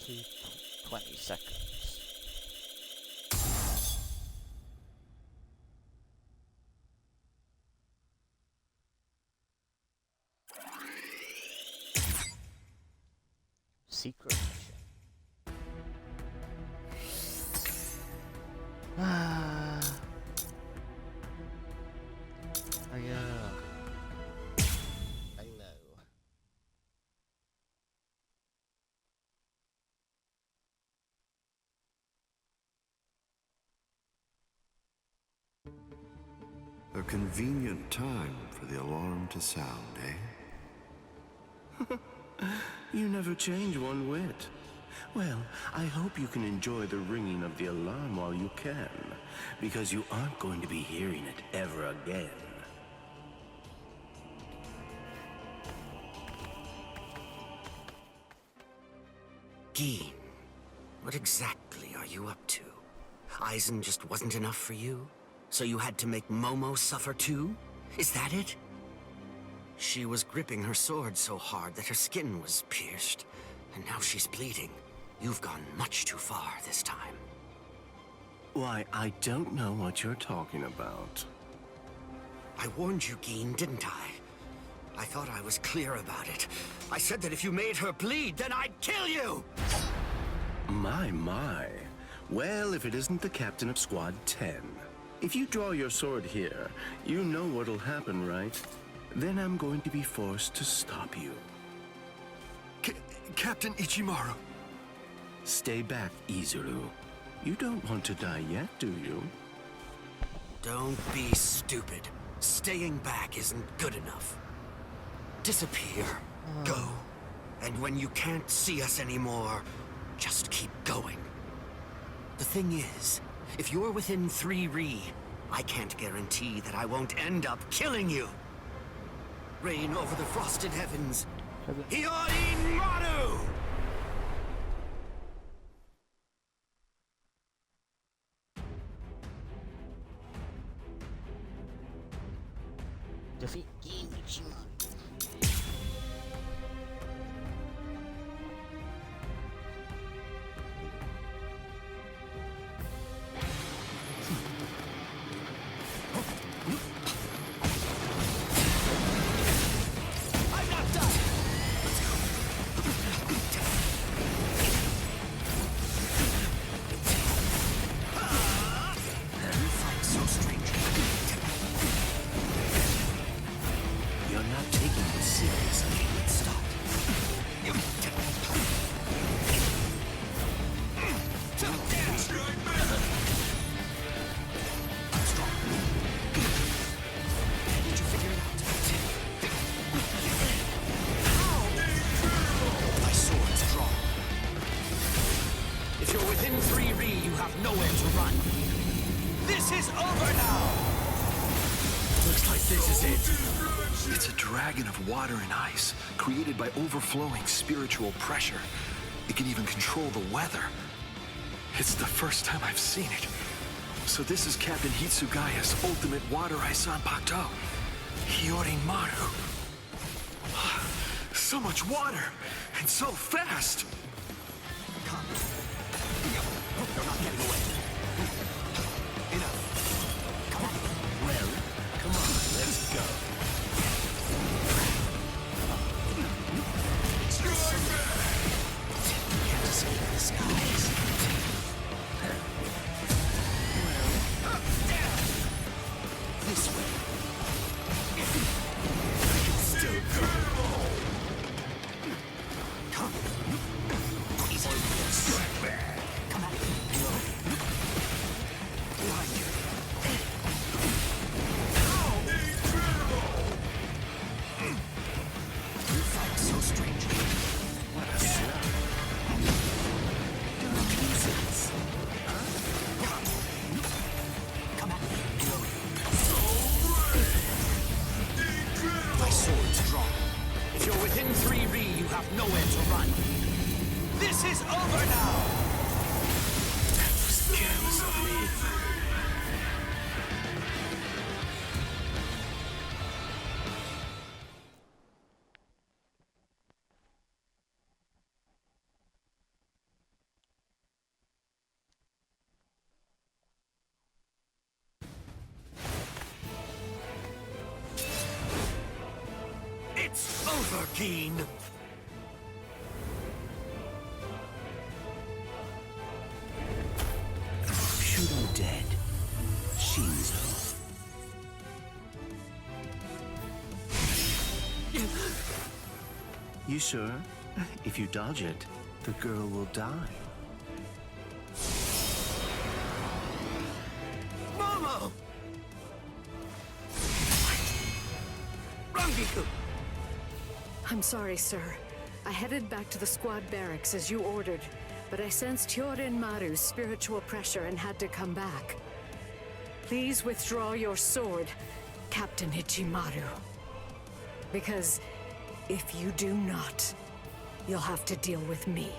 to 20 seconds. Secret mission. I know. A convenient time for the alarm to sound, eh? You never change one whit. Well, I hope you can enjoy the ringing of the alarm while you can, because you aren't going to be hearing it ever again. Geen, what exactly are you up to? Eisen just wasn't enough for you? So you had to make Momo suffer too? Is that it? She was gripping her sword so hard that her skin was pierced, and now she's bleeding. You've gone much too far this time. Why, I don't know what you're talking about. I warned you, Geen, didn't I? I thought I was clear about it. I said that if you made her bleed, then I'd kill you! My. Well, if it isn't the captain of Squad 10. If you draw your sword here, you know what'll happen, right? Then I'm going to be forced to stop you. Captain Ichimaru. Stay back, Izuru. You don't want to die yet, do you? Don't be stupid. Staying back isn't good enough. Disappear. Go. And when you can't see us anymore, just keep going. The thing is, if you're within 3 Ri, I can't guarantee that I won't end up killing you. Reign over the frosted heavens. Hyorin Maru! Defeat Geen Ichimaru. I'm not done! Let's go. You fight so strangely. You're not taking this seriously. Let's stop. I'm strong. Did you figure it out? My sword's drawn. If you're within 3 Ri, you have nowhere to run. This is over now! Looks like this is it. It's a dragon of water and ice, created by overflowing spiritual pressure. It can even control the weather. It's the first time I've seen it. So this is Captain Hitsugaya's ultimate water ice Zanpakuto. Hyorin Maru. So much water, and so fast! Come. You're not getting away. Enough. Come on. Well, come on, let's go. Can't escape the skies. This way. Still go. Come. Easy. Come at me. Behind you. You fight so strangely. What a slug. Don't use this. Come at me. My sword's drawn. If you're within 3 Ri, you have nowhere to run. This is over now! That was careless of me. over, Geen. Shoot him dead. Shinzo. You sure? If you dodge it, the girl will die. Momo! Rangiku! I'm sorry, sir. I headed back to the squad barracks as you ordered, but I sensed Hyorin Maru's spiritual pressure and had to come back. Please withdraw your sword, Captain Ichimaru. Because if you do not, you'll have to deal with me.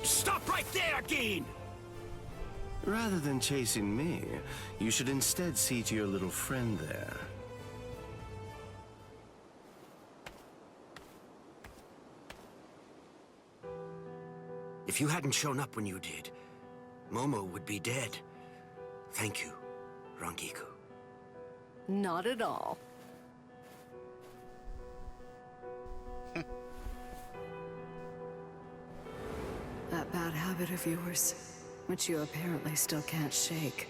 Stop right there, Geen! Rather than chasing me, you should instead see to your little friend there. If you hadn't shown up when you did, Momo would be dead. Thank you, Rangiku. Not at all. That bad habit of yours, which you apparently still can't shake.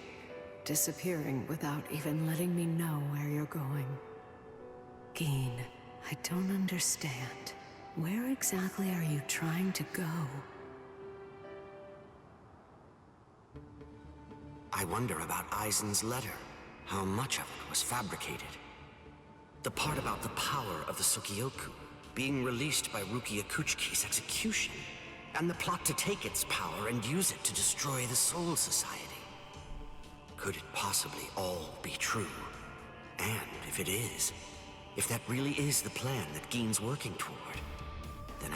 Disappearing without even letting me know where you're going. Geen, I don't understand. Where exactly are you trying to go? I wonder about Aizen's letter. How much of it was fabricated? The part about the power of the Sukioku being released by Rukia Kuchiki's execution, and the plot to take its power and use it to destroy the Soul Society. Could it possibly all be true? And if it is, if that really is the plan that Geen's working toward, then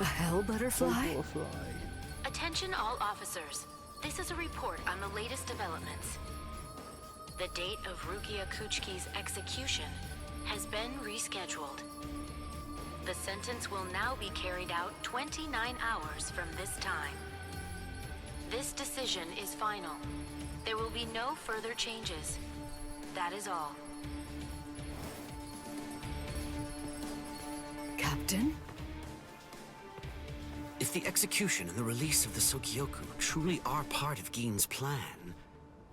A hell butterfly? Attention all officers. This is a report on the latest developments. The date of Rukia Kuchiki's execution has been rescheduled. The sentence will now be carried out 29 hours from this time. This decision is final. There will be no further changes. That is all. Captain? If the execution and the release of the Sukioku truly are part of Geen's plan,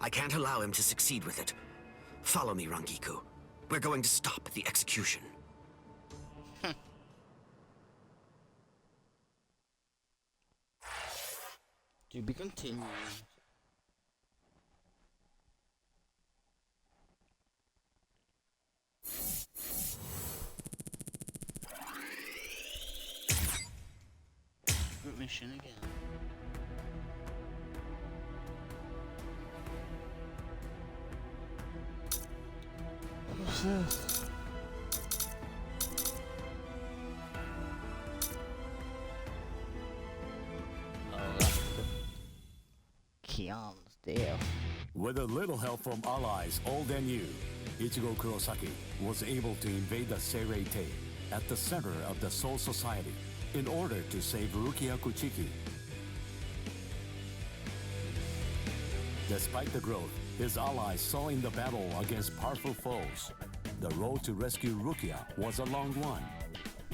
I can't allow him to succeed with it. Follow me, Rangiku. We're going to stop the execution. To be continued. Good mission again. What's this? Oh, that's the Kian's death. With a little help from allies old and new, Ichigo Kurosaki was able to invade the Seirei-tei at the center of the Soul Society in order to save Rukia Kuchiki. Despite the growth his allies saw in the battle against powerful foes, the road to rescue Rukia was a long one,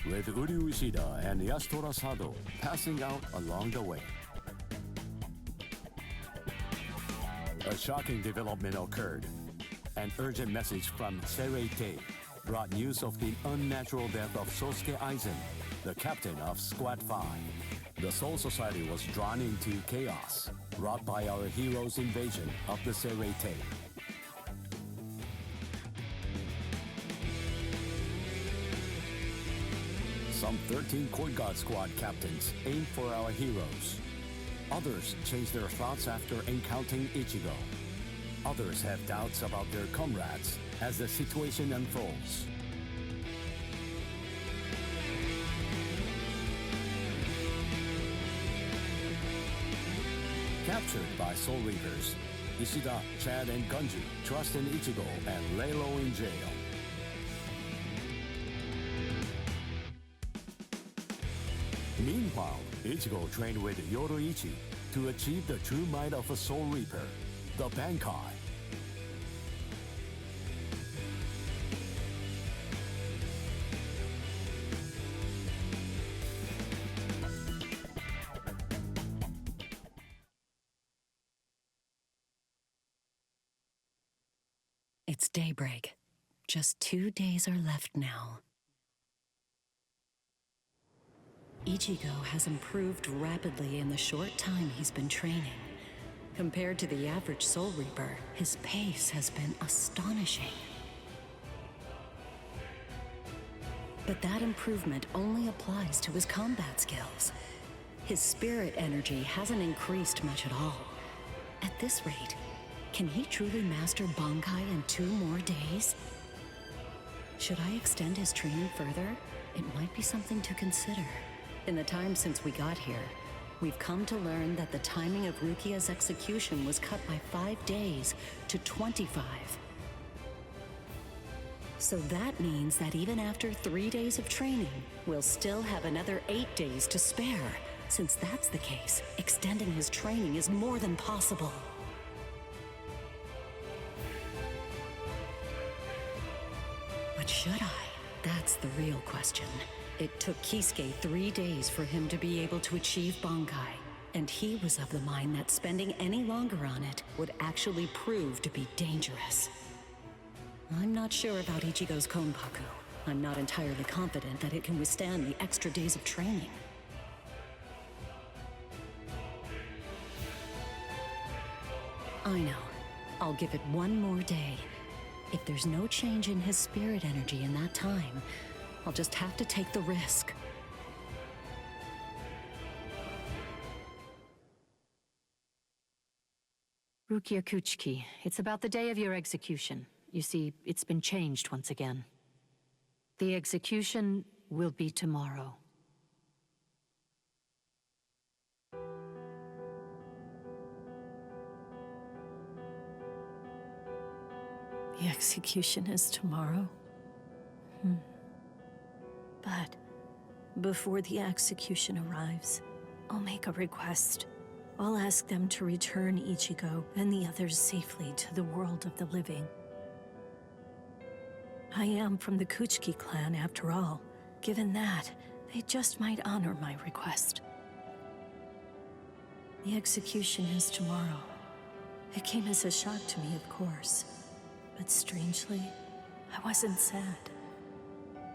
with Uryu Ishida and Yashitora Sado passing out along the way. A shocking development occurred. An urgent message from Seirei-tei brought news of the unnatural death of Sosuke Aizen, the captain of Squad 5. The Soul Society was drawn into chaos, wrought by our hero's invasion of the Seirei-tei. Some 13 Court Guard Squad captains aimed for our heroes. Others changed their thoughts after encountering Ichigo. Others have doubts about their comrades as the situation unfolds. Captured by Soul Reavers, Ishida, Chad, and Gunju trust in Ichigo and lay low in jail. Meanwhile, Ichigo trained with Yoruichi to achieve the true might of a Soul Reaper, the Bankai. It's daybreak. Just 2 days are left now. Ichigo has improved rapidly in the short time he's been training. Compared to the average Soul Reaper, his pace has been astonishing. But that improvement only applies to his combat skills. His spirit energy hasn't increased much at all. At this rate, can he truly master Bankai in 2 more days? Should I extend his training further? It might be something to consider. In the time since we got here, we've come to learn that the timing of Rukia's execution was cut by 5 days to 25. So that means that even after 3 days of training, we'll still have another 8 days to spare. Since that's the case, extending his training is more than possible. But should I? That's the real question. It took Kisuke 3 days for him to be able to achieve Bankai, and he was of the mind that spending any longer on it would actually prove to be dangerous. I'm not sure about Ichigo's Konpaku. I'm not entirely confident that it can withstand the extra days of training. I know. I'll give it 1 more day. If there's no change in his spirit energy in that time, I'll just have to take the risk. Rukia Kuchiki, it's about the day of your execution. You see, it's been changed once again. The execution will be tomorrow. The execution is tomorrow? But before the execution arrives, I'll make a request. I'll ask them to return Ichigo and the others safely to the world of the living. I am from the Kuchiki clan after all. Given that, they just might honor my request. The execution is tomorrow. It came as a shock to me, of course. But strangely, I wasn't sad.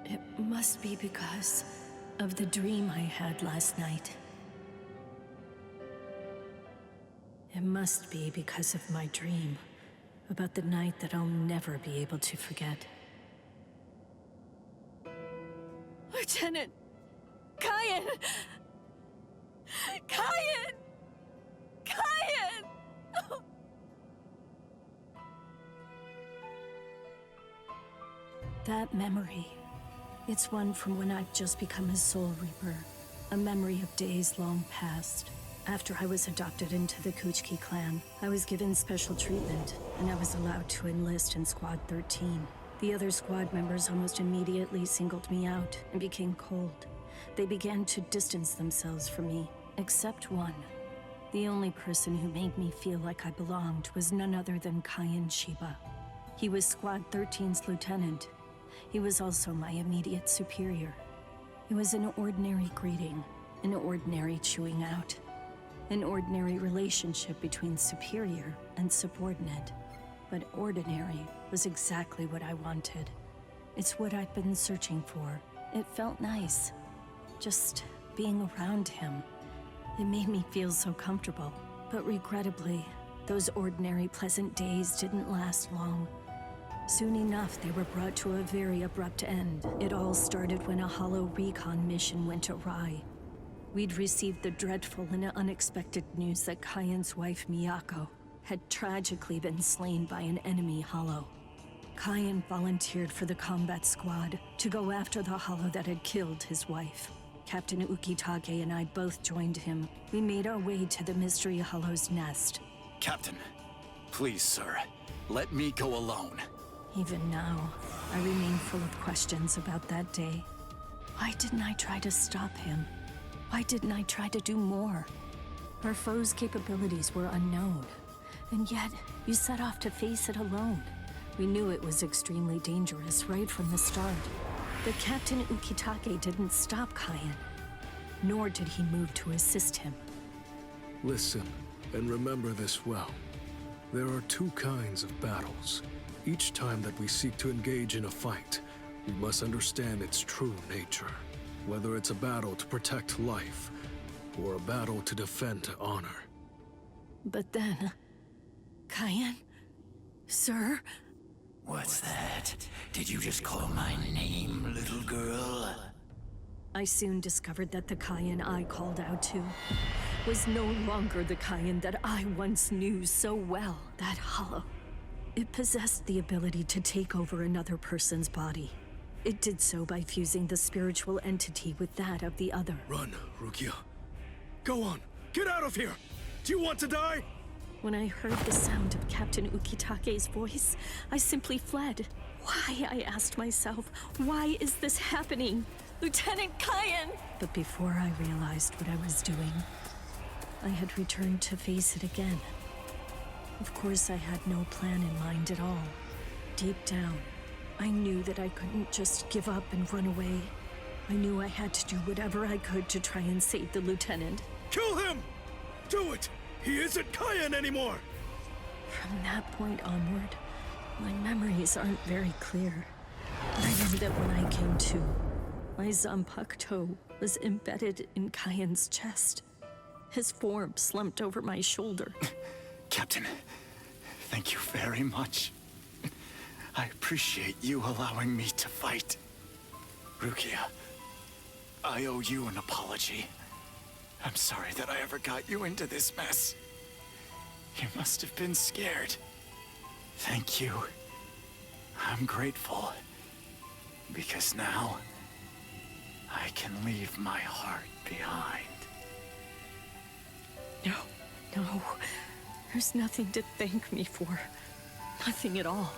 It must be because of the dream I had last night. It must be because of my dream about the night that I'll never be able to forget. Lieutenant! Kyan! Kyan! Kyan! Oh. That memory, it's one from when I've just become a Soul Reaper. A memory of days long past. After I was adopted into the Kuchiki clan, I was given special treatment, and I was allowed to enlist in Squad 13. The other squad members almost immediately singled me out and became cold. They began to distance themselves from me, except one. The only person who made me feel like I belonged was none other than Kyan Shiba. He was Squad 13's lieutenant. He was also my immediate superior. It was an ordinary greeting, an ordinary chewing out, an ordinary relationship between superior and subordinate. But ordinary was exactly what I wanted. It's what I'd been searching for. It felt nice. Just being around him. It made me feel so comfortable. But regrettably, those ordinary pleasant days didn't last long. Soon enough, they were brought to a very abrupt end. It all started when a hollow recon mission went awry. We'd received the dreadful and unexpected news that Kyan's wife, Miyako, had tragically been slain by an enemy hollow. Kyan volunteered for the combat squad to go after the hollow that had killed his wife. Captain Ukitage and I both joined him. We made our way to the Mystery Hollow's nest. Captain, please, sir, let me go alone. Even now, I remain full of questions about that day. Why didn't I try to stop him? Why didn't I try to do more? Our foe's capabilities were unknown, and yet you set off to face it alone. We knew it was extremely dangerous right from the start. But Captain Ukitake didn't stop Kaien, nor did he move to assist him. Listen, and remember this well. There are two kinds of battles. Each time that we seek to engage in a fight, we must understand its true nature. Whether it's a battle to protect life, or a battle to defend honor. But then... Kaien? Sir? What's that? Did you just call my name, little girl? I soon discovered that the Kaien I called out to was no longer the Kaien that I once knew so well, that hollow. It possessed the ability to take over another person's body. It did so by fusing the spiritual entity with that of the other. Run, Rukia. Go on, get out of here! Do you want to die? When I heard the sound of Captain Ukitake's voice, I simply fled. Why, I asked myself, why is this happening? Lieutenant Kaien! But before I realized what I was doing, I had returned to face it again. Of course, I had no plan in mind at all. Deep down, I knew that I couldn't just give up and run away. I knew I had to do whatever I could to try and save the lieutenant. Kill him! Do it! He isn't Kaien anymore! From that point onward, my memories aren't very clear. I know that when I came to, my Zanpakuto toe was embedded in Kaien's chest. His form slumped over my shoulder. Captain, thank you very much. I appreciate you allowing me to fight. Rukia, I owe you an apology. I'm sorry that I ever got you into this mess. You must have been scared. Thank you. I'm grateful. Because now, I can leave my heart behind. No. There's nothing to thank me for. Nothing at all.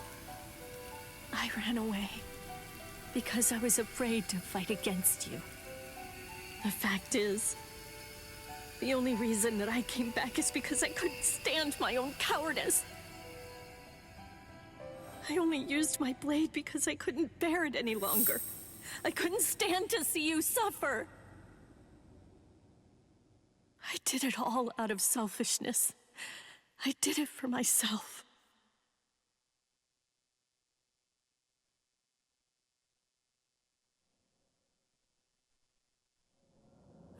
I ran away because I was afraid to fight against you. The fact is, the only reason that I came back is because I couldn't stand my own cowardice. I only used my blade because I couldn't bear it any longer. I couldn't stand to see you suffer. I did it all out of selfishness. I did it for myself.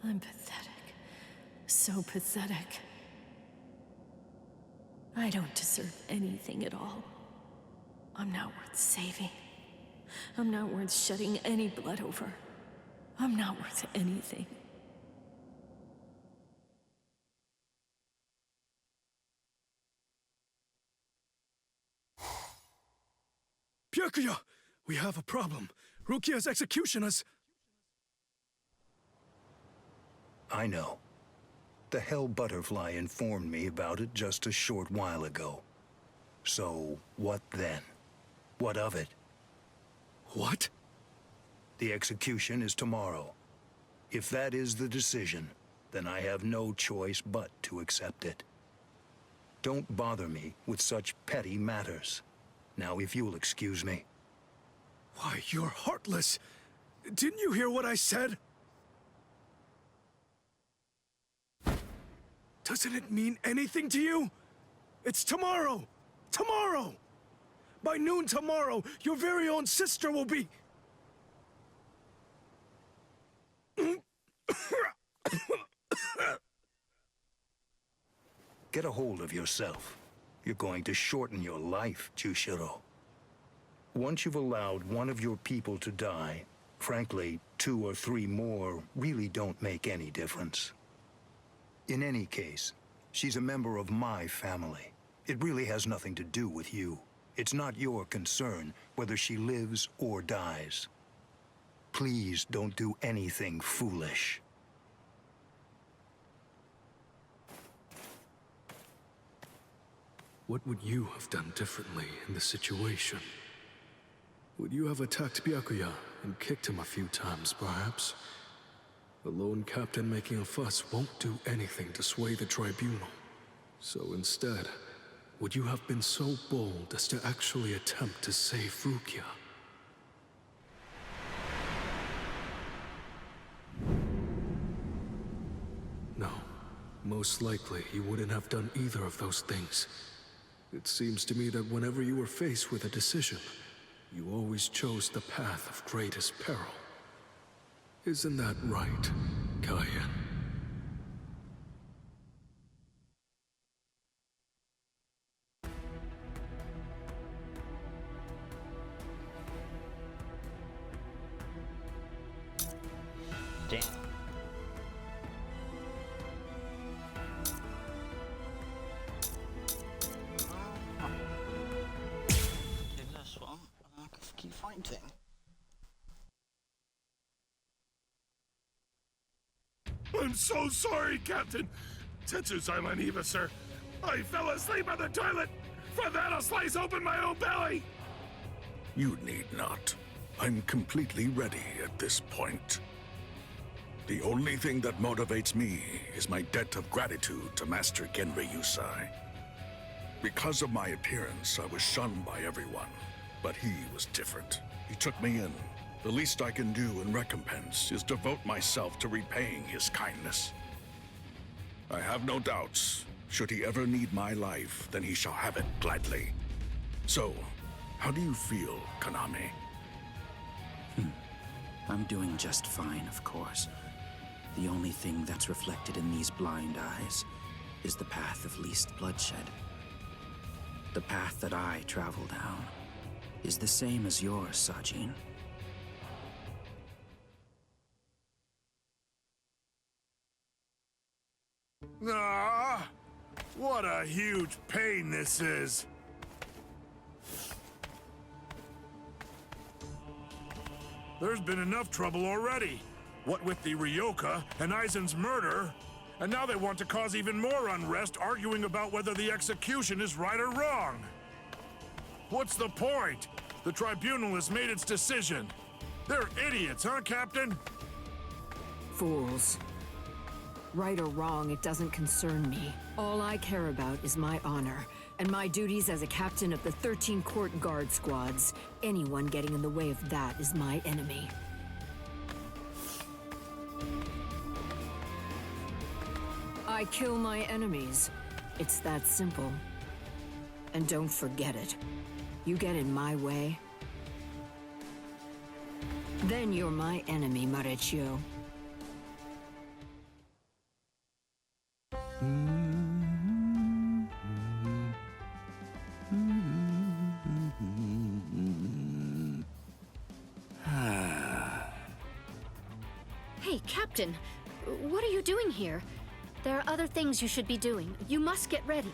I'm pathetic. So pathetic. I don't deserve anything at all. I'm not worth saving. I'm not worth shedding any blood over. I'm not worth anything. Byakuya! We have a problem. Rukia's execution has... I know. The Hell Butterfly informed me about it just a short while ago. So, what then? What of it? What? The execution is tomorrow. If that is the decision, then I have no choice but to accept it. Don't bother me with such petty matters. Now, if you'll excuse me. Why, you're heartless. Didn't you hear what I said? Doesn't it mean anything to you? It's tomorrow! Tomorrow! By noon tomorrow, your very own sister will be... Get a hold of yourself. You're going to shorten your life, Jushiro. Once you've allowed one of your people to die, frankly, 2 or 3 more really don't make any difference. In any case, she's a member of my family. It really has nothing to do with you. It's not your concern whether she lives or dies. Please don't do anything foolish. What would you have done differently in this situation? Would you have attacked Byakuya and kicked him a few times, perhaps? A lone captain making a fuss won't do anything to sway the tribunal. So instead, would you have been so bold as to actually attempt to save Rukia? No. Most likely, you wouldn't have done either of those things. It seems to me that whenever you were faced with a decision, you always chose the path of greatest peril. Isn't that right, Cayenne? Damn. Okay, that's what I can keep fighting. I'm so sorry, Captain. Tetsu-sama Eva, sir. I fell asleep on the toilet. For that, I'll slice open my own belly. You need not. I'm completely ready at this point. The only thing that motivates me is my debt of gratitude to Master Genri Yusai. Because of my appearance, I was shunned by everyone, but he was different. He took me in. The least I can do in recompense is devote myself to repaying his kindness. I have no doubts. Should he ever need my life, then he shall have it gladly. So, how do you feel, Kaname? I'm doing just fine, of course. The only thing that's reflected in these blind eyes is the path of least bloodshed. The path that I travel down is the same as yours, Sajin. Ah, what a huge pain this is. There's been enough trouble already. What with the Ryoka and Aizen's murder, and now they want to cause even more unrest, arguing about whether the execution is right or wrong. What's the point? The tribunal has made its decision. They're idiots, huh, Captain? Fools. Right or wrong, it doesn't concern me. All I care about is my honor, and my duties as a captain of the 13 court guard squads. Anyone getting in the way of that is my enemy. I kill my enemies. It's that simple. And don't forget it. You get in my way, then you're my enemy, Marechio. Hey, Captain, what are you doing here? There are other things you should be doing. You must get ready.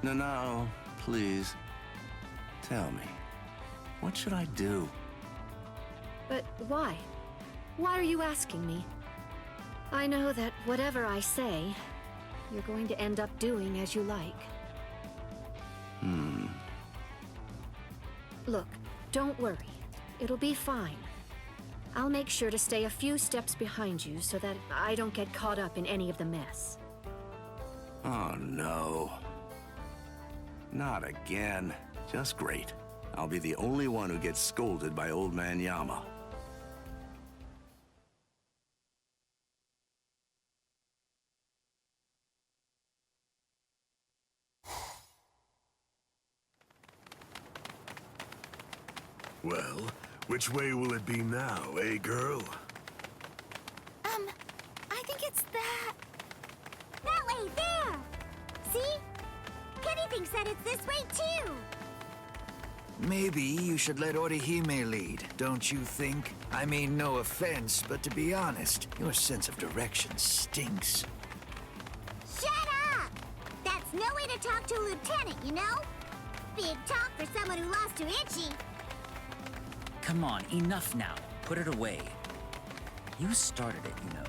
No, please. Tell me, what should I do? But why? Why are you asking me? I know that whatever I say, you're going to end up doing as you like. Look, don't worry. It'll be fine. I'll make sure to stay a few steps behind you so that I don't get caught up in any of the mess. Oh, no. Not again. Just great. I'll be the only one who gets scolded by Old Man Yama. Well, which way will it be now, eh, girl? I think it's that... That way, there! See? Kenny said it's this way, too! Maybe you should let Orihime lead, don't you think? I mean, no offense, but to be honest, your sense of direction stinks. Shut up! That's no way to talk to a lieutenant, you know? Big talk for someone who lost to Ichi. Come on, enough now. Put it away. You started it, you know.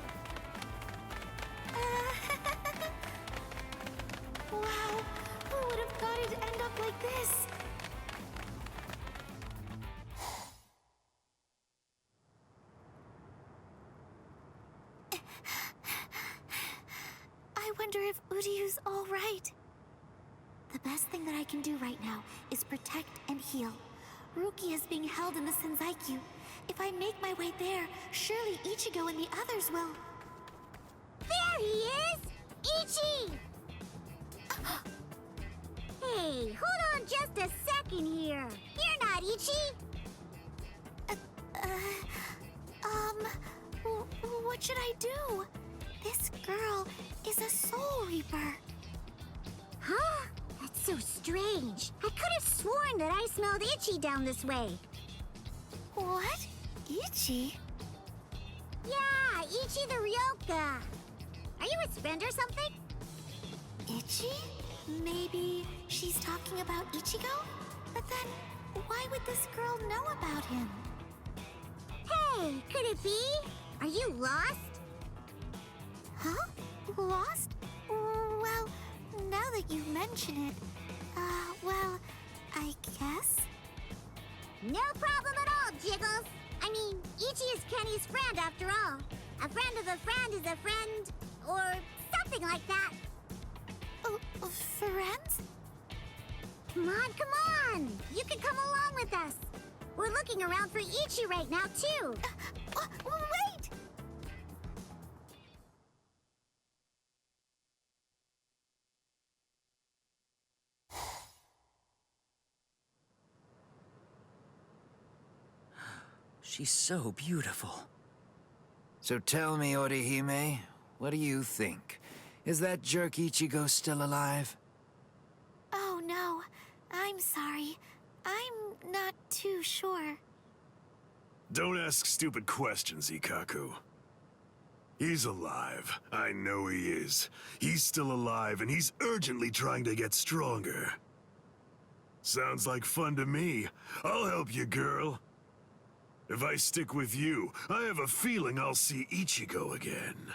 Wow, who would have thought it'd end up like this? wonder if Uryu's all right. The best thing that I can do right now is protect and heal. Rukia is being held in the Senzaiku. If I make my way there, surely Ichigo and the others will... There he is! Ichi! Hey, hold on just a second here. You're not Ichi! What should I do? This girl is a Soul Reaper. Huh? That's so strange. I could have sworn that I smelled Ichi down this way. What? Ichi? Yeah, Ichi the Ryoka. Are you his friend or something? Ichi? Maybe she's talking about Ichigo? But then, why would this girl know about him? Hey, could it be? Are you lost? Huh? Lost? Well, now that you mention it, well, I guess? No problem at all, Jiggles. I mean, Ichi is Kenny's friend after all. A friend of a friend is a friend, or something like that. Friends? Come on! You can come along with us. We're looking around for Ichi right now, too. Wait! She's so beautiful. So tell me, Orihime, what do you think? Is that jerk Ichigo still alive? Oh, no. I'm sorry. I'm not too sure. Don't ask stupid questions, Ikaku. He's alive. I know he is. He's still alive, and he's urgently trying to get stronger. Sounds like fun to me. I'll help you, girl. If I stick with you, I have a feeling I'll see Ichigo again.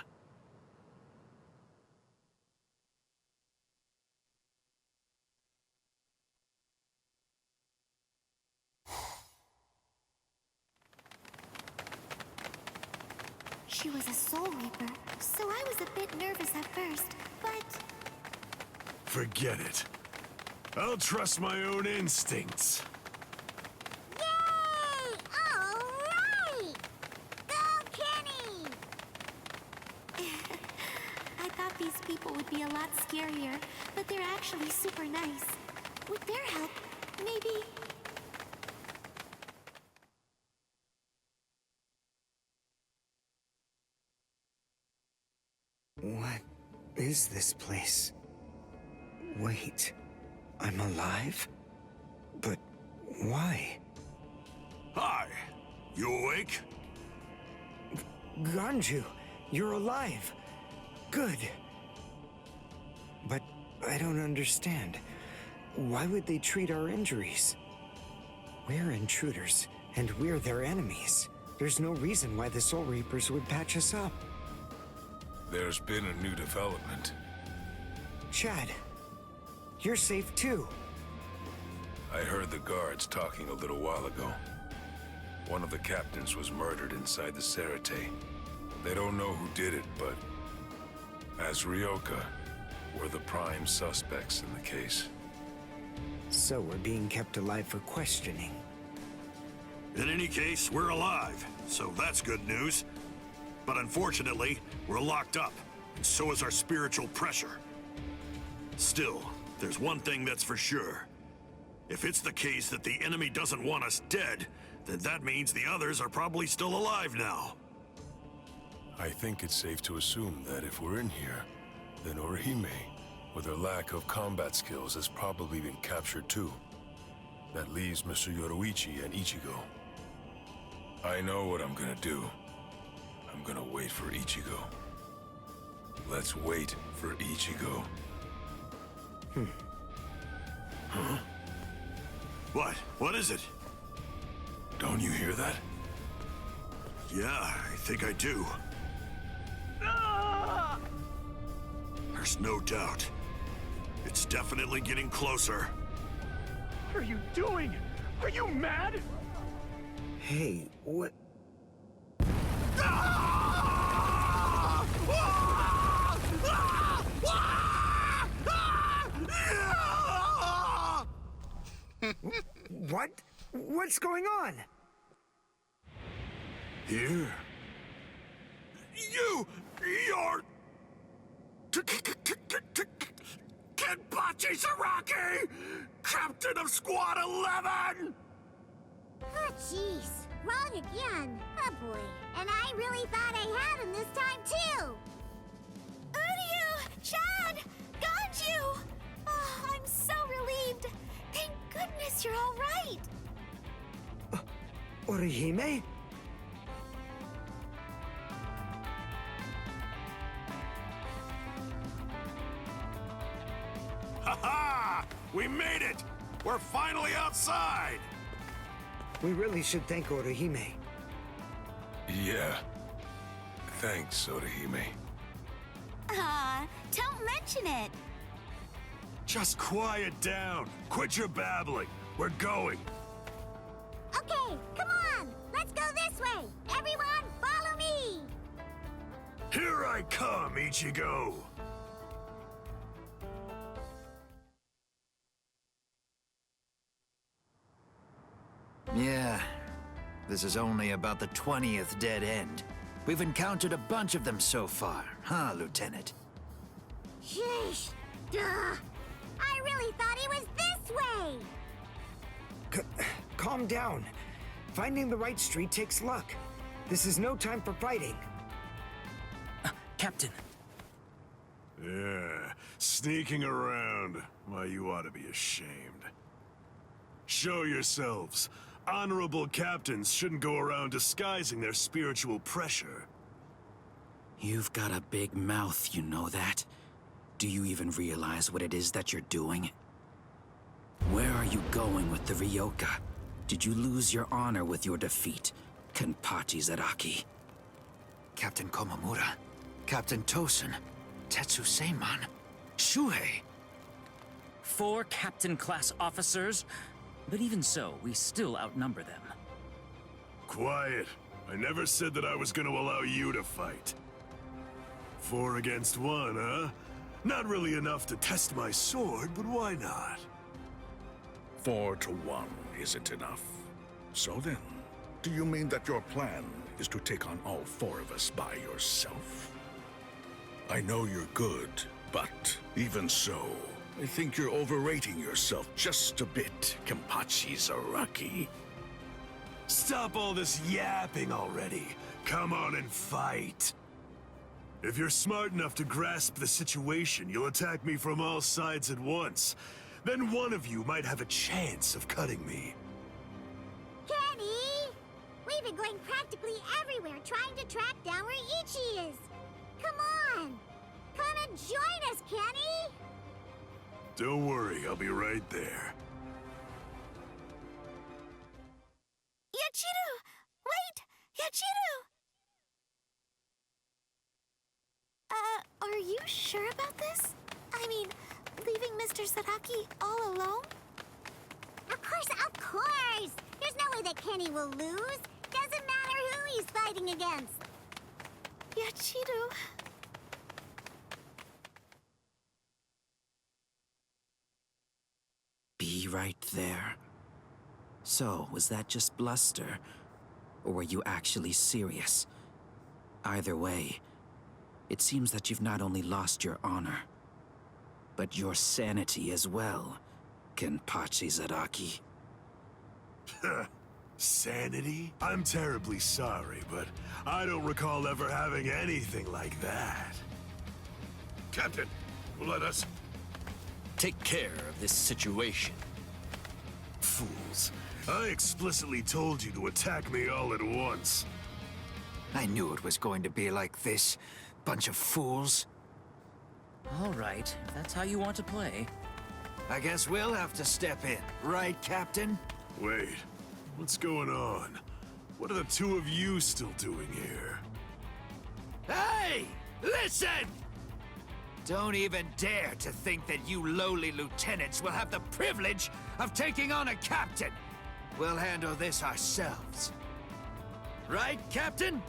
She was a Soul Reaper, so I was a bit nervous at first, but... Forget it. I'll trust my own instincts. Yay! All right! Go, Kenny! I thought these people would be a lot scarier, but they're actually super nice. With their help, maybe... What is this place? Wait, I'm alive? But why? Hi, you awake? Ganju, you're alive. Good. But I don't understand. Why would they treat our injuries? We're intruders, and we're their enemies. There's no reason why the Soul Reapers would patch us up. There's been a new development. Chad, you're safe too. I heard the guards talking a little while ago. One of the captains was murdered inside the Serite. They don't know who did it, but as Ryoka, we're the prime suspects in the case. So we're being kept alive for questioning. In any case, we're alive, so that's good news. But unfortunately, we're locked up, and so is our spiritual pressure. Still, there's one thing that's for sure. If it's the case that the enemy doesn't want us dead, then that means the others are probably still alive now. I think it's safe to assume that if we're in here, then Orihime, with her lack of combat skills, has probably been captured too. That leaves Mr. Yoruichi and Ichigo. I know what I'm gonna do. I'm gonna wait for Ichigo. Let's wait for Ichigo. Huh? What? What is it? Don't you hear that? Yeah, I think I do. There's no doubt. It's definitely getting closer. What are you doing? Are you mad? Hey, what? What's going on? Here? You're... Kenpachi Saraki! Captain of Squad 11! Oh, jeez. Wrong again. Oh, boy. And I really thought I had him this time, too. Uryu! Chad! Ganju! Oh, I'm so relieved. Thank goodness you're all right. Orihime? Ha-ha! We made it! We're finally outside! We really should thank Orihime. Yeah. Thanks, Orihime. Don't mention it. Just quiet down. Quit your babbling. We're going. Okay, come on. Let's go this way. Everyone, follow me. Here I come, Ichigo. Yeah, this is only about the 20th dead end. We've encountered a bunch of them so far, huh, Lieutenant? Sheesh. Duh. I really thought he was this way. Calm down. Finding the right street takes luck. This is no time for fighting. Captain. Yeah, sneaking around. Why, you ought to be ashamed. Show yourselves. Honorable captains shouldn't go around disguising their spiritual pressure. You've got a big mouth, you know that? Do you even realize what it is that you're doing? Where are you going with the Ryoka? Did you lose your honor with your defeat, Kenpachi Zaraki? Captain Komamura, Captain Tosen, Tetsu Seiman, Shuhei. 4 captain-class officers? But even so, we still outnumber them. Quiet. I never said that I was going to allow you to fight. 4 against 1, huh? Not really enough to test my sword, but why not? 4 to 1 isn't enough. So then, do you mean that your plan is to take on all 4 of us by yourself? I know you're good, but even so, I think you're overrating yourself just a bit, Kenpachi Zaraki. Stop all this yapping already. Come on and fight. If you're smart enough to grasp the situation, you'll attack me from all sides at once. Then one of you might have a chance of cutting me. Kenny! We've been going practically everywhere trying to track down where Ichi is. Come on! Come and join us, Kenny! Don't worry, I'll be right there. Yachiru! Wait! Yachiru! Are you sure about this? I mean, leaving Mr. Zaraki all alone? Of course! There's no way that Kenny will lose. Doesn't matter who he's fighting against. Yachiru... Be right there. So, was that just bluster? Or were you actually serious? Either way, it seems that you've not only lost your honor, but your sanity as well, Kenpachi Zaraki. Sanity? I'm terribly sorry, but I don't recall ever having anything like that. Captain, let us take care of this situation. Fools. I explicitly told you to attack me all at once. I knew it was going to be like this. Bunch of fools. All right, if that's how you want to play. I guess we'll have to step in, right, Captain? Wait, what's going on? What are the 2 of you still doing here? Hey! Listen! Don't even dare to think that you lowly lieutenants will have the privilege of taking on a captain. We'll handle this ourselves. Right, Captain?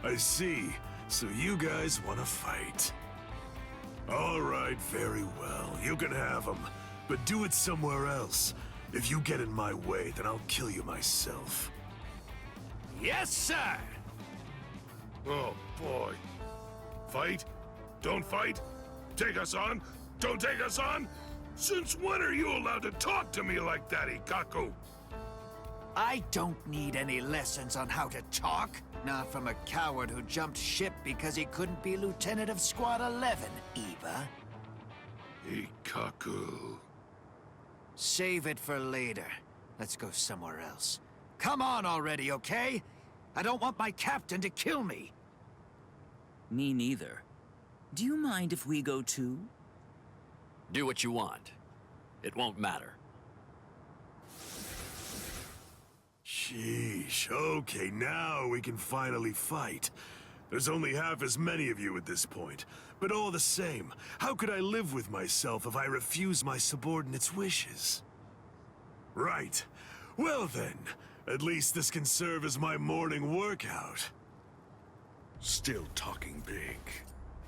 I see. So you guys want to fight. All right, very well. You can have them. But do it somewhere else. If you get in my way, then I'll kill you myself. Yes, sir! Oh, boy. Fight? Don't fight? Take us on? Don't take us on? Since when are you allowed to talk to me like that, Ikaku? I don't need any lessons on how to talk. Not from a coward who jumped ship because he couldn't be Lieutenant of Squad 11, Eva. Ikaku. Save it for later. Let's go somewhere else. Come on already, okay? I don't want my captain to kill me. Me neither. Do you mind if we go too? Do what you want. It won't matter. Sheesh, okay, now we can finally fight. There's only half as many of you at this point. But all the same, how could I live with myself if I refuse my subordinates' wishes? Right. Well then, at least this can serve as my morning workout. Still talking big.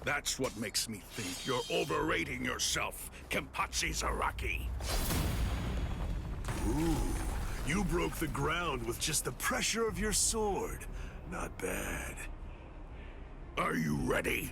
That's what makes me think you're overrating yourself, Kenpachi Zaraki. Ooh, you broke the ground with just the pressure of your sword. Not bad. Are you ready?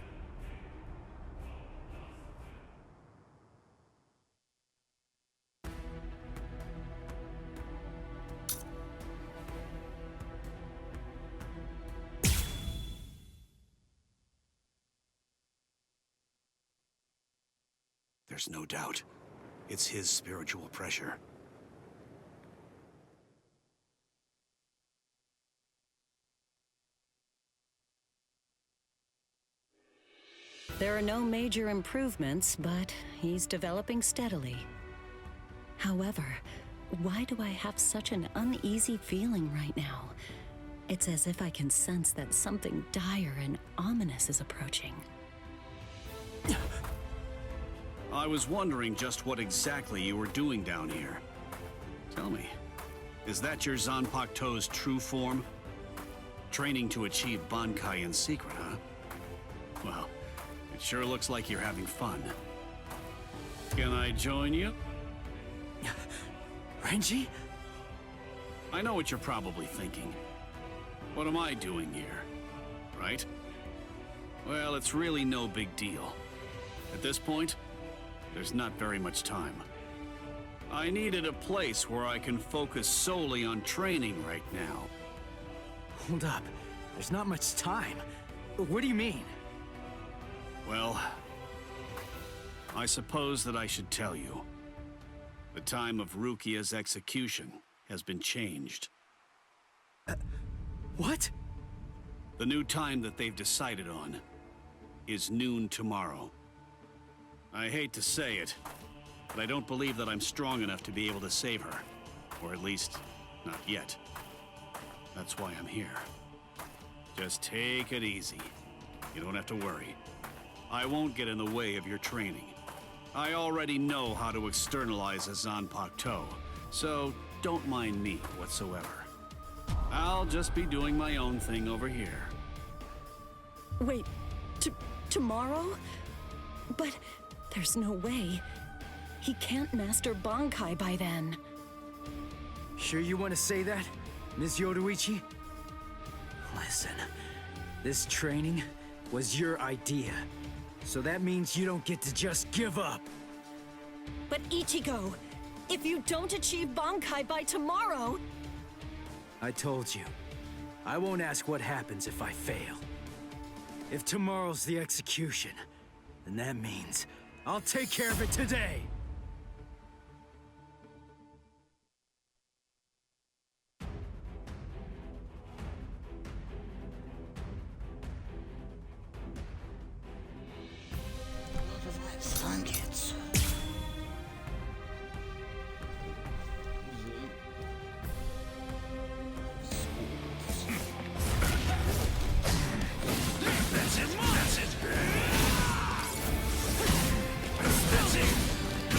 There's no doubt. It's his spiritual pressure. There are no major improvements, but he's developing steadily. However, why do I have such an uneasy feeling right now? It's as if I can sense that something dire and ominous is approaching. I was wondering just what exactly you were doing down here. Tell me, is that your Zanpakuto's true form? Training to achieve Bankai in secret, huh? Well, it sure looks like you're having fun. Can I join you? Renji? I know what you're probably thinking. What am I doing here? Right? Well, it's really no big deal. At this point, there's not very much time. I needed a place where I can focus solely on training right now. Hold up. There's not much time. What do you mean? Well, I suppose that I should tell you. The time of Rukia's execution has been changed. What? The new time that they've decided on is noon tomorrow. I hate to say it, but I don't believe that I'm strong enough to be able to save her. Or at least, not yet. That's why I'm here. Just take it easy. You don't have to worry. I won't get in the way of your training. I already know how to externalize a Zanpakuto, so don't mind me whatsoever. I'll just be doing my own thing over here. Wait, tomorrow? But there's no way. He can't master Bankai by then. Sure you want to say that, Ms. Yoruichi? Listen, this training was your idea. So that means you don't get to just give up. But Ichigo, if you don't achieve Bankai by tomorrow... I told you, I won't ask what happens if I fail. If tomorrow's the execution, then that means I'll take care of it today! Blankets. That's it! That's it! That's it!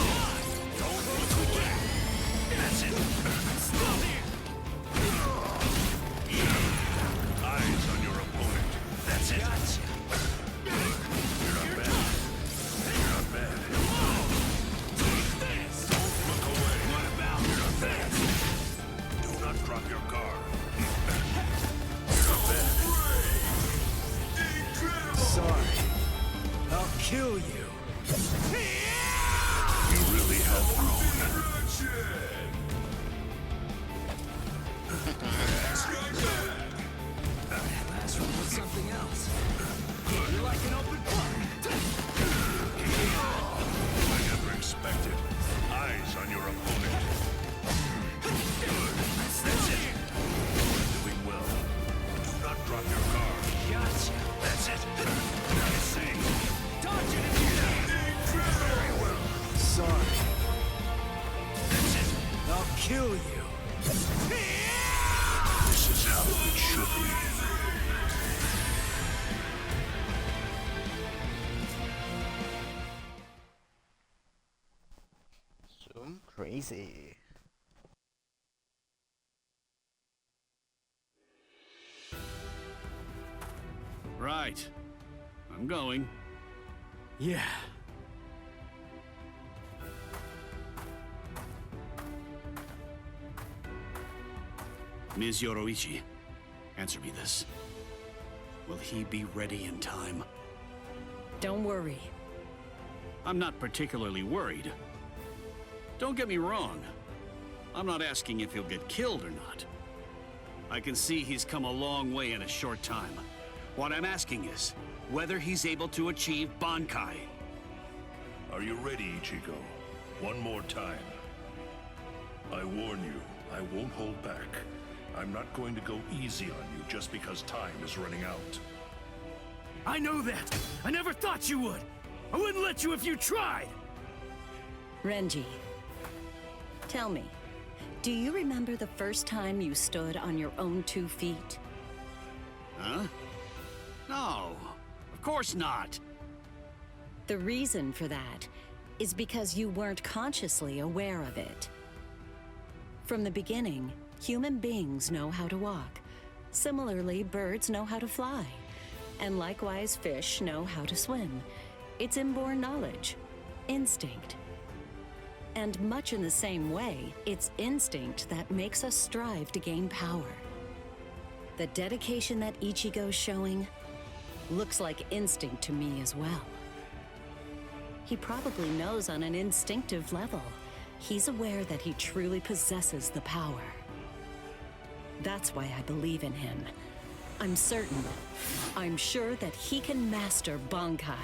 kill you. You really have grown. Last one was something else. You're like an open book. I never expected. Eyes on your opponent. Good. That's it. You're doing well. Do not drop your guard. Gotcha. That's it. I say. Dodge it if you can. Very well. Sorry. That's it. I'll kill you. This is how it should be. So crazy. Right. I'm going. Yeah. Ms. Yoroichi, answer me this. Will he be ready in time? Don't worry. I'm not particularly worried. Don't get me wrong. I'm not asking if he'll get killed or not. I can see he's come a long way in a short time. What I'm asking is whether he's able to achieve Bankai. Are you ready, Ichigo? One more time. I warn you, I won't hold back. I'm not going to go easy on you just because time is running out. I know that. I never thought you would. I wouldn't let you if you tried. Renji, tell me, do you remember the first time you stood on your own 2 feet? Huh? No, of course not. The reason for that is because you weren't consciously aware of it. From the beginning, human beings know how to walk. Similarly, birds know how to fly. And likewise, fish know how to swim. It's inborn knowledge, instinct. And much in the same way, it's instinct that makes us strive to gain power. The dedication that Ichigo's showing looks like instinct to me as well. He probably knows on an instinctive level. He's aware that he truly possesses the power. That's why I believe in him. I'm certain, I'm sure that he can master Bankai.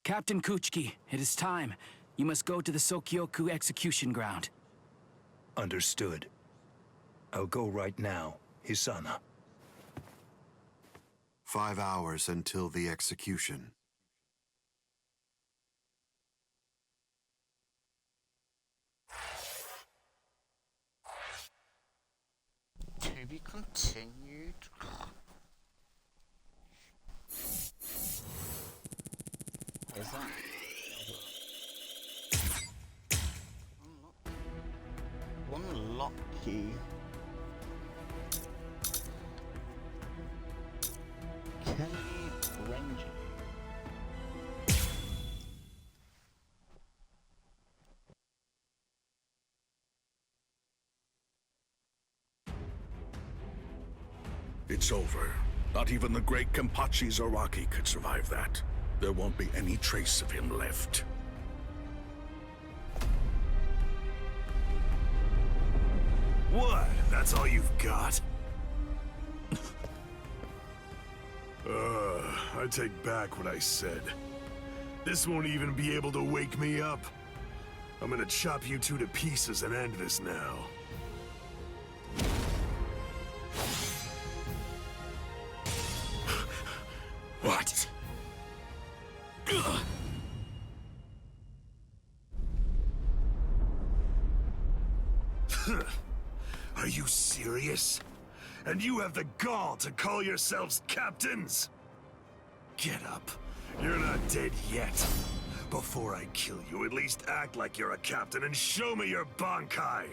Captain Kuchiki, it is time. You must go to the Sokyoku execution ground. Understood. I'll go right now, Hisana. 5 hours until the execution. To be continued. What is that? One lock key. Kenny Renji. It's over. Not even the great Kenpachi Zaraki could survive that. There won't be any trace of him left. What? That's all you've got? I take back what I said. This won't even be able to wake me up. I'm gonna chop you two to pieces and end this now. What? Are you serious? And you have the gall to call yourselves captains? Get up. You're not dead yet. Before I kill you, at least act like you're a captain and show me your Bankai!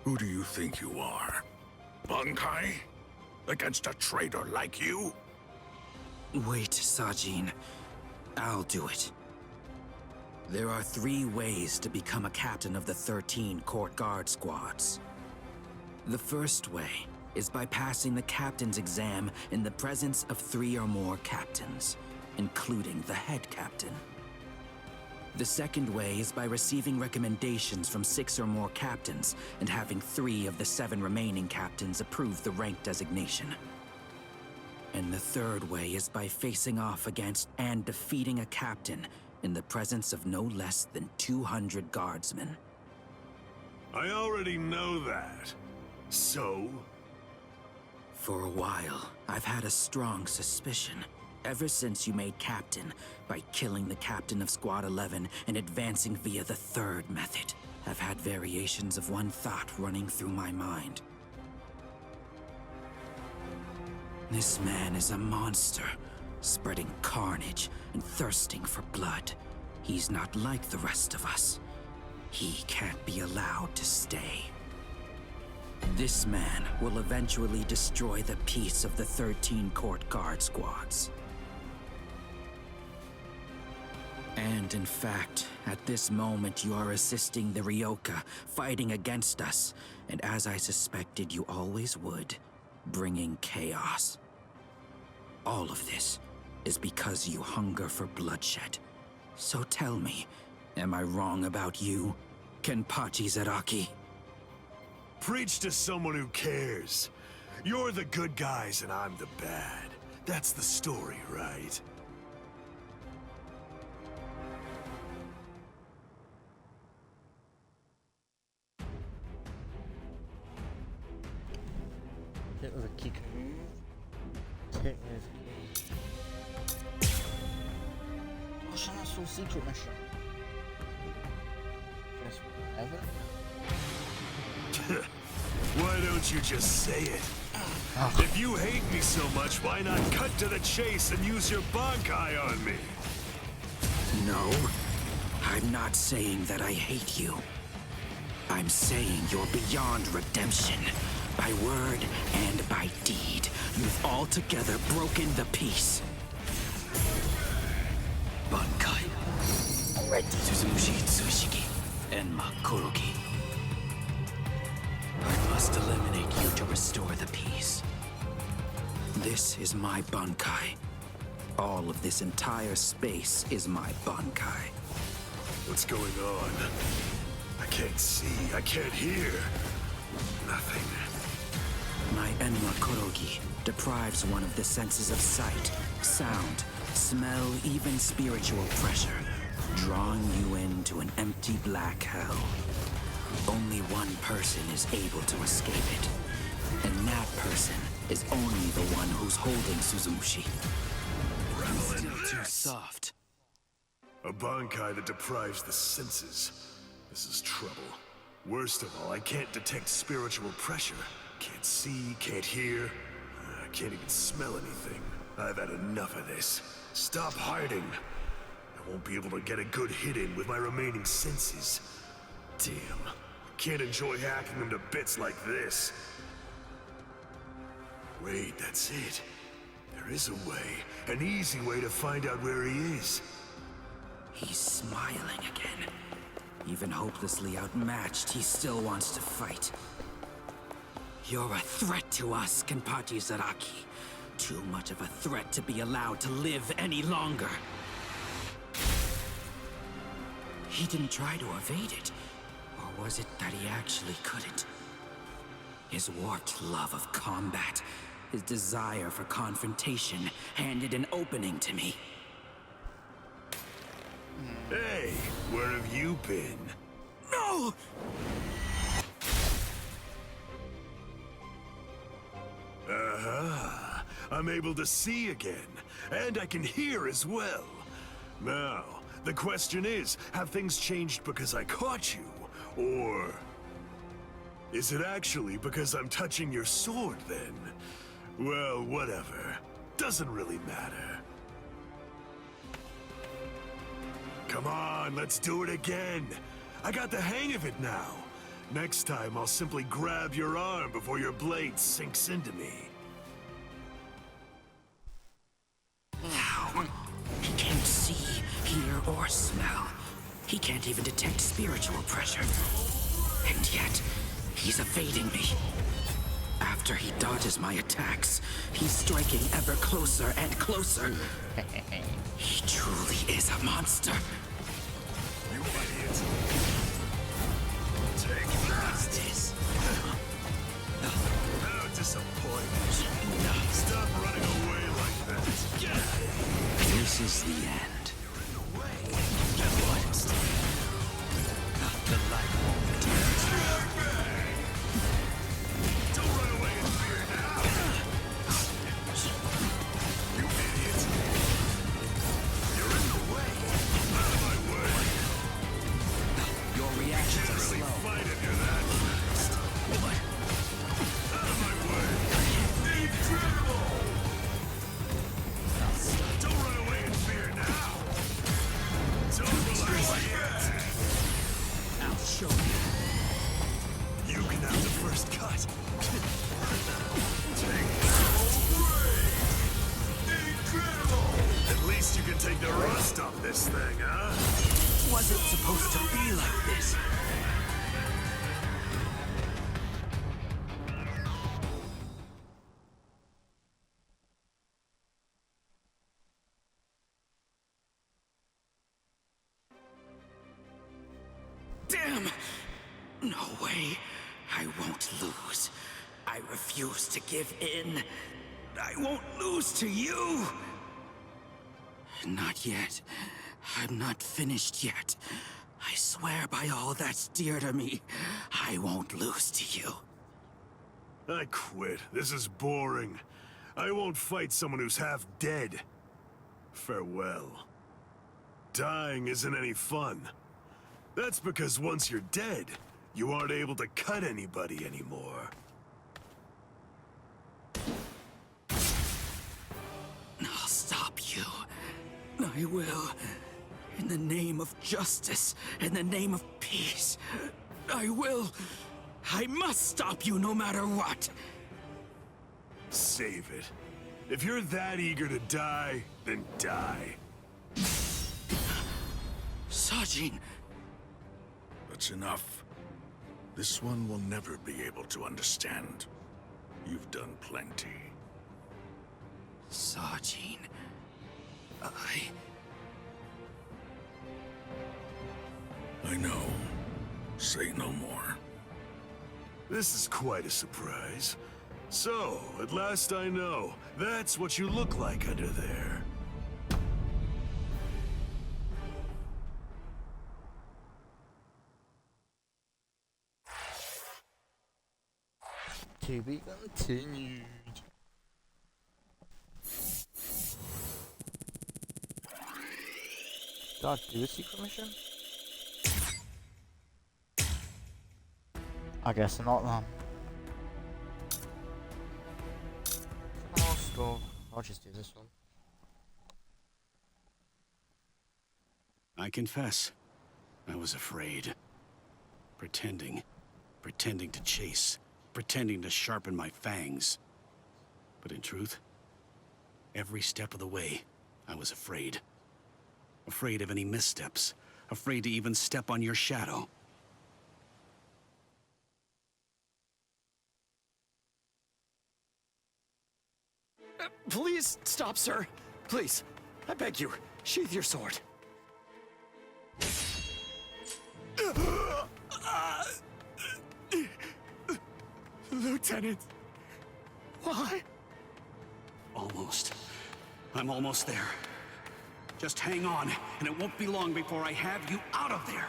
Who do you think you are? Bankai? Against a traitor like you? Wait, Sajin. I'll do it. There are 3 ways to become a captain of the 13 court guard squads. The first way is by passing the captain's exam in the presence of 3 or more captains, including the head captain. The second way is by receiving recommendations from 6 or more captains and having 3 of the 7 remaining captains approve the rank designation. And the third way is by facing off against and defeating a captain in the presence of no less than 200 guardsmen. I already know that. So? For a while, I've had a strong suspicion. Ever since you made captain, by killing the captain of Squad 11 and advancing via the third method, I've had variations of one thought running through my mind. This man is a monster, spreading carnage and thirsting for blood. He's not like the rest of us. He can't be allowed to stay. This man will eventually destroy the peace of the 13 court guard squads. And in fact, at this moment you are assisting the Ryoka, fighting against us, and as I suspected you always would, bringing chaos. All of this is because you hunger for bloodshed. So tell me, am I wrong about you, Kenpachi Zaraki? Preach to someone who cares. You're the good guys and I'm the bad. That's the story, right? Hit with a kick. Hit with a... What's an actual secret mission? Guess whatever. Why don't you just say it? If you hate me so much, why not cut to the chase and use your Bankai on me? No, I'm not saying that I hate you. I'm saying you're beyond redemption. By word and by deed, you've altogether broken the peace. Bankai. Suzumushi Tsushiki. Enma Kuroki. I must eliminate you to restore the peace. This is my Bankai. All of this entire space is my Bankai. What's going on? I can't see, I can't hear. Nothing. My Enma Kurogi deprives one of the senses of sight, sound, smell, even spiritual pressure, drawing you into an empty black hell. Only one person is able to escape it, and that person is only the one who's holding Suzumushi. Still too soft. A Bankai that deprives the senses. This is trouble. Worst of all, I can't detect spiritual pressure. Can't see, can't hear. I can't even smell anything. I've had enough of this. Stop hiding. I won't be able to get a good hit in with my remaining senses. Damn. I can't enjoy hacking them to bits like this. Wait, that's it. There is a way. An easy way to find out where he is. He's smiling again. Even hopelessly outmatched, he still wants to fight. You're a threat to us, Kenpachi Zaraki. Too much of a threat to be allowed to live any longer. He didn't try to evade it. Or was it that he actually couldn't? His warped love of combat, his desire for confrontation, handed an opening to me. Hey, where have you been? No! Uh-huh. I'm able to see again, and I can hear as well. Now, the question is, have things changed because I caught you? Or is it actually because I'm touching your sword then? Well, whatever. Doesn't really matter. Come on, let's do it again. I got the hang of it now. Next time, I'll simply grab your arm before your blade sinks into me. How? He can't see, hear, or smell. He can't even detect spiritual pressure. And yet, he's evading me. After faster he dodges my attacks, he's striking ever closer and closer. He truly is a monster. You idiot. Take that. How disappointing. Stop running away like that. This is the end. What? The light won't Don't run away in fear now. You idiot. You're in the way. Out of my way. Your reactions Can't are really slow. fight if you're that fast. Out of my way. Incredible. Don't run away in fear now. Don't relax yet. I'll show you. You can have the first cut. Take incredible. At least you can take the rust off this thing, huh? Wasn't supposed to be like this. Damn! No way. I won't lose. I refuse to give in. I won't lose to you. Not yet. I'm not finished yet. I swear by all that's dear to me, I won't lose to you. I quit. This is boring. I won't fight someone who's half dead. Farewell. Dying isn't any fun. That's because once you're dead, you aren't able to cut anybody anymore. I'll stop you. I will. In the name of justice, in the name of peace. I will. I must stop you no matter what. Save it. If you're that eager to die, then die. Sajin! That's enough. This one will never be able to understand. You've done plenty. Sajin... I know. Say no more. This is quite a surprise. So, at last I know. That's what you look like under there. To be continued. Do I do a secret mission? I guess not then. I'll just do this one. I confess, I was afraid. Pretending to chase, pretending to sharpen my fangs. But in truth, every step of the way, I was afraid. Afraid of any missteps, afraid to even step on your shadow. Please stop, sir. Please, I beg you, sheath your sword. Lieutenant, why? Almost. I'm almost there. Just hang on, and it won't be long before I have you out of there.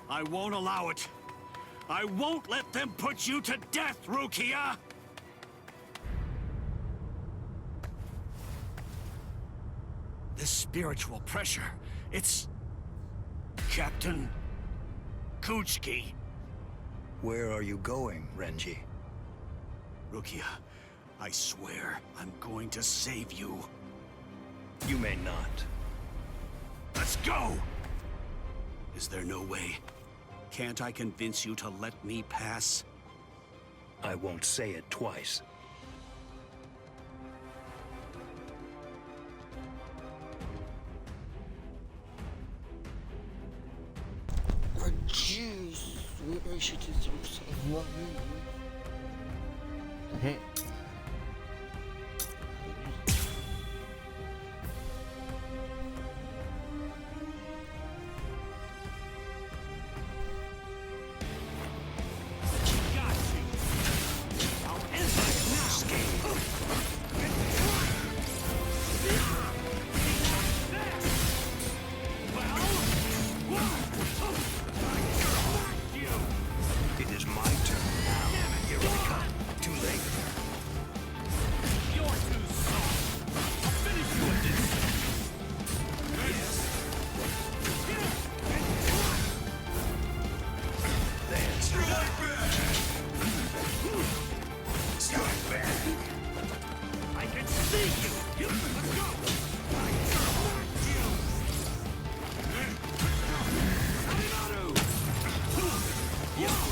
I won't allow it. I won't let them put you to death, Rukia! This spiritual pressure, it's... Captain... Kuchki. Where are you going, Renji? Rukia, I swear I'm going to save you. You may not. Let's go! Is there no way? Can't I convince you to let me pass? I won't say it twice. Reduce. Maybe I should do some sort of Okay. It is my turn now. Here I come. Too late. You're too soft. I'll finish you with this. Then strike back. Strike back. I can see you. Let's go.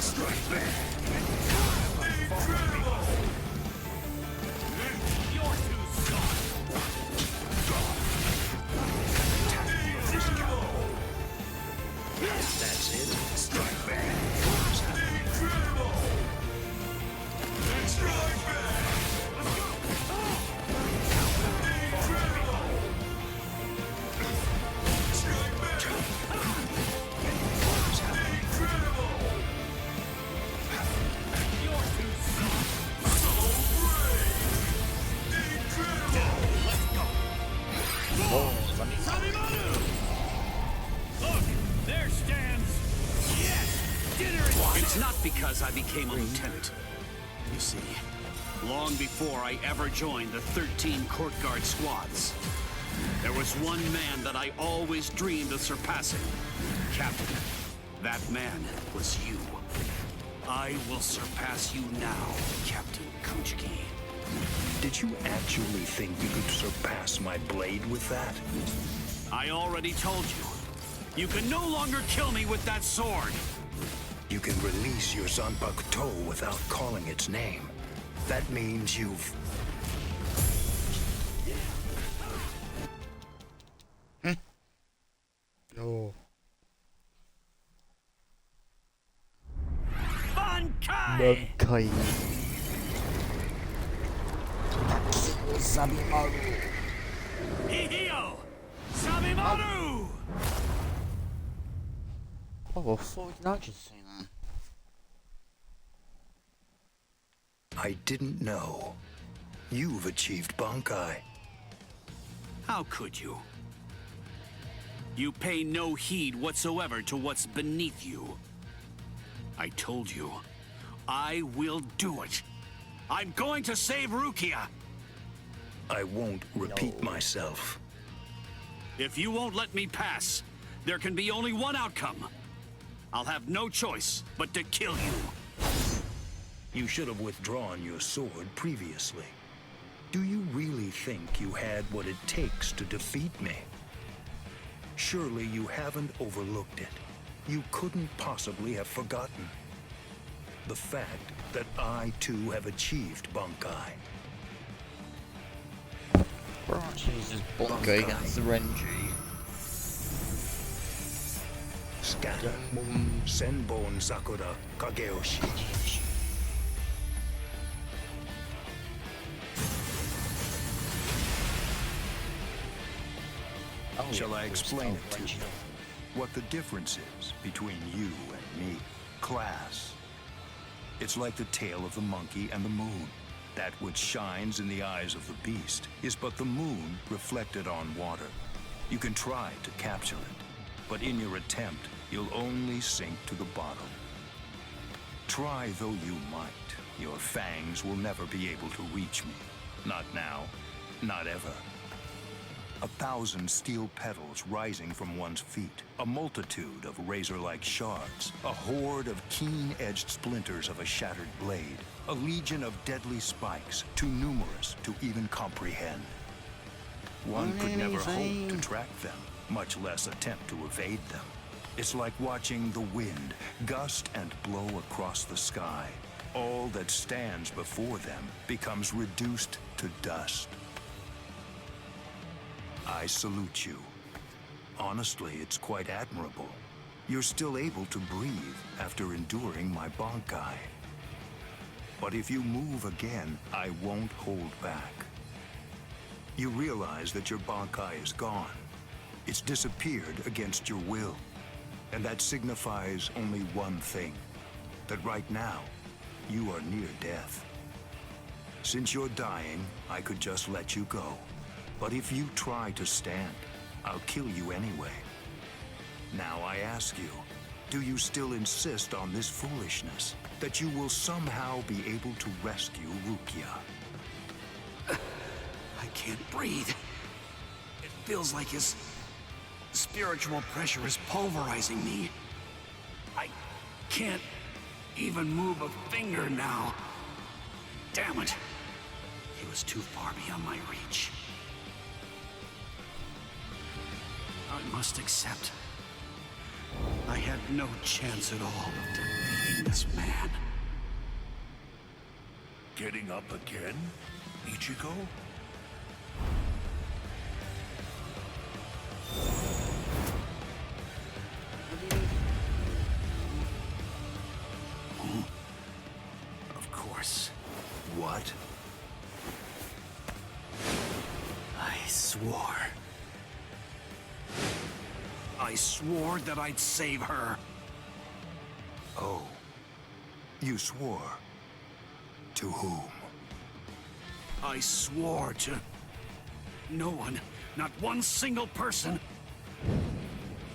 Strike back. You're too soft. That's it. Strike back. Strike back. Strike back. You're too soft. Let's go. Samimanu! Look, there stands. Yes, dinner is. It's not because I became a lieutenant. You see, long before I ever joined the 13 court guard squads, there was one man that I always dreamed of surpassing. Captain, that man was you. I will surpass you now, Captain Kuchki. Did you actually think you could surpass my blade with that? I already told you. You can no longer kill me with that sword. You can release your Zanpakuto without calling its name. That means you've... Oh. Bankai! Bankai. Sabimaru. Hihio! Sabimaru! What the fuck did I just say then? I didn't know. You've achieved Bankai. How could you? You pay no heed whatsoever to what's beneath you. I told you, I will do it. I'm going to save Rukia. I won't repeat myself. If you won't let me pass, there can be only one outcome. I'll have no choice but to kill you. You should have withdrawn your sword previously. Do you really think you had what it takes to defeat me? Surely you haven't overlooked it. You couldn't possibly have forgotten the fact that I too have achieved Bankai. Jesus, Bankai against the Renji. Scatter Senbon Sakura Kageyoshi. Shall I explain it to you? What the difference is between you and me? Class. It's like the tail of the monkey and the moon. That which shines in the eyes of the beast is but the moon reflected on water. You can try to capture it, but in your attempt, you'll only sink to the bottom. Try though you might, your fangs will never be able to reach me. Not now, not ever. 1,000 steel petals rising from one's feet, a multitude of razor-like shards, a horde of keen-edged splinters of a shattered blade, a legion of deadly spikes, too numerous to even comprehend. One could never hope to track them, much less attempt to evade them. It's like watching the wind gust and blow across the sky. All that stands before them becomes reduced to dust. I salute you. Honestly, it's quite admirable. You're still able to breathe after enduring my Bankai. But if you move again, I won't hold back. You realize that your Bankai is gone. It's disappeared against your will. And that signifies only one thing. That right now, you are near death. Since you're dying, I could just let you go. But if you try to stand, I'll kill you anyway. Now I ask you, do you still insist on this foolishness? That you will somehow be able to rescue Rukia? I can't breathe. It feels like his spiritual pressure is pulverizing me. I can't even move a finger now. Damn it. He was too far beyond my reach. I must accept. I had no chance at all of defeating this man. Getting up again, Ichigo? Of course. What? I swore that I'd save her. Oh. You swore? To whom? I swore to no one, not one single person.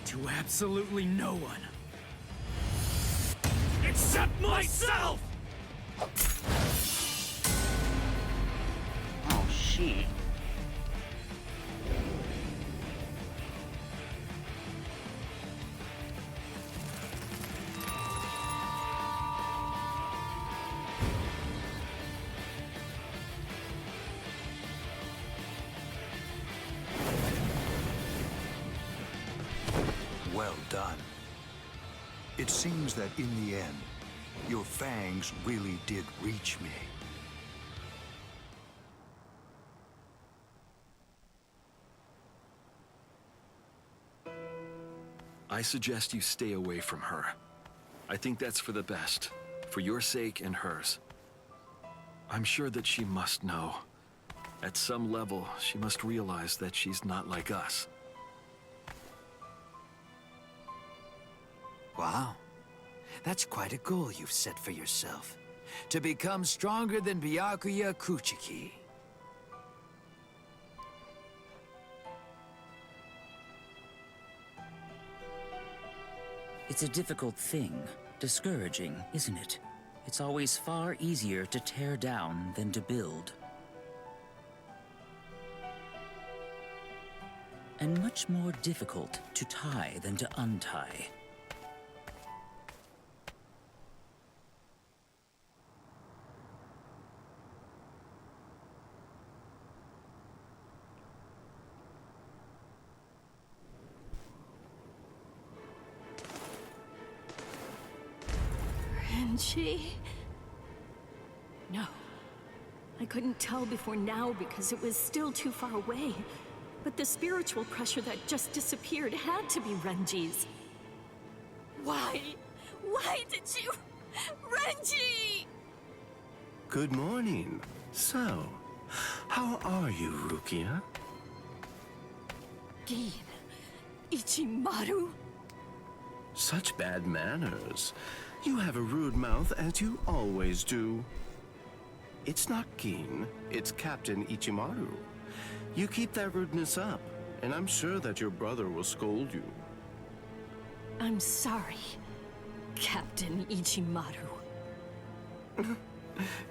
To absolutely no one. Except myself! Oh, shit. Well done. It seems that in the end, your fangs really did reach me. I suggest you stay away from her. I think that's for the best, for your sake and hers. I'm sure that she must know. At some level, she must realize that she's not like us. Wow. That's quite a goal you've set for yourself. To become stronger than Byakuya Kuchiki. It's a difficult thing. Discouraging, isn't it? It's always far easier to tear down than to build. And much more difficult to tie than to untie. Renji? No. I couldn't tell before now because it was still too far away. But the spiritual pressure that just disappeared had to be Renji's. Why? Why did you... Renji! Good morning. So, how are you, Rukia? Gin. Ichimaru? Such bad manners. You have a rude mouth, as you always do. It's not Gin, it's Captain Ichimaru. You keep that rudeness up, and I'm sure that your brother will scold you. I'm sorry, Captain Ichimaru.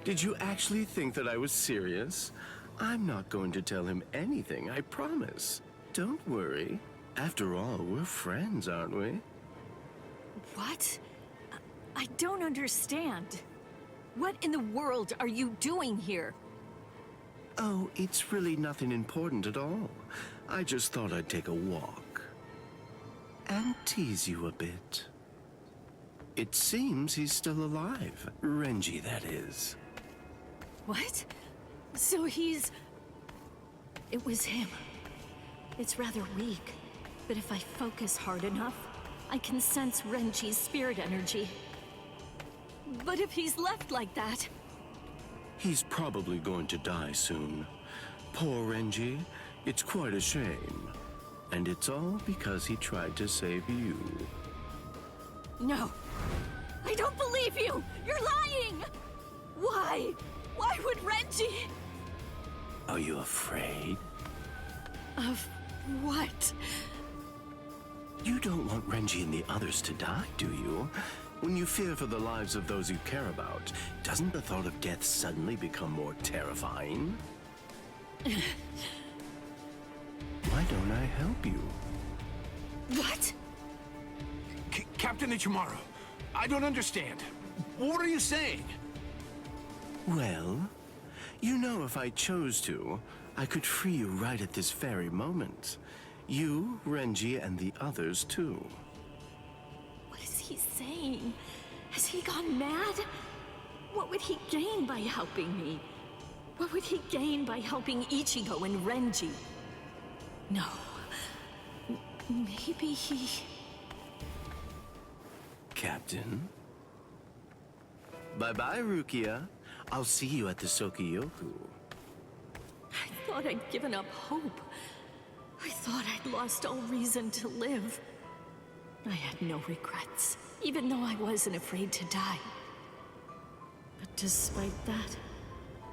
Did you actually think that I was serious? I'm not going to tell him anything, I promise. Don't worry. After all, we're friends, aren't we? What? I don't understand. What in the world are you doing here? Oh, it's really nothing important at all. I just thought I'd take a walk. And tease you a bit. It seems he's still alive. Renji, that is. What? So he's... It was him. It's rather weak, but if I focus hard enough, I can sense Renji's spirit energy. But if he's left like that, He's probably going to die soon. Poor Renji, it's quite a shame. And it's all because he tried to save you. No. I don't believe you! You're lying! Why? Why would Renji? Are you afraid? Of what? You don't want Renji and the others to die, do you? When you fear for the lives of those you care about, doesn't the thought of death suddenly become more terrifying? Why don't I help you? What? Captain Ichimaru, I don't understand. What are you saying? Well, you know if I chose to, I could free you right at this very moment. You, Renji, and the others too. What is he saying? Has he gone mad? What would he gain by helping me? What would he gain by helping Ichigo and Renji? No. Maybe he... Captain? Bye-bye, Rukia. I'll see you at the Sokiyoku. I thought I'd given up hope. I thought I'd lost all reason to live. I had no regrets, even though I wasn't afraid to die. But despite that,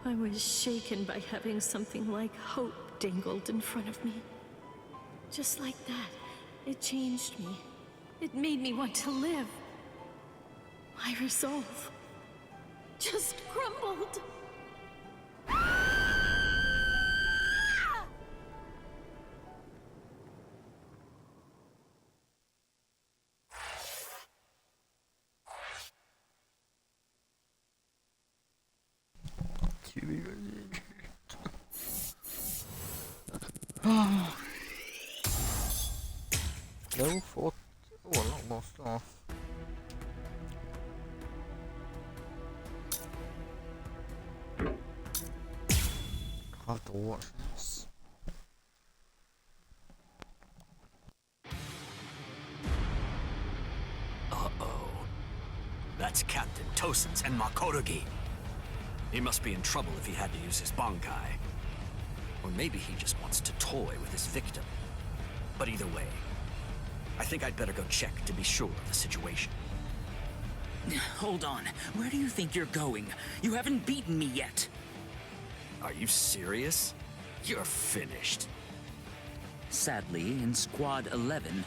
I was shaken by having something like hope dangled in front of me. Just like that, it changed me. It made me want to live. My resolve just crumbled. Level 4. Oh, a lot more stuff. I have to watch this. Uh-oh. That's Captain Tosen's and Makotogi. He must be in trouble if he had to use his Bankai. Or maybe he just wants to toy with his victim. But either way, I think I'd better go check to be sure of the situation. Hold on. Where do you think you're going? You haven't beaten me yet. Are you serious? You're finished. Sadly, in Squad 11,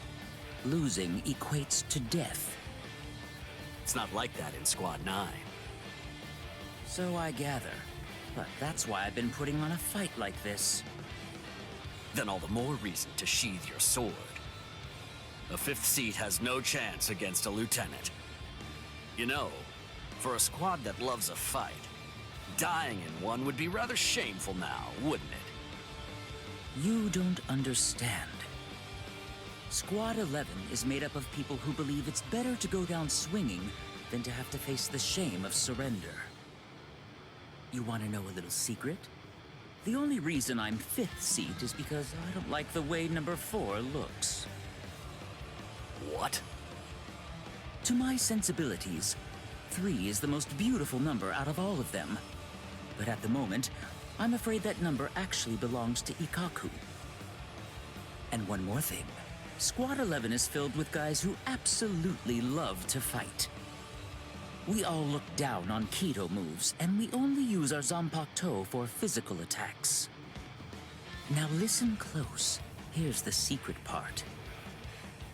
losing equates to death. It's not like that in Squad 9. So I gather. But that's why I've been putting on a fight like this. Then all the more reason to sheathe your sword. A 5th seat has no chance against a lieutenant. You know, for a squad that loves a fight, dying in one would be rather shameful now, wouldn't it? You don't understand. Squad 11 is made up of people who believe it's better to go down swinging than to have to face the shame of surrender. You want to know a little secret? The only reason I'm 5th seat is because I don't like the way number 4 looks. What? To my sensibilities, 3 is the most beautiful number out of all of them. But at the moment, I'm afraid that number actually belongs to Ikkaku. And one more thing. Squad 11 is filled with guys who absolutely love to fight. We all look down on Kido moves, and we only use our Zanpakuto for physical attacks. Now listen close. Here's the secret part.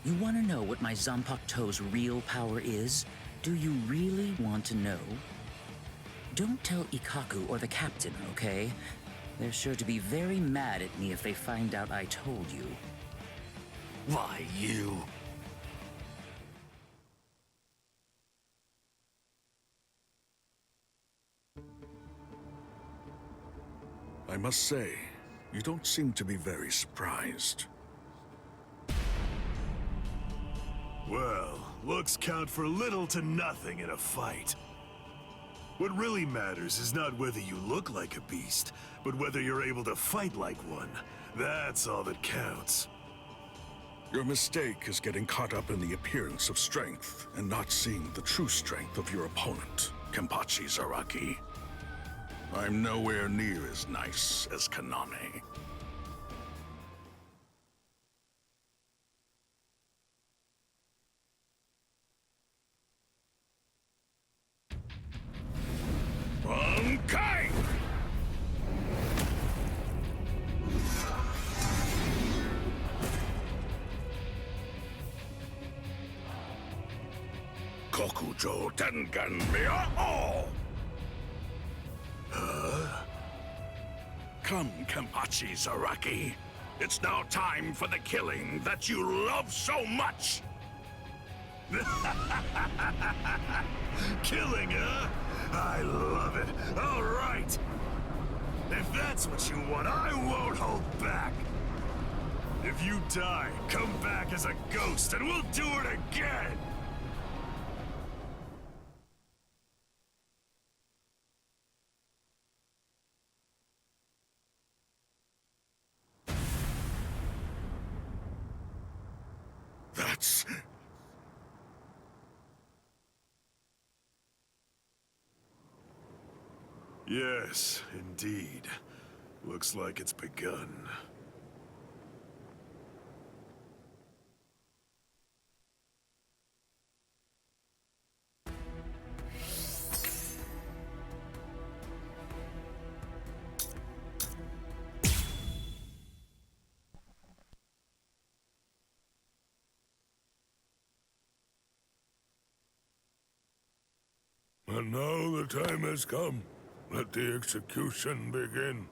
You want to know what my Zanpakuto's real power is? Do you really want to know? Don't tell Ikkaku or the captain, okay? They're sure to be very mad at me if they find out I told you. Why, you... I must say, you don't seem to be very surprised. Well, looks count for little to nothing in a fight. What really matters is not whether you look like a beast, but whether you're able to fight like one. That's all that counts. Your mistake is getting caught up in the appearance of strength and not seeing the true strength of your opponent, Kenpachi Zaraki. I'm nowhere near as nice as Kaname. Bankai! Kokujo Tengen Miao! Huh? Come, Kenpachi Zaraki. It's now time for the killing that you love so much! Killing, huh? I love it. All right. If that's what you want, I won't hold back. If you die, come back as a ghost and we'll do it again! That's... Yes, indeed. Looks like it's begun. And now the time has come. Let the execution begin.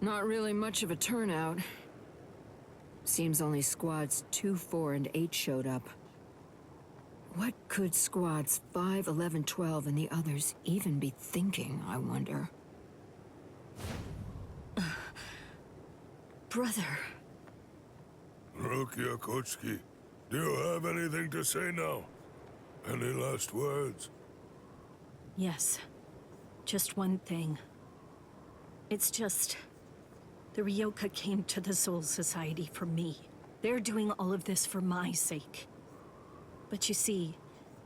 Not really much of a turnout. Seems only squads 2, 4, and 8 showed up. What could squads 5, 11, 12, and the others even be thinking, I wonder? Brother. Rukia Kochiki, do you have anything to say now? Any last words? Yes. Just one thing. It's just... the Ryoka came to the Soul Society for me. They're doing all of this for my sake. But you see,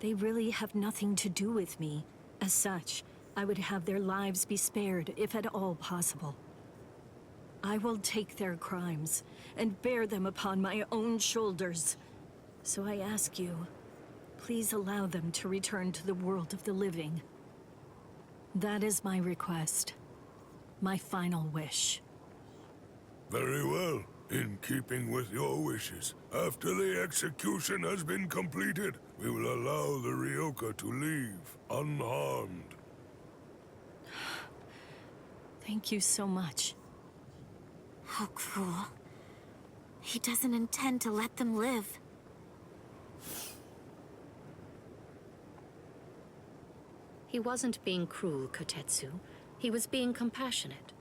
they really have nothing to do with me. As such, I would have their lives be spared, if at all possible. I will take their crimes and bear them upon my own shoulders. So I ask you, please allow them to return to the world of the living. That is my request. My final wish. Very well. In keeping with your wishes, after the execution has been completed, we will allow the Ryoka to leave unharmed. Thank you so much. How cruel. He doesn't intend to let them live. He wasn't being cruel, Kotetsu. He was being compassionate.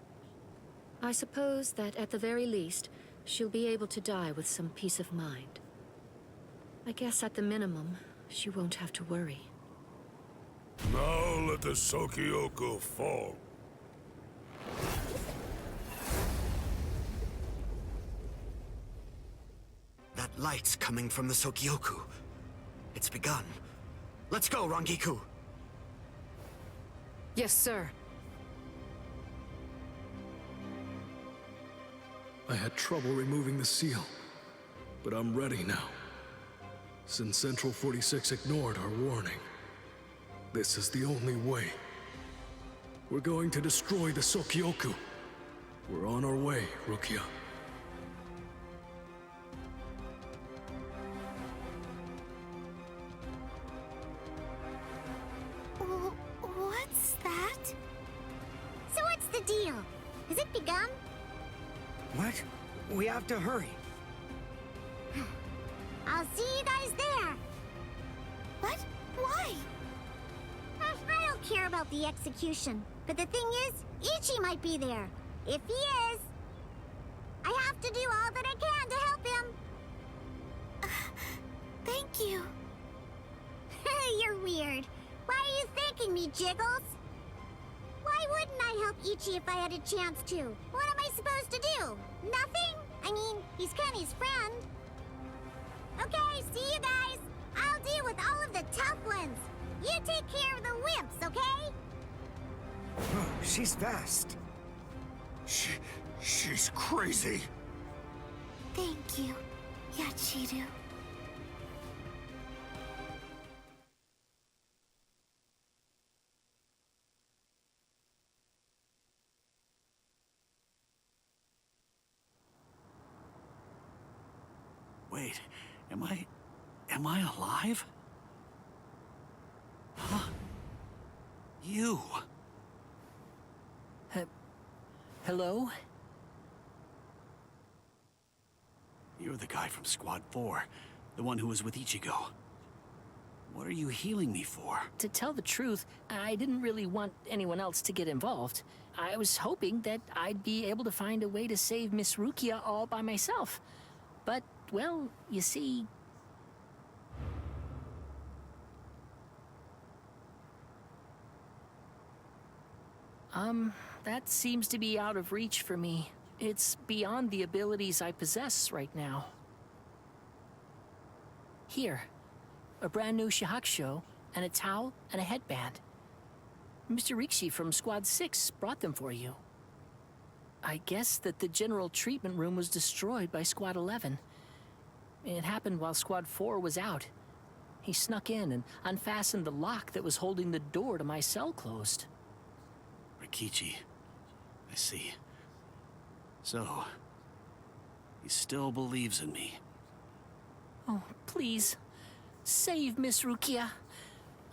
I suppose that at the very least, she'll be able to die with some peace of mind. I guess at the minimum, she won't have to worry. Now let the Sokyoku fall. That light's coming from the Sokyoku. It's begun. Let's go, Rangiku! Yes, sir. I had trouble removing the seal, but I'm ready now. Since Central 46 ignored our warning, this is the only way. We're going to destroy the Sokyoku. We're on our way, Rukia. What's that? So what's the deal? Has it begun? What? We have to hurry. I'll see you guys there. What? Why? I don't care about the execution. But the thing is, Ichi might be there. If he is, I have to do all that I can to help him. Thank you. You're weird. Why are you thanking me, Jiggles? Why wouldn't I help Ichi if I had a chance to? What am I supposed to do? Nothing? I mean, he's Kenny's friend. Okay, see you guys. I'll deal with all of the tough ones. You take care of the wimps, okay? She's fast. She's crazy. Thank you, Yachiru. Wait, am I alive? Huh? You. Hello? You're the guy from Squad 4, the one who was with Ichigo. What are you healing me for? To tell the truth, I didn't really want anyone else to get involved. I was hoping that I'd be able to find a way to save Miss Rukia all by myself. But, well, you see... that seems to be out of reach for me. It's beyond the abilities I possess right now. Here, a brand new shihakusho, and a towel, and a headband. Mr. Rikshi from Squad 6 brought them for you. I guess that the general treatment room was destroyed by Squad 11. It happened while Squad 4 was out. He snuck in and unfastened the lock that was holding the door to my cell closed. Rikichi. I see. So, he still believes in me. Oh, please. Save Miss Rukia.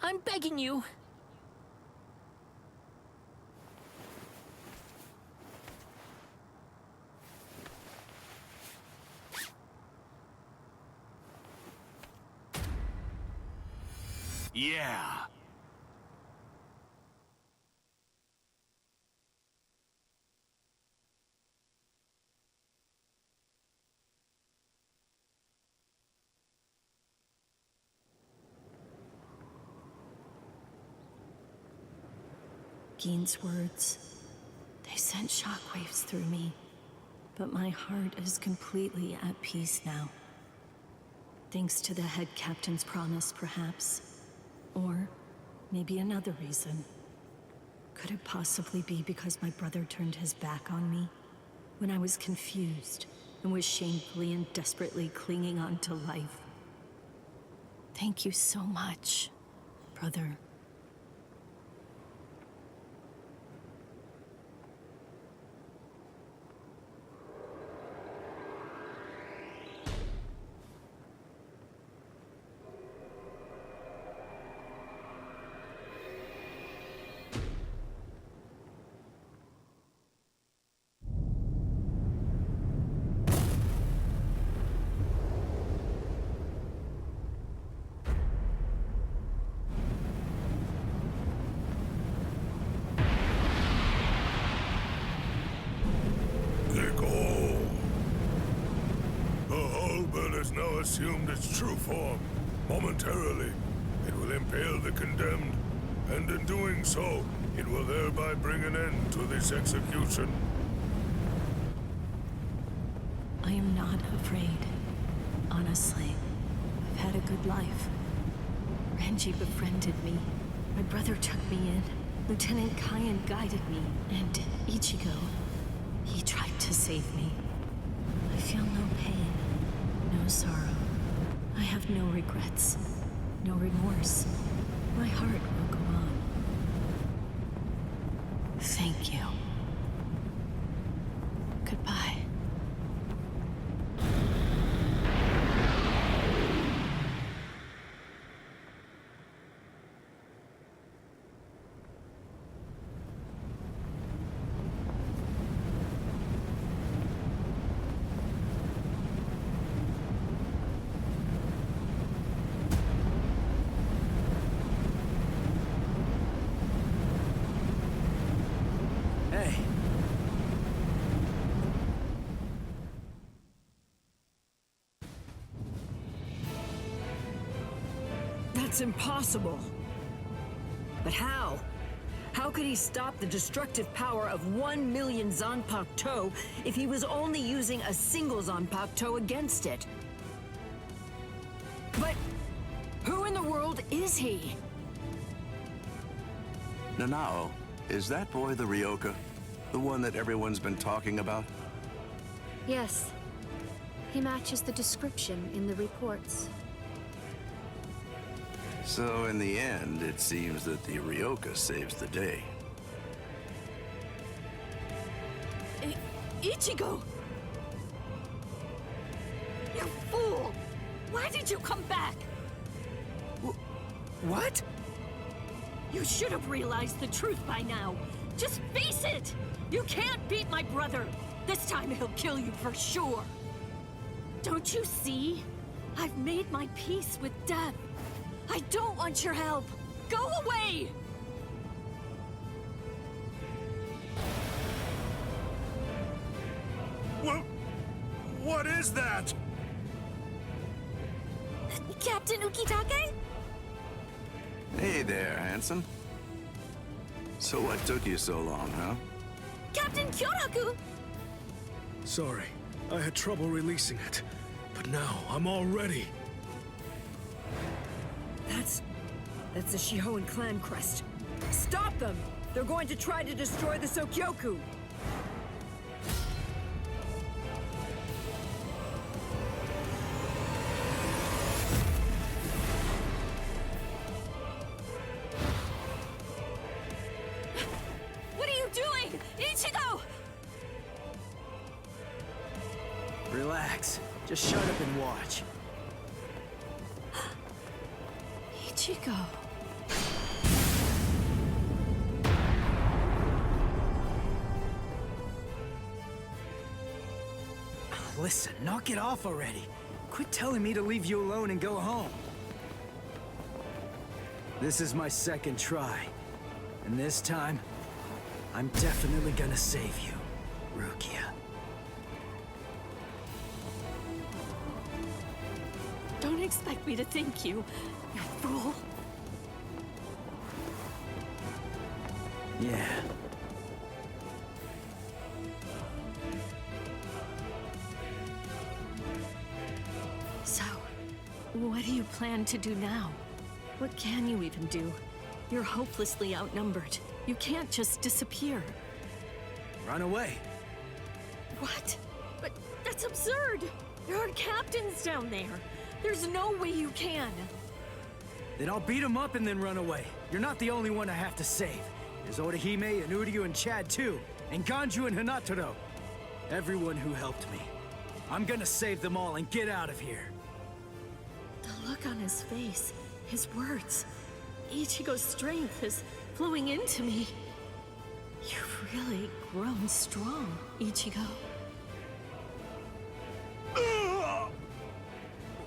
I'm begging you. Yeah. Gein's words, they sent shockwaves through me, but my heart is completely at peace now. Thanks to the head captain's promise, perhaps. Or maybe another reason. Could it possibly be because my brother turned his back on me? When I was confused and was shamefully and desperately clinging on to life. Thank you so much, brother. Now assumed its true form. Momentarily, it will impale the condemned, and in doing so, it will thereby bring an end to this execution. I am not afraid. Honestly, I've had a good life. Renji befriended me. My brother took me in. Lieutenant Kyan guided me. And Ichigo, he tried to save me. I feel no pain. No sorrow. I have no regrets. No remorse. My heart will go on. Thank you. Goodbye. That's impossible. But how? How could he stop the destructive power of 1 million Zanpakuto if he was only using a single Zanpakuto against it? But who in the world is he? Nanao, Is that boy the Ryoka? The one that everyone's been talking about? Yes. He matches the description in the reports. So in the end, it seems that the Ryoka saves the day. Ichigo! You fool! Why did you come back? What? You should have realized the truth by now. Just face it! You can't beat my brother! This time he'll kill you for sure! Don't you see? I've made my peace with death. I don't want your help! Go away! What is that? Captain Ukitake? Hey there, handsome. So what took you so long, huh? Captain Kyoraku! Sorry, I had trouble releasing it. But now, I'm all ready. That's the Shihoan clan crest. Stop them! They're going to try to destroy the Sokyoku! What are you doing? Ichigo! Relax. Just shut up and watch. Ichigo. Listen, knock it off already. Quit telling me to leave you alone and go home. This is my second try. And this time, I'm definitely gonna save you, Rukia. Don't expect me to thank you, you fool. Yeah. So, what do you plan to do now? What can you even do? You're hopelessly outnumbered. You can't just disappear. Run away. What? But that's absurd! There are captains down there. There's no way you can. Then I'll beat him up and then run away. You're not the only one I have to save. There's Orihime and Uryu and Chad too. And Ganju and Hinataro. Everyone who helped me. I'm gonna save them all and get out of here. The look on his face, his words. Ichigo's strength is flowing into me. You've really grown strong, Ichigo.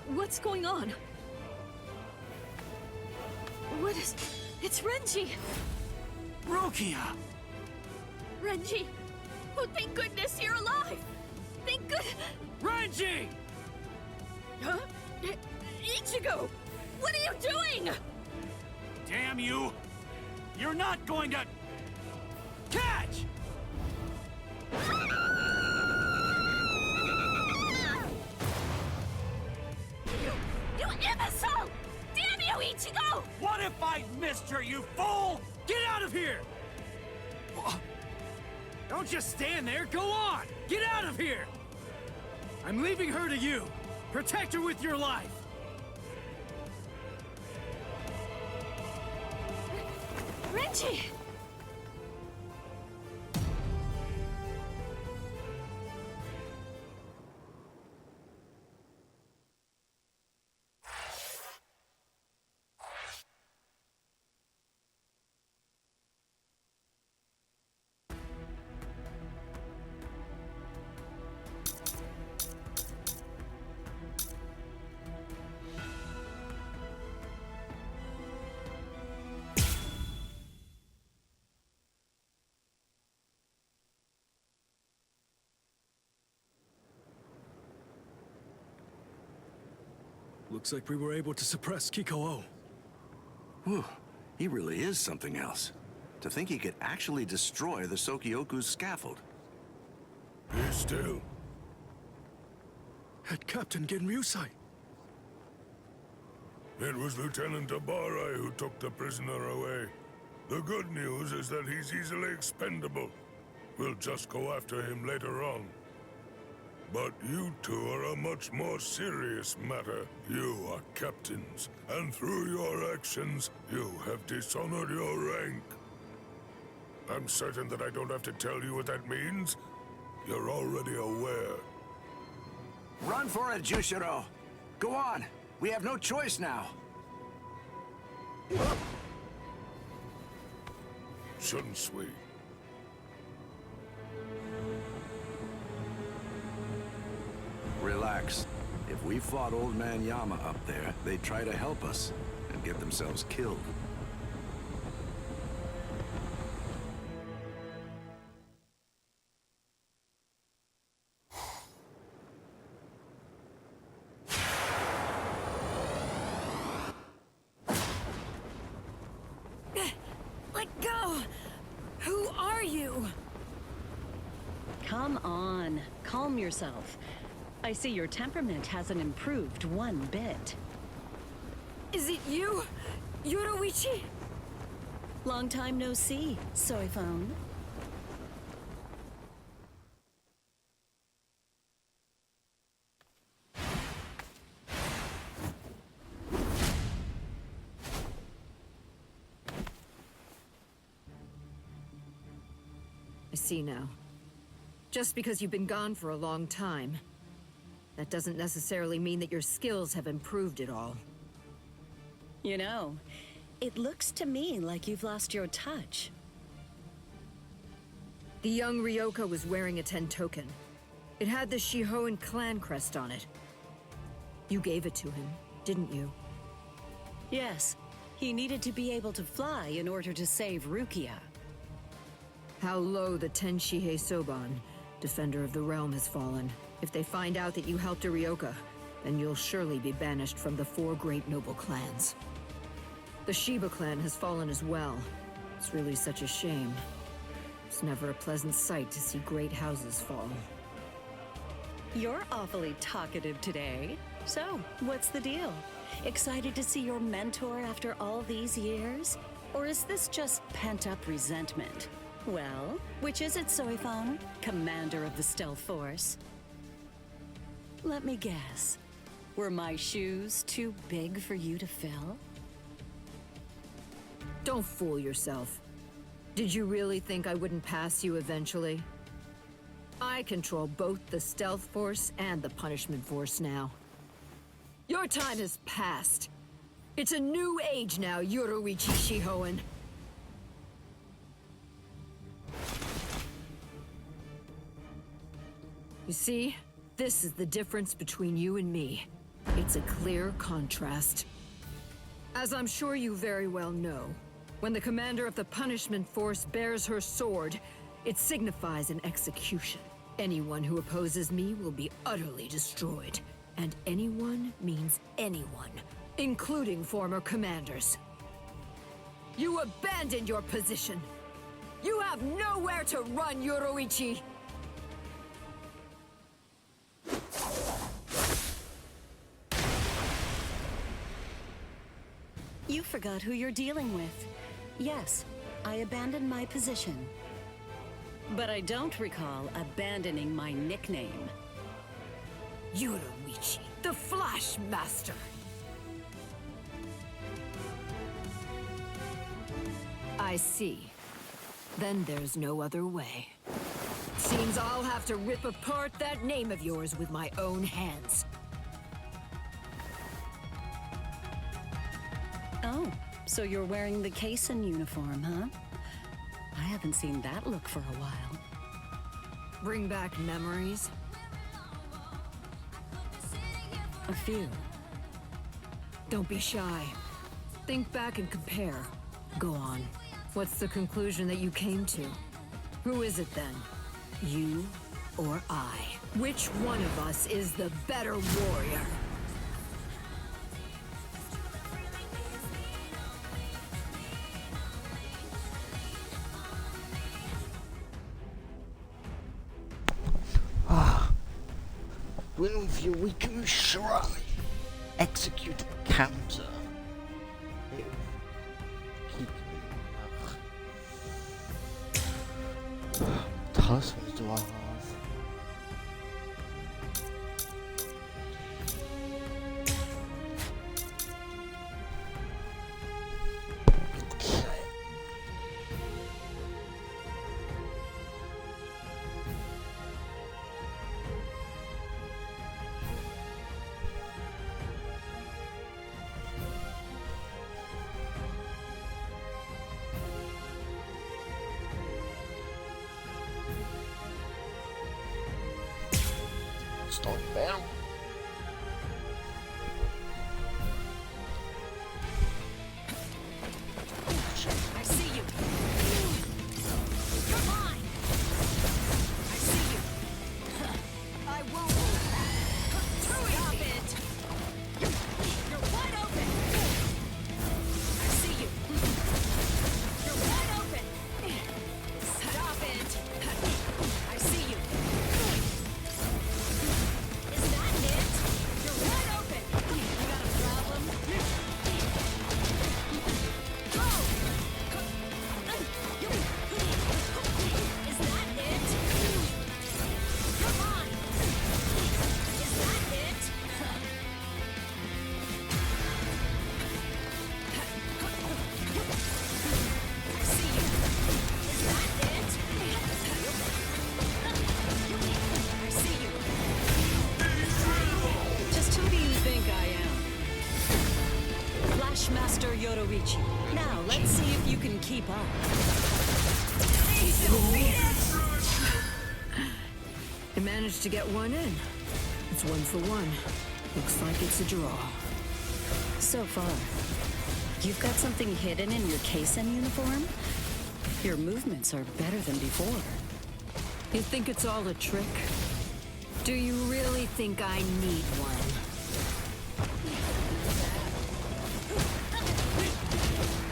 What's going on? What is... It's Renji! Rukia! Renji! Oh, thank goodness you're alive! Thank good... Renji! Huh? Ichigo! What are you doing? Damn you! You're not going to... catch! You imbecile! Damn you, Ichigo! What if I missed her, you fool? Get out of here! Don't just stand there, go on! Get out of here! I'm leaving her to you. Protect her with your life. Renji! Looks like we were able to suppress Kiko-O. Whew, he really is something else. To think he could actually destroy the Sokyoku's scaffold. Be still. Head Captain Genryusai. It was Lieutenant Abarai who took the prisoner away. The good news is that he's easily expendable. We'll just go after him later on. But you two are a much more serious matter. You are captains, and through your actions, you have dishonored your rank. I'm certain that I don't have to tell you what that means. You're already aware. Run for it, Jushiro! Go on! We have no choice now! Shouldn't we? Relax. If we fought Old Man Yama up there, they'd try to help us and get themselves killed. Let go! Who are you? Come on, calm yourself. I see your temperament hasn't improved one bit. Is it you, Yoruichi? Long time no see, soy phone. I see now. Just because you've been gone for a long time, that doesn't necessarily mean that your skills have improved at all. You know, it looks to me like you've lost your touch. The young Ryoka was wearing a Tentoken. It had the Shihoan clan crest on it. You gave it to him, didn't you? Yes, he needed to be able to fly in order to save Rukia. How low the Tenshihei Soban, Defender of the Realm, has fallen. If they find out that you helped a Ryoka, then you'll surely be banished from the 4 great noble clans. The Shiba clan has fallen as well. It's really such a shame. It's never a pleasant sight to see great houses fall. You're awfully talkative today. So, what's the deal? Excited to see your mentor after all these years? Or is this just pent-up resentment? Well, which is it, Soifon? Commander of the Stealth Force? Let me guess. Were my shoes too big for you to fill? Don't fool yourself. Did you really think I wouldn't pass you eventually? I control both the Stealth Force and the Punishment Force now. Your time has passed. It's a new age now, Yoruichi Shihoan. You see, this is the difference between you and me. It's a clear contrast. As I'm sure you very well know, when the commander of the Punishment Force bears her sword, it signifies an execution. Anyone who opposes me will be utterly destroyed. And anyone means anyone, including former commanders. You abandoned your position. You have nowhere to run, Yoruichi! You forgot who you're dealing with. Yes, I abandoned my position. But I don't recall abandoning my nickname. Yoruichi, the Flash Master! I see. Then there's no other way. Seems I'll have to rip apart that name of yours with my own hands. Oh, so you're wearing the Kaizen uniform, huh? I haven't seen that look for a while. Bring back memories? A few. Don't be shy. Think back and compare. Go on. What's the conclusion that you came to? Who is it then? You or I? Which one of us is the better warrior? When with you we can surely execute a counter. If he can Krass, was du hast. Start down. I see you. You're mine. I see you. I won't hold back. Stop it. You're wide open. I see you. You're wide open. Stop it. I see you. Is that it? You're wide open. You got a problem? Go! Is that it? You're mine. Is that it? I see you. Is that it? I see you. Just who do you think I am? Flashmaster Yoruichi. Now, let's see if you can keep up. I managed to get one in. It's 1 for 1. Looks like it's a draw. So far. You've got something hidden in your Kaisen uniform? Your movements are better than before. You think it's all a trick? Do you really think I need one?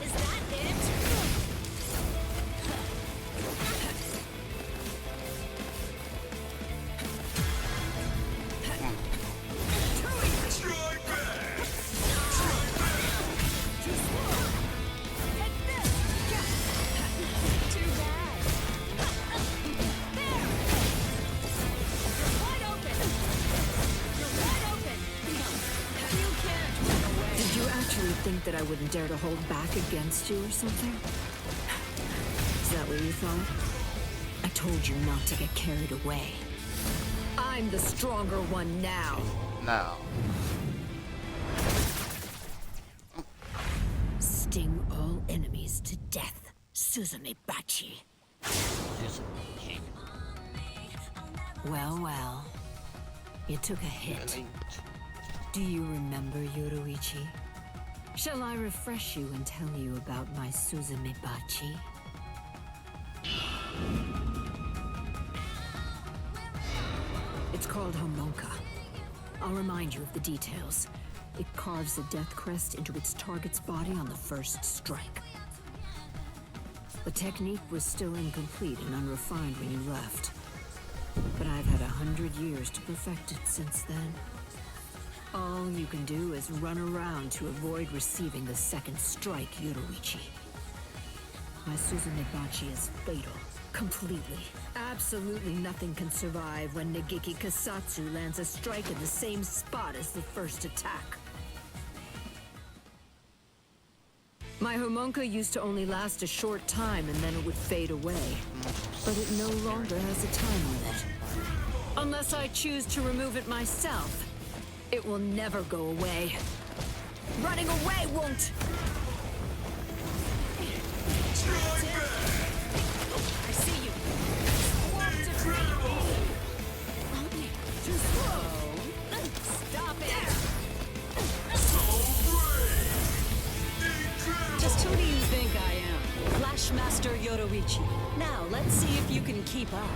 Is that it? Too bad. There. You're wide open. You're wide open. You can't run away. Did you actually think that I wouldn't dare to hold back against you or something? Is that what you thought? I told you not to get carried away. I'm the stronger one now. Now. Sting all enemies to death, Suzume Bachi. Well, well. You took a hit. Do you remember, Yoruichi? Shall I refresh you and tell you about my Suzume Bachi? It's called Homonka. I'll remind you of the details. It carves a death crest into its target's body on the first strike. The technique was still incomplete and unrefined when you left. But I've had 100 years to perfect it since then. All you can do is run around to avoid receiving the second strike, Yoruichi. My Suzume Bachi is fatal. Completely. Absolutely nothing can survive when Nagiki Kasatsu lands a strike in the same spot as the first attack. My Homonka used to only last a short time and then it would fade away. But it no longer has a time limit. Unless I choose to remove it myself, it will never go away. Running away won't! I see you. Swarm to free. Too slow. Stop it. Just who do you think I am? Flashmaster Yoruichi. Now, let's see if you can keep up.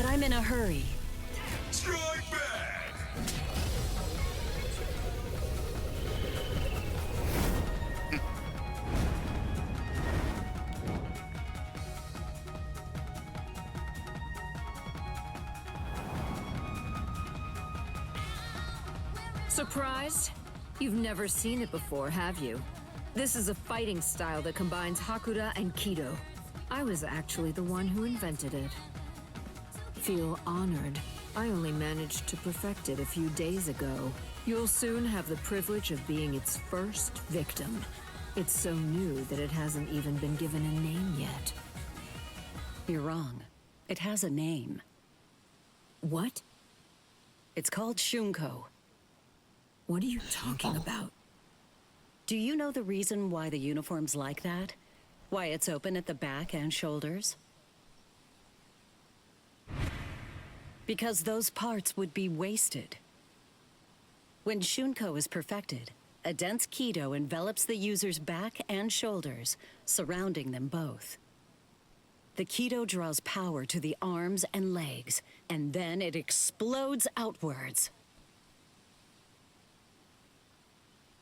I'm in a hurry. Strike back! Surprised? You've never seen it before, have you? This is a fighting style that combines Hakuda and Kido. I was actually the one who invented it. Feel honored. I only managed to perfect it a few days ago. You'll soon have the privilege of being its first victim. It's so new that it hasn't even been given a name yet. You're wrong. It has a name. What? It's called Shunko. What are you talking about? Do you know the reason why the uniform's like that? Why it's open at the back and shoulders? Because those parts would be wasted. When Shunko is perfected, a dense Kido envelops the user's back and shoulders, surrounding them both. The Kido draws power to the arms and legs, and then it explodes outwards.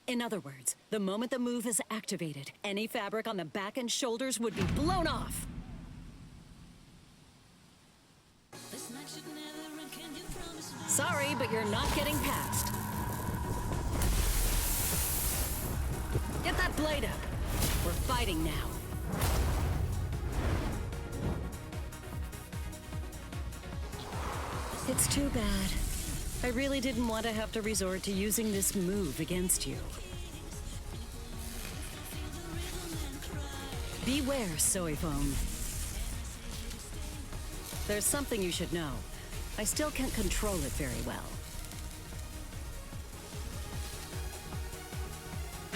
In other words, the moment the move is activated, any fabric on the back and shoulders would be blown off. Sorry, but you're not getting past. Get that blade up. We're fighting now. It's too bad. I really didn't want to have to resort to using this move against you. Beware, soy foam. There's something you should know. I still can't control it very well.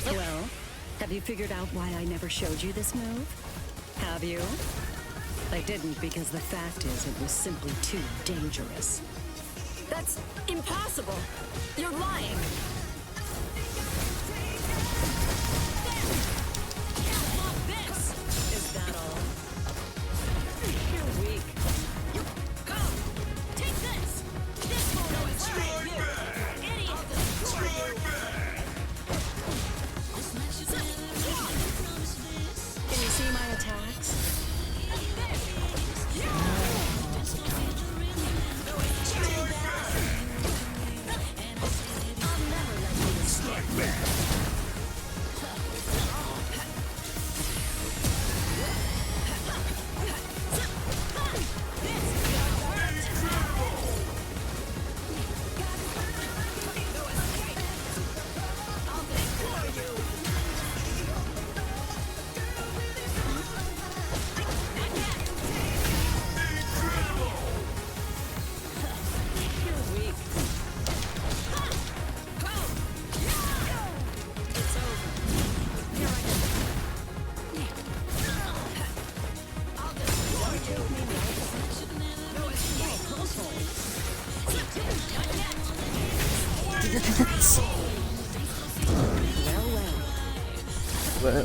Well, have you figured out why I never showed you this move? Have you? I didn't because the fact is it was simply too dangerous. That's impossible! You're lying! Is that all? You're weak. Go! Take this! This will destroy you! Idiot! Can you see my attacks? Well.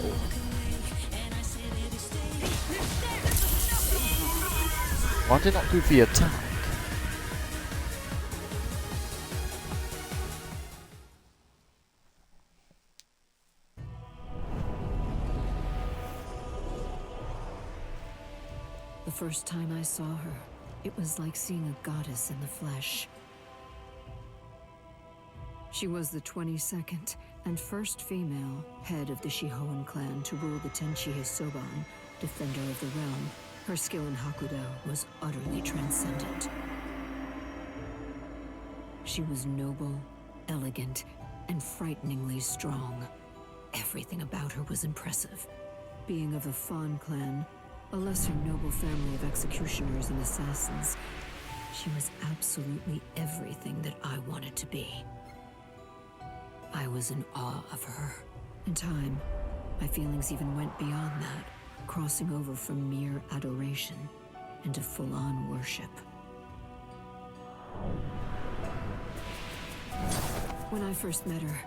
Why did I not do the attack? The first time I saw her, it was like seeing a goddess in the flesh. She was the 22nd and first female head of the Shihoan clan to rule the Tenchi Soban, defender of the realm. Her skill in Hakuda was utterly transcendent. She was noble, elegant, and frighteningly strong. Everything about her was impressive. Being of the Fan clan, a lesser noble family of executioners and assassins, she was absolutely everything that I wanted to be. I was in awe of her. In time, my feelings even went beyond that, crossing over from mere adoration into full-on worship. When I first met her,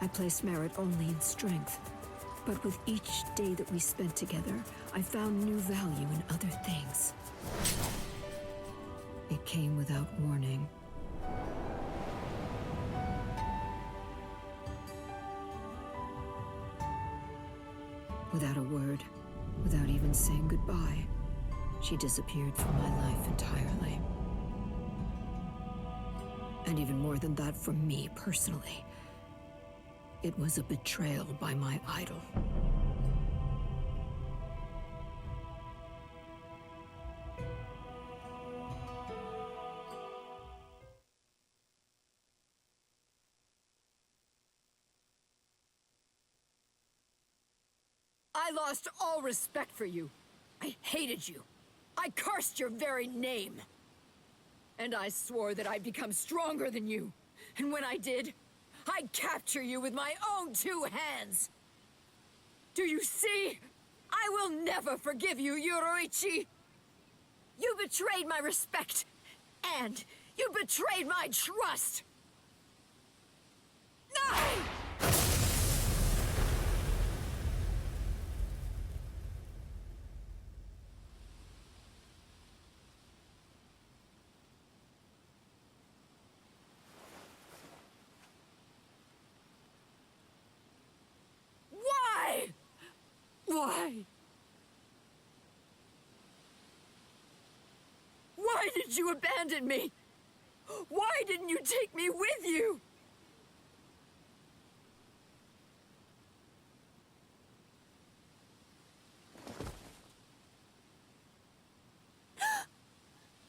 I placed merit only in strength. But with each day that we spent together, I found new value in other things. It came without warning, Without a word, without even saying goodbye, she disappeared from my life entirely. And even more than that from me personally. It was a betrayal by my idol. I lost all respect for you. I hated you. I cursed your very name. And I swore that I'd become stronger than you. And when I did, I'd capture you with my own 2 hands. Do you see? I will never forgive you, Yoruichi. You betrayed my respect. And you betrayed my trust. No! Why? Why did you abandon me? Why didn't you take me with you?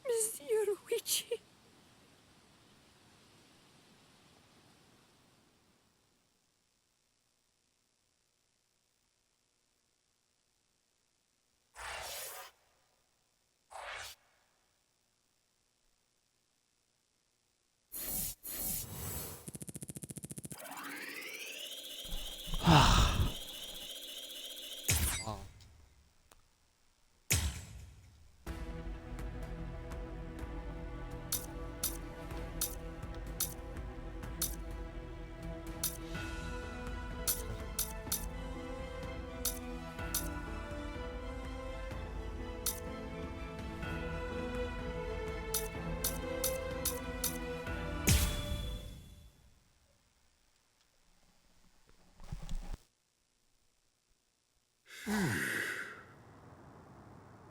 Miss Yoruichi.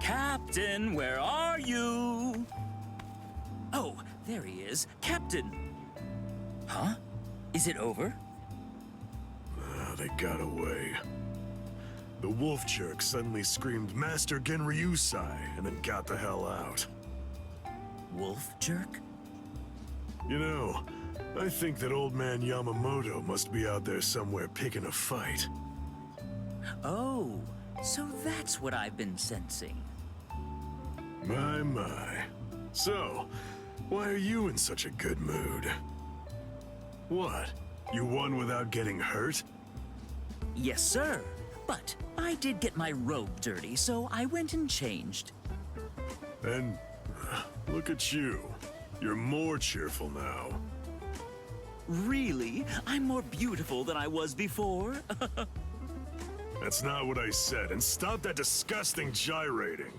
Captain, where are you? Oh, there he is. Captain! Huh? Is it over? They got away. The wolf jerk suddenly screamed, "Master Genryusai," and then got the hell out. Wolf jerk? You know, I think that old man Yamamoto must be out there somewhere picking a fight. Oh, so that's what I've been sensing. My. So, why are you in such a good mood? What? You won without getting hurt? Yes, sir. But I did get my robe dirty, so I went and changed. And look at you. You're more cheerful now. Really? I'm more beautiful than I was before? That's not what I said, and stop that disgusting gyrating.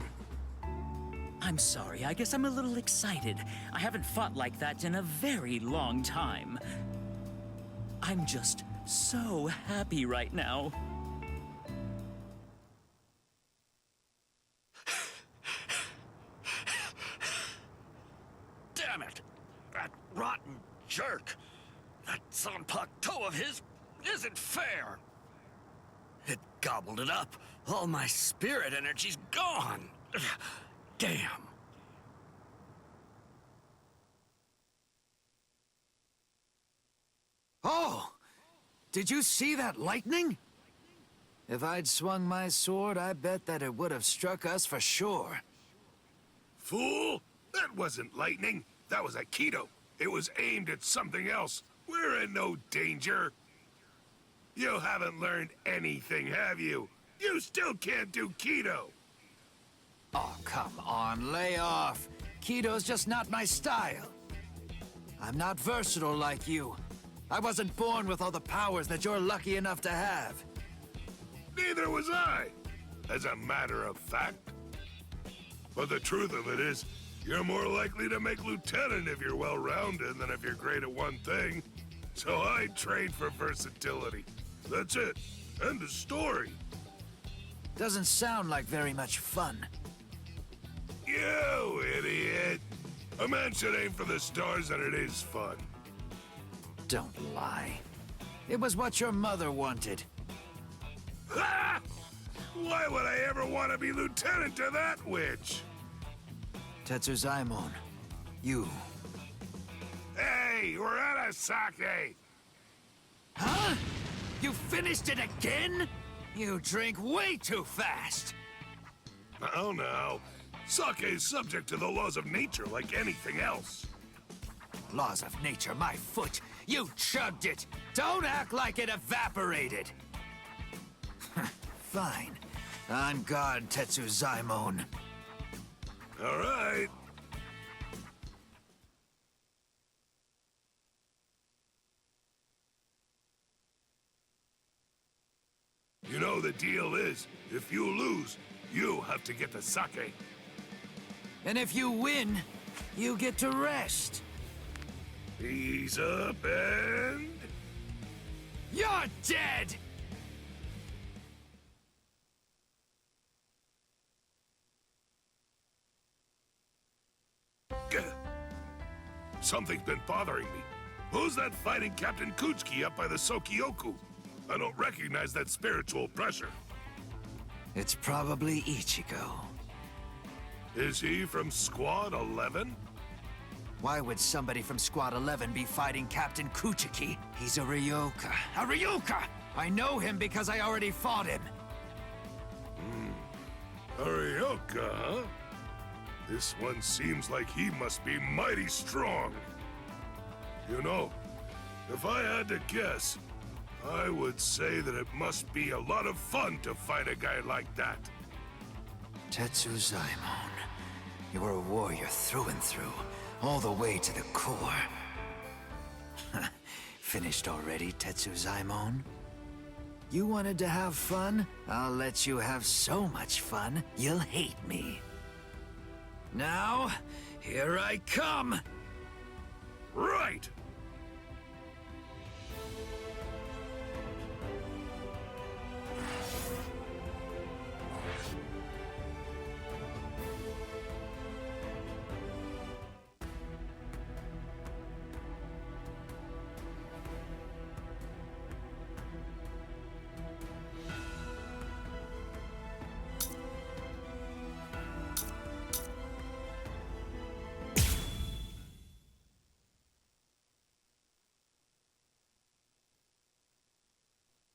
I'm sorry, I guess I'm a little excited. I haven't fought like that in a very long time. I'm just so happy right now. Damn it! That rotten jerk! That Zanpakuto of his isn't fair! It gobbled it up. All my spirit energy's gone. Damn. Oh! Did you see that lightning? If I'd swung my sword, I bet that it would have struck us for sure. Fool! That wasn't lightning. That was Aikido. It was aimed at something else. We're in no danger. You haven't learned anything, have you? You still can't do Kido. Oh, come on, lay off. Kido's just not my style. I'm not versatile like you. I wasn't born with all the powers that you're lucky enough to have. Neither was I, as a matter of fact. But the truth of it is, you're more likely to make lieutenant if you're well-rounded than if you're great at one thing. So I trained for versatility. That's it. End of story. Doesn't sound like very much fun. You idiot! A man should aim for the stars and it is fun. Don't lie. It was what your mother wanted. Ha! Why would I ever want to be lieutenant to that witch? Tetsuzaimon, you. Hey, we're out of sake! Huh? You finished it again? You drink way too fast. Oh no. Sake is subject to the laws of nature like anything else. Laws of nature, my foot. You chugged it. Don't act like it evaporated. Fine. On guard, Tetsuzaimon. All right. You know the deal is, if you lose, you have to get the sake. And if you win, you get to rest. Ease up and... You're dead! Something's been bothering me. Who's that fighting Captain Kuchiki up by the Sokyoku? I don't recognize that spiritual pressure. It's probably Ichigo. Is he from Squad 11? Why would somebody from Squad 11 be fighting Captain Kuchiki? He's a Ryoka. A Ryoka! I know him because I already fought him. A Ryoka, huh? This one seems like he must be mighty strong. You know, if I had to guess, I would say that it must be a lot of fun to fight a guy like that. Tetsuzaimon, you're a warrior through and through, all the way to the core. Finished already, Tetsuzaimon? You wanted to have fun? I'll let you have so much fun, you'll hate me. Now, here I come! Right!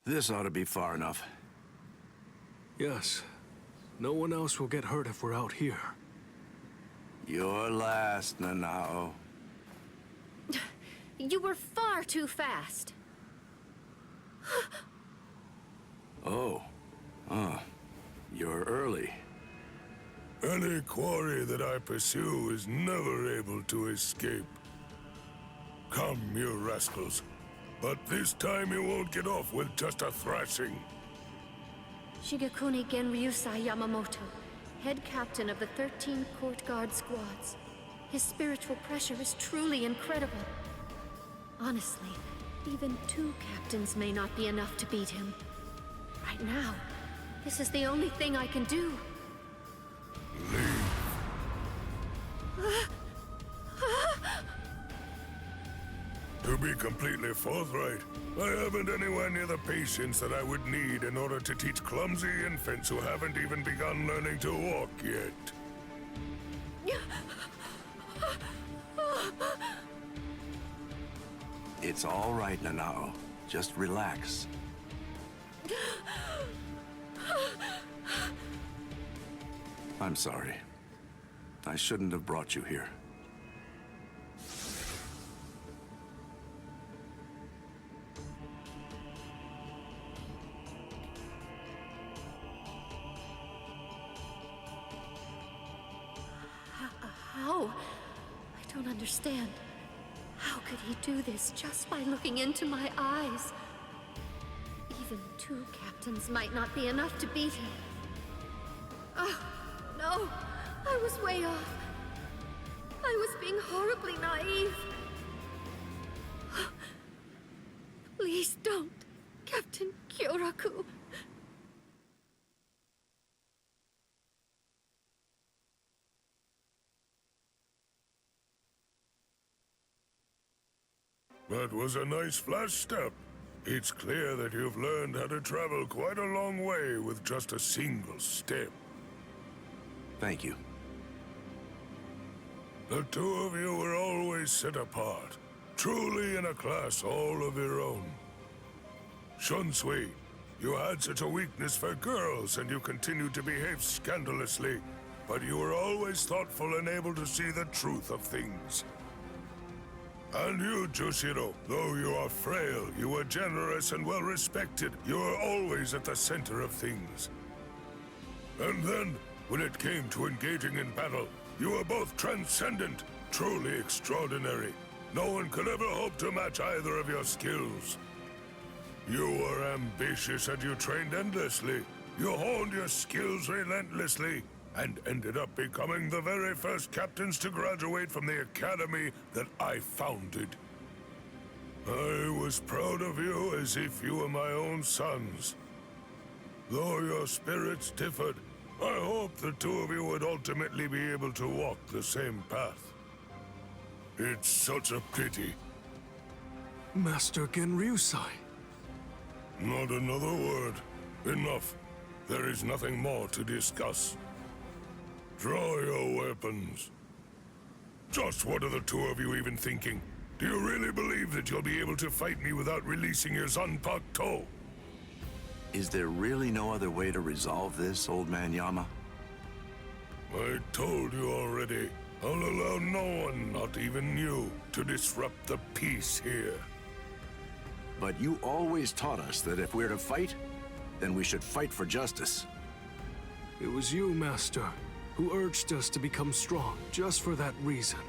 This ought to be far enough. Yes. No one else will get hurt if we're out here. You're last, Nanao. You were far too fast. Oh. You're early. Any quarry that I pursue is never able to escape. Come, you rascals. But this time you won't get off with just a thrashing. Shigekuni Genryusai Yamamoto, head captain of the 13 Court Guard squads. His spiritual pressure is truly incredible. Honestly, even 2 captains may not be enough to beat him. Right now, this is the only thing I can do. To be completely forthright, I haven't anywhere near the patience that I would need in order to teach clumsy infants who haven't even begun learning to walk yet. It's all right, Nanao. Just relax. I'm sorry. I shouldn't have brought you here. How? I don't understand. How could he do this just by looking into my eyes? Even 2 captains might not be enough to beat him. Oh, no! I was way off. I was being horribly naive. Please don't, Captain Kyoraku. That was a nice flash step. It's clear that you've learned how to travel quite a long way with just a single step. Thank you. The two of you were always set apart, truly in a class all of your own. Shunsui, you had such a weakness for girls and you continued to behave scandalously, but you were always thoughtful and able to see the truth of things. And you, Jushiro, though you are frail, you were generous and well-respected. You were always at the center of things. And then, when it came to engaging in battle, you were both transcendent, truly extraordinary. No one could ever hope to match either of your skills. You were ambitious and you trained endlessly. You honed your skills relentlessly, and ended up becoming the very first captains to graduate from the academy that I founded. I was proud of you as if you were my own sons. Though your spirits differed, I hope the two of you would ultimately be able to walk the same path. It's such a pity. Master Genryusai. Not another word. Enough. There is nothing more to discuss. Draw your weapons. Just what are the two of you even thinking? Do you really believe that you'll be able to fight me without releasing your Zanpakuto? Is there really no other way to resolve this, Old Man Yama? I told you already. I'll allow no one, not even you, to disrupt the peace here. But you always taught us that if we're to fight, then we should fight for justice. It was you, Master, who urged us to become strong just for that reason.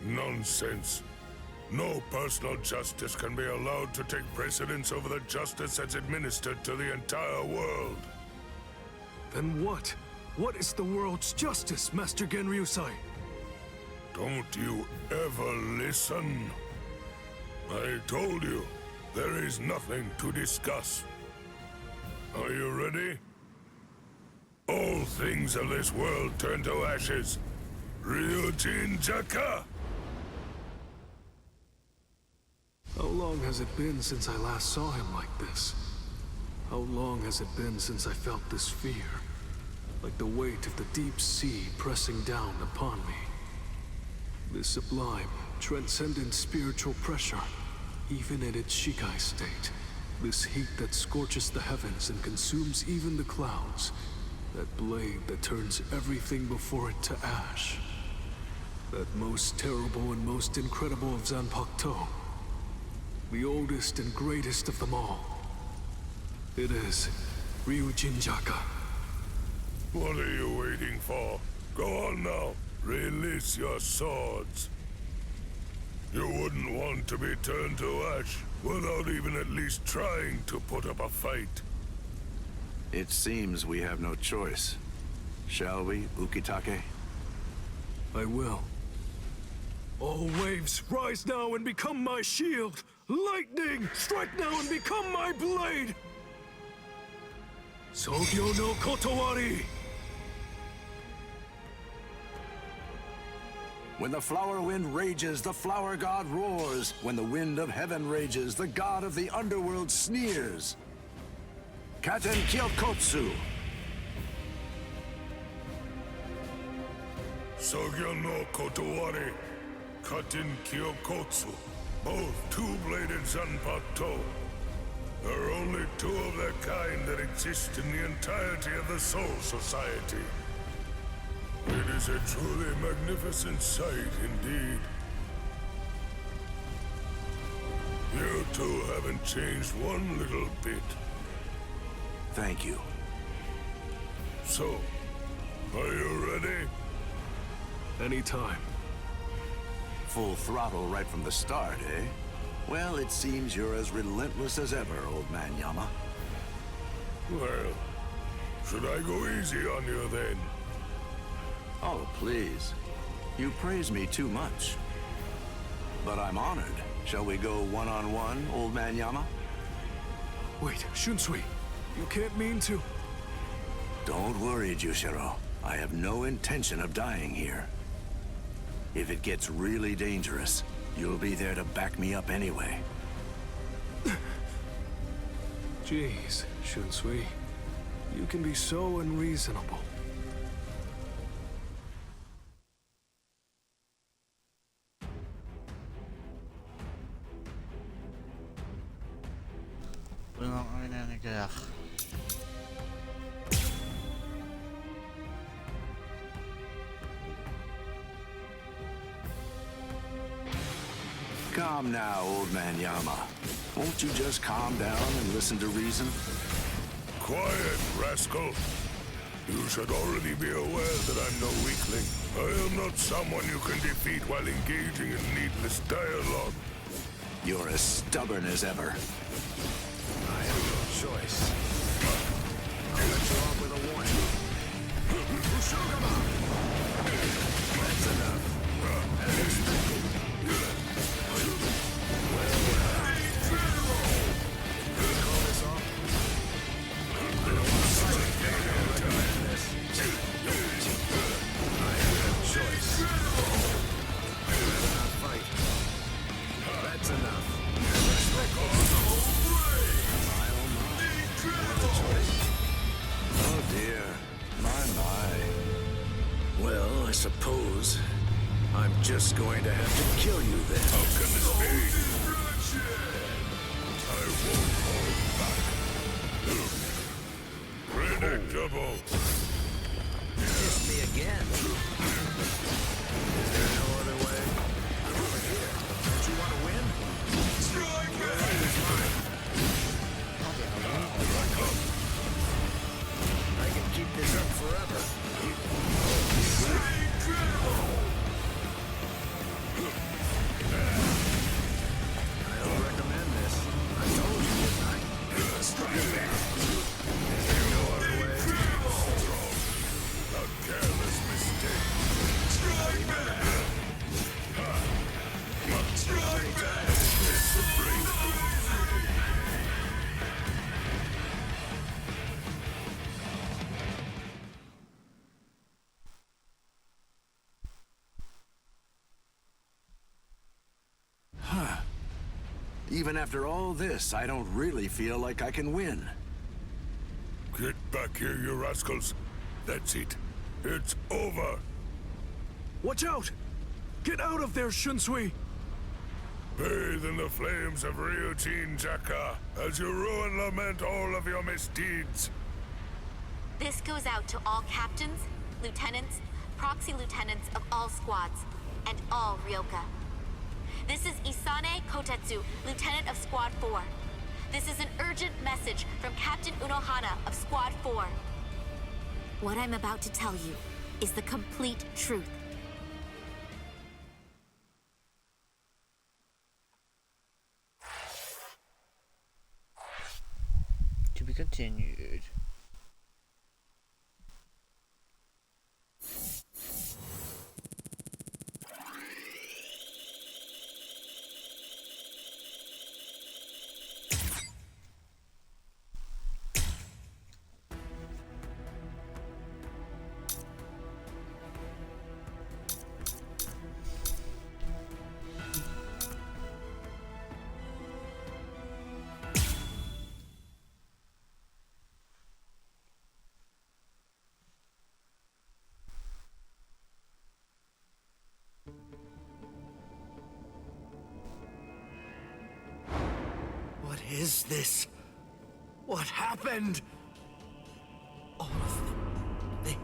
Nonsense. No personal justice can be allowed to take precedence over the justice that's administered to the entire world. Then what? What is the world's justice, Master Genryusai? Don't you ever listen? I told you, there is nothing to discuss. Are you ready? All things of this world turn to ashes. Ryujin Jaka! How long has it been since I last saw him like this? How long has it been since I felt this fear? Like the weight of the deep sea pressing down upon me. This sublime, transcendent spiritual pressure, even in its Shikai state. This heat that scorches the heavens and consumes even the clouds. That blade that turns everything before it to ash. That most terrible and most incredible of Zanpakuto. The oldest and greatest of them all. It is Ryujin Jaka. What are you waiting for? Go on now. Release your swords. You wouldn't want to be turned to ash without even at least trying to put up a fight. It seems we have no choice. Shall we, Ukitake? I will. All waves, rise now and become my shield! Lightning, strike now and become my blade! Sogyo no Kotowari! When the flower wind rages, the flower god roars. When the wind of heaven rages, the god of the underworld sneers. Katen Kyokotsu. Sogyo no Kotowari, Katen Kyokotsu. Both two-bladed Zanpakuto. There are only two of their kind that exist in the entirety of the Soul Society. It is a truly magnificent sight indeed. You two haven't changed one little bit. Thank you. So, are you ready? Anytime. Full throttle right from the start, eh? Well, it seems you're as relentless as ever, Old Man Yama. Well, should I go easy on you then? Oh, please. You praise me too much. But I'm honored. Shall we go one-on-one, Old Man Yama? Wait, Shunsui. You can't mean to... Don't worry, Jushiro. I have no intention of dying here. If it gets really dangerous, You'll be there to back me up anyway. Jeez, Shunsui. You can be so unreasonable. We're in a guerre. Calm now, old man Yama. Won't you just calm down and listen to reason? Quiet, rascal. You should already be aware that I'm no weakling. I am not someone you can defeat while engaging in needless dialogue. You're as stubborn as ever. I have no choice. I'll let you off with a warning. That's enough. As expected. Call this off? I don't want to fight. I recommend this. I have no choice. I'd rather not fight. That's enough. As expected. Oh dear. My. Well, I suppose I'm just going to have to kill you then. How can this be? I won't hold back. Predictable. Kiss me again. Is there no other way? I'm over here. Don't you want to win? Strike back! I can keep this up forever. I don't recommend this. I told you, didn't I? Strike back! Is there no other way? A careless mistake. Strike back! Strike back! Even after all this, I don't really feel like I can win. Get back here, you rascals. That's it. It's over. Watch out! Get out of there, Shunsui! Bathe in the flames of Ryujin Jaka as you rue and lament all of your misdeeds. This goes out to all captains, lieutenants, proxy lieutenants of all squads, and all Ryoka. This is Isane Kotetsu, Lieutenant of Squad 4. This is an urgent message from Captain Unohana of Squad 4. What I'm about to tell you is the complete truth. To be continued. What is this? What happened? All of them.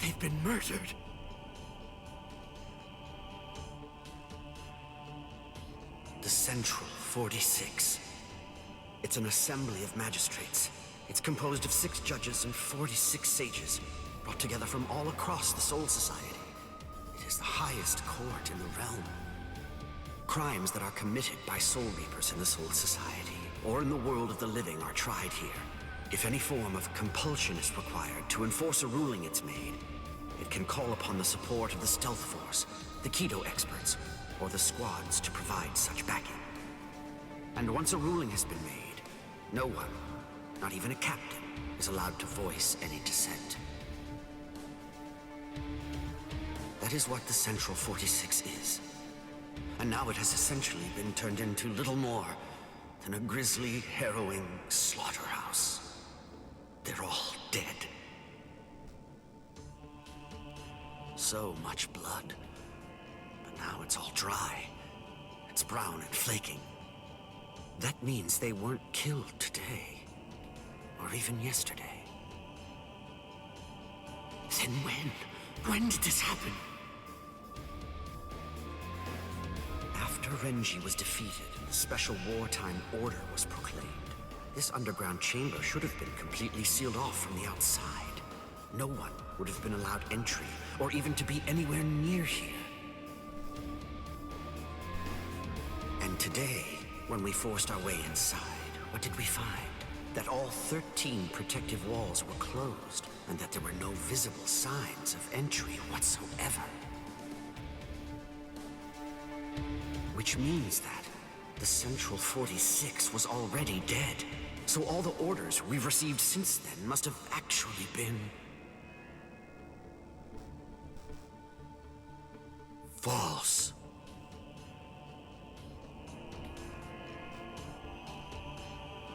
They've been murdered. The Central 46. It's an assembly of magistrates. It's composed of 6 judges and 46 sages, brought together from all across the Soul Society. It is the highest court in the realm. Crimes that are committed by Soul Reapers in the Soul Society, or in the world of the living, are tried here. If any form of compulsion is required to enforce a ruling it's made, it can call upon the support of the Stealth Force, the Keto experts, or the squads to provide such backing. And once a ruling has been made, no one, not even a captain, is allowed to voice any dissent. That is what the Central 46 is. And now it has essentially been turned into little more than a grisly, harrowing slaughterhouse. They're all dead. So much blood. But now it's all dry. It's brown and flaking. That means they weren't killed today. Or even yesterday. Then when? When did this happen? After Renji was defeated and the special wartime order was proclaimed, this underground chamber should have been completely sealed off from the outside. No one would have been allowed entry, or even to be anywhere near here. And today, when we forced our way inside, what did we find? That all 13 protective walls were closed, and that there were no visible signs of entry whatsoever. Which means that the Central 46 was already dead. So all the orders we've received since then must have actually been false.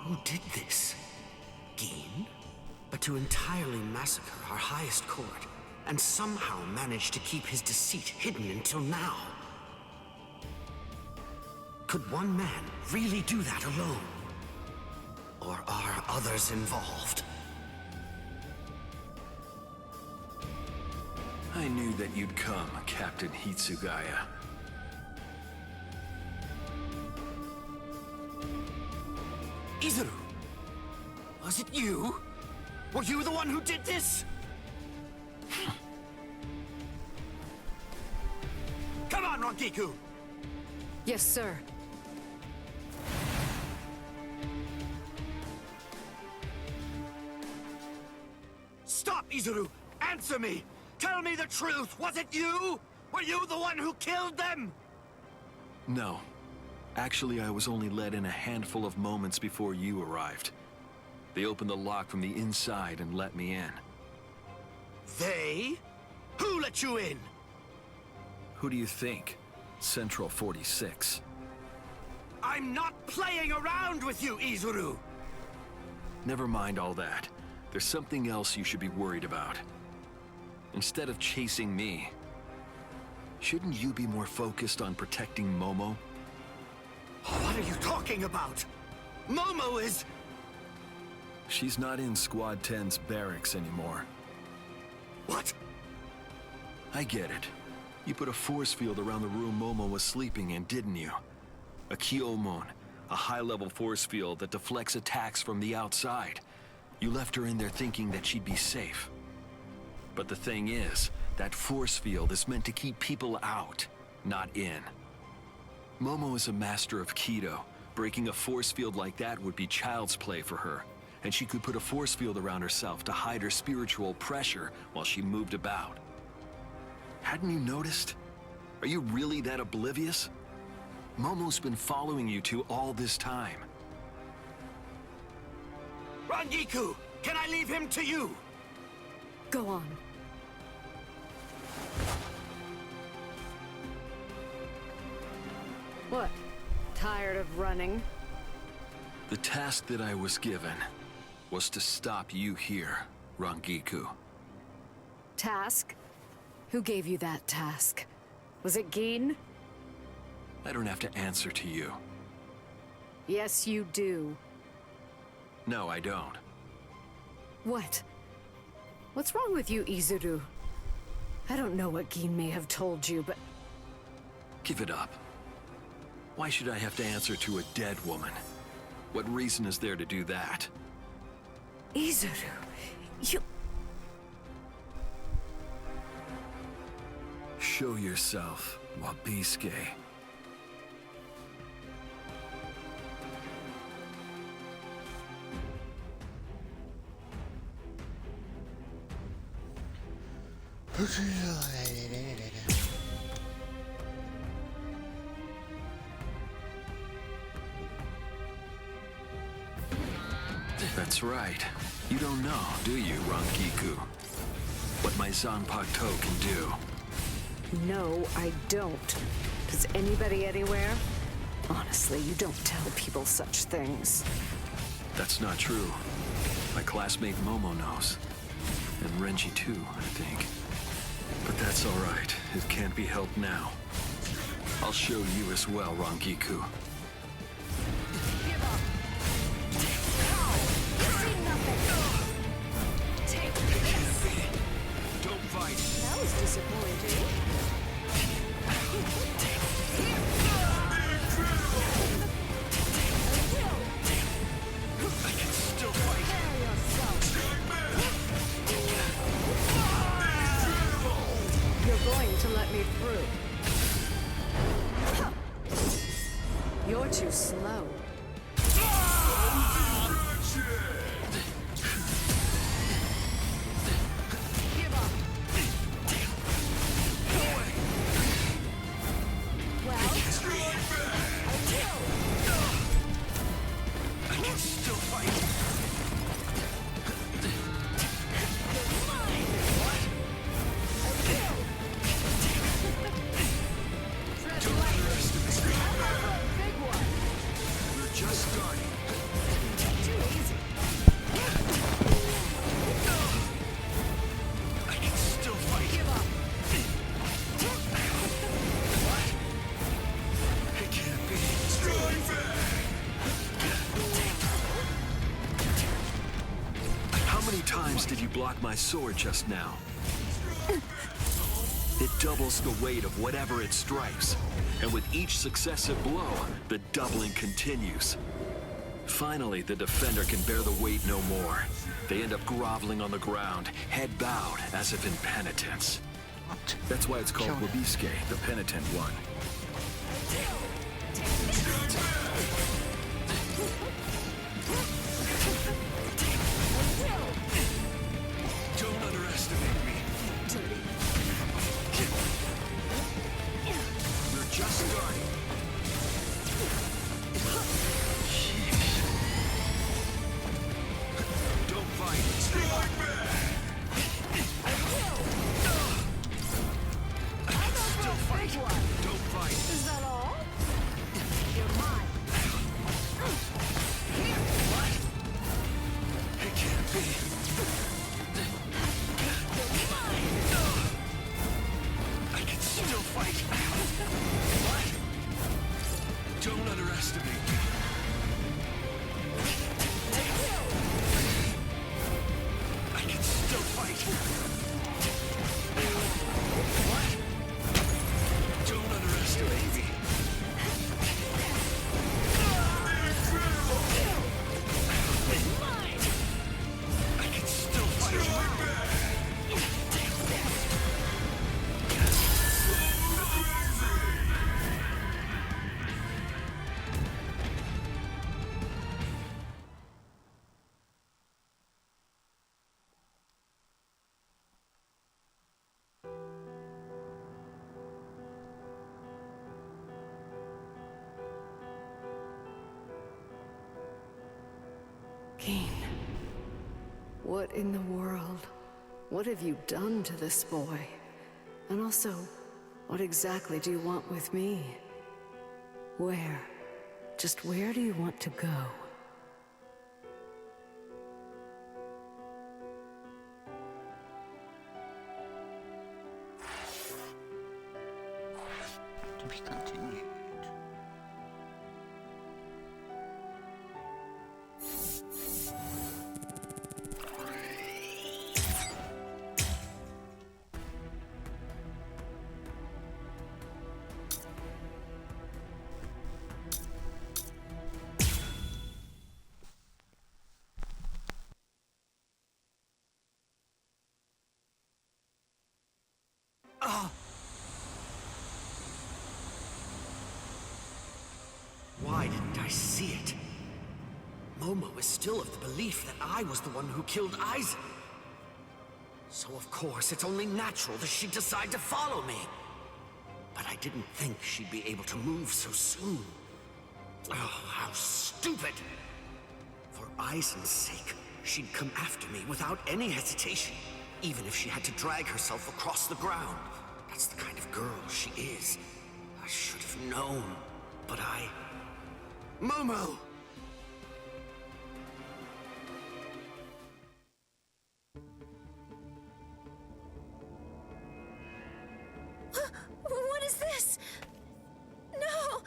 Who did this? Gin? But to entirely massacre our highest court, and somehow manage to keep his deceit hidden until now. Could one man really do that alone? Or are others involved? I knew that you'd come, Captain Hitsugaya. Izuru! Was it you? Were you the one who did this? Come on, Rangiku! Yes, sir. Stop, Izuru! Answer me! Tell me the truth! Was it you? Were you the one who killed them? No. Actually, I was only let in a handful of moments before you arrived. They opened the lock from the inside and let me in. They? Who let you in? Who do you think? Central 46. I'm not playing around with you, Izuru! Never mind all that. There's something else you should be worried about. Instead of chasing me, shouldn't you be more focused on protecting Momo? What are you talking about? Momo is... She's not in Squad 10's barracks anymore. What? I get it. You put a force field around the room Momo was sleeping in, didn't you? A Kyomon, a high-level force field that deflects attacks from the outside. You left her in there thinking that she'd be safe. But the thing is, that force field is meant to keep people out, not in. Momo is a master of Kido. Breaking a force field like that would be child's play for her. And she could put a force field around herself to hide her spiritual pressure while she moved about. Hadn't you noticed? Are you really that oblivious? Momo's been following you two all this time. Rangiku! Can I leave him to you? Go on. What? Tired of running? The task that I was given was to stop you here, Rangiku. Task? Who gave you that task? Was it Gin? I don't have to answer to you. Yes, you do. No, I don't. What? What's wrong with you, Izuru? I don't know what Gin may have told you, but... Give it up. Why should I have to answer to a dead woman? What reason is there to do that? Izuru, you... Show yourself, Wabisuke. That's right. You don't know, do you, Rangiku? What my Zanpakuto can do. No, I don't. Does anybody anywhere? Honestly, you don't tell people such things. That's not true. My classmate Momo knows. And Renji too, I think. But that's all right. It can't be helped now. I'll show you as well, Rangiku. Don't fight. That was disappointing. I can still fight. You're going to let me through. You're too slow. Did you block my sword just now? It doubles the weight of whatever it strikes, and with each successive blow, the doubling continues. Finally, the defender can bear the weight no more. They end up groveling on the ground, head bowed, as if in penitence. That's why it's called Wabisuke, the penitent one. Don't underestimate me. You're just starting. Don't fight. Strike back. I can still fight. Don't fight. Is that all? You're mine. What? It can't be. I can still fight. What? Don't underestimate me. I can still fight. What? Don't underestimate me. I can still fight. Keen. What in the world? What have you done to this boy? And also, what exactly do you want with me? Where? Just where do you want to go? To be continued. Why didn't I see it? Momo is still of the belief that I was the one who killed Aizen. So of course, it's only natural that she'd decide to follow me. But I didn't think she'd be able to move so soon. Oh, how stupid! For Aizen's sake, she'd come after me without any hesitation, even if she had to drag herself across the ground. That's the kind of girl she is. I should have known, but I... Momo! What is this? No!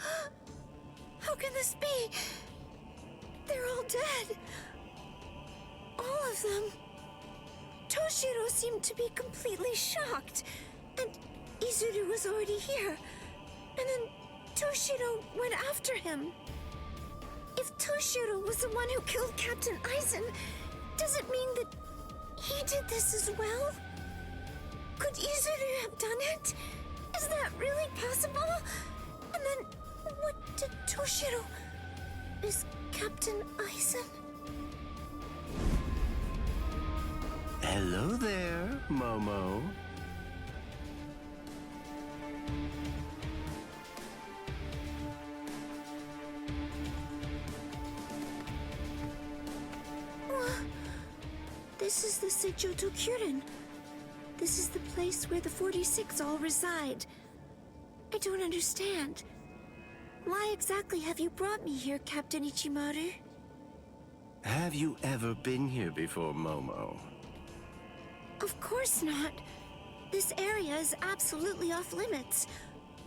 How can this be? They're all dead. All of them. Toshiro seemed to be completely shocked. And Izuru was already here. And then Toshiro went after him. If Toshiro was the one who killed Captain Aizen, does it mean that he did this as well? Could Izuru have done it? Is that really possible? And then, what did Toshiro... Is Captain Aizen... Hello there, Momo. This is the Seijoto Kyurin. This is the place where the 46 all reside. I don't understand. Why exactly have you brought me here, Captain Ichimaru? Have you ever been here before, Momo? Of course not. This area is absolutely off limits.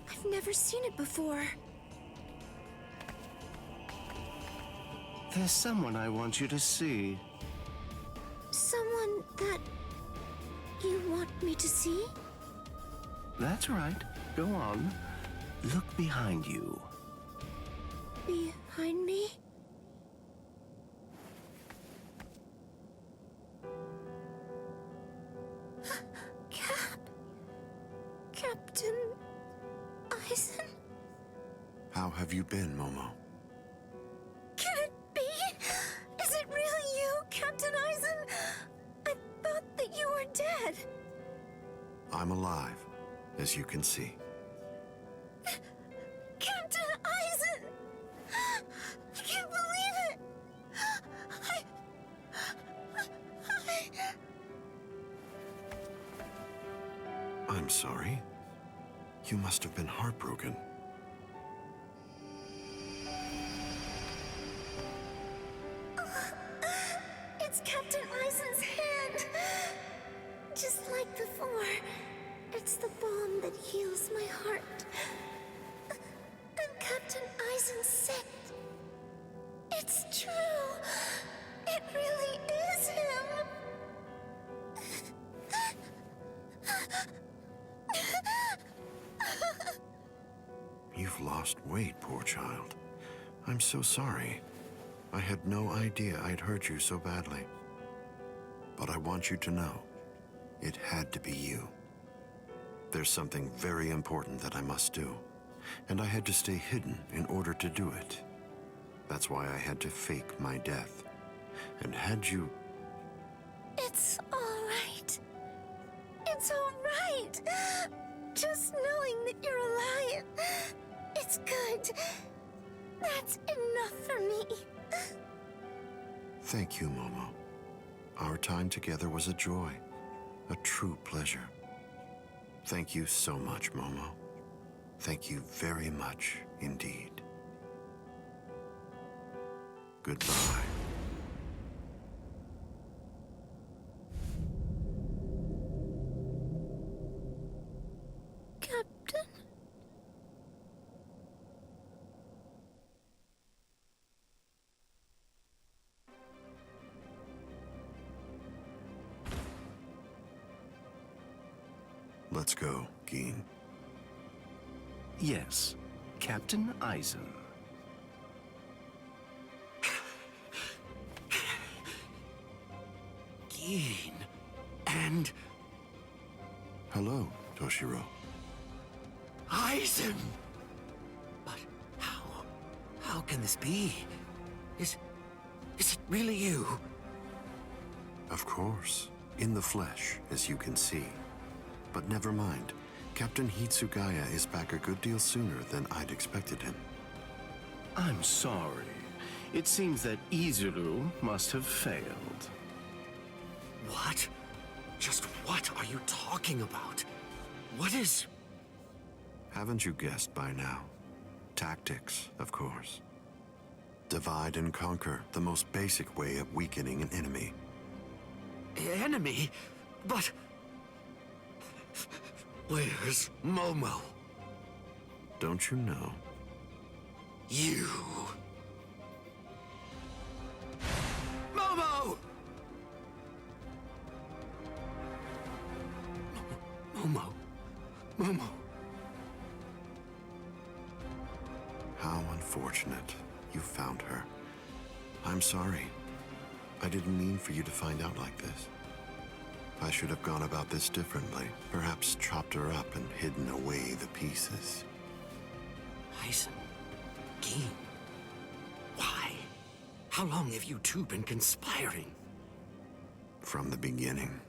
I've never seen it before. There's someone I want you to see. Someone that you want me to see? That's right. Go on. Look behind you. Behind me? Captain Aizen? How have you been, Momo? Can it be? Is it really you, Captain Aizen? I thought that you were dead. I'm alive, as you can see. Captain Aizen! I can't believe it! I'm sorry. You must have been heartbroken. It's Captain Aizen's hand! Just like before. It's the balm that heals my heart. And Captain Aizen's sick. It's true! It really is him! You've lost weight, poor child. I'm so sorry. I had no idea I'd hurt you so badly. But I want you to know, it had to be you. There's something very important that I must do, and I had to stay hidden in order to do it. That's why I had to fake my death. And had you... It's all right. It's all right. Just knowing that you're alive, it's good. That's enough for me. Thank you, Momo. Our time together was a joy, a true pleasure. Thank you so much, Momo. Thank you very much indeed. Goodbye. Captain? Let's go, Geen. Yes, Captain Aizen. Geen. And... Hello, Toshiro. Aizen! But how can this be? Is it really you? Of course, in the flesh, as you can see. But never mind. Captain Hitsugaya is back a good deal sooner than I'd expected him. I'm sorry. It seems that Izuru must have failed. What? Just what are you talking about? What is... Haven't you guessed by now? Tactics, of course. Divide and conquer, the most basic way of weakening an enemy. Enemy? But... where's Momo? Don't you know? You... Momo! Momo. Momo. How unfortunate. You found her. I'm sorry. I didn't mean for you to find out like this. I should have gone about this differently. Perhaps chopped her up and hidden away the pieces. Aizen. Gin. Why? How long have you two been conspiring? From the beginning.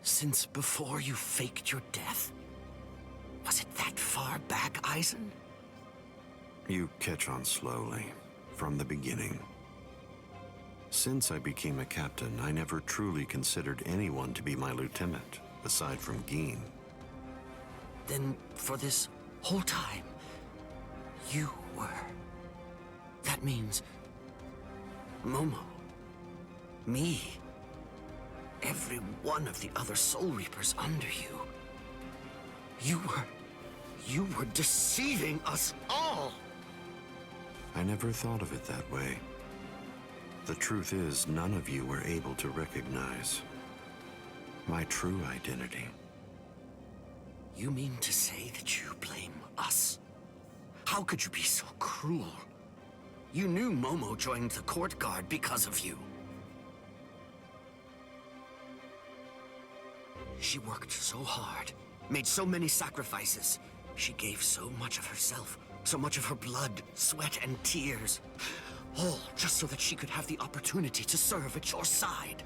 Since before you faked your death? Was it that far back, Aizen? You catch on slowly. From the beginning. Since I became a captain, I never truly considered anyone to be my lieutenant, aside from Gin. Then, for this whole time, you were... That means... Momo. Me. Every one of the other Soul Reapers under you. You were deceiving us all! I never thought of it that way. The truth is, none of you were able to recognize my true identity. You mean to say that you blame us? How could you be so cruel? You knew Momo joined the court guard because of you. She worked so hard, made so many sacrifices. She gave so much of herself, so much of her blood, sweat, and tears. All just so that she could have the opportunity to serve at your side.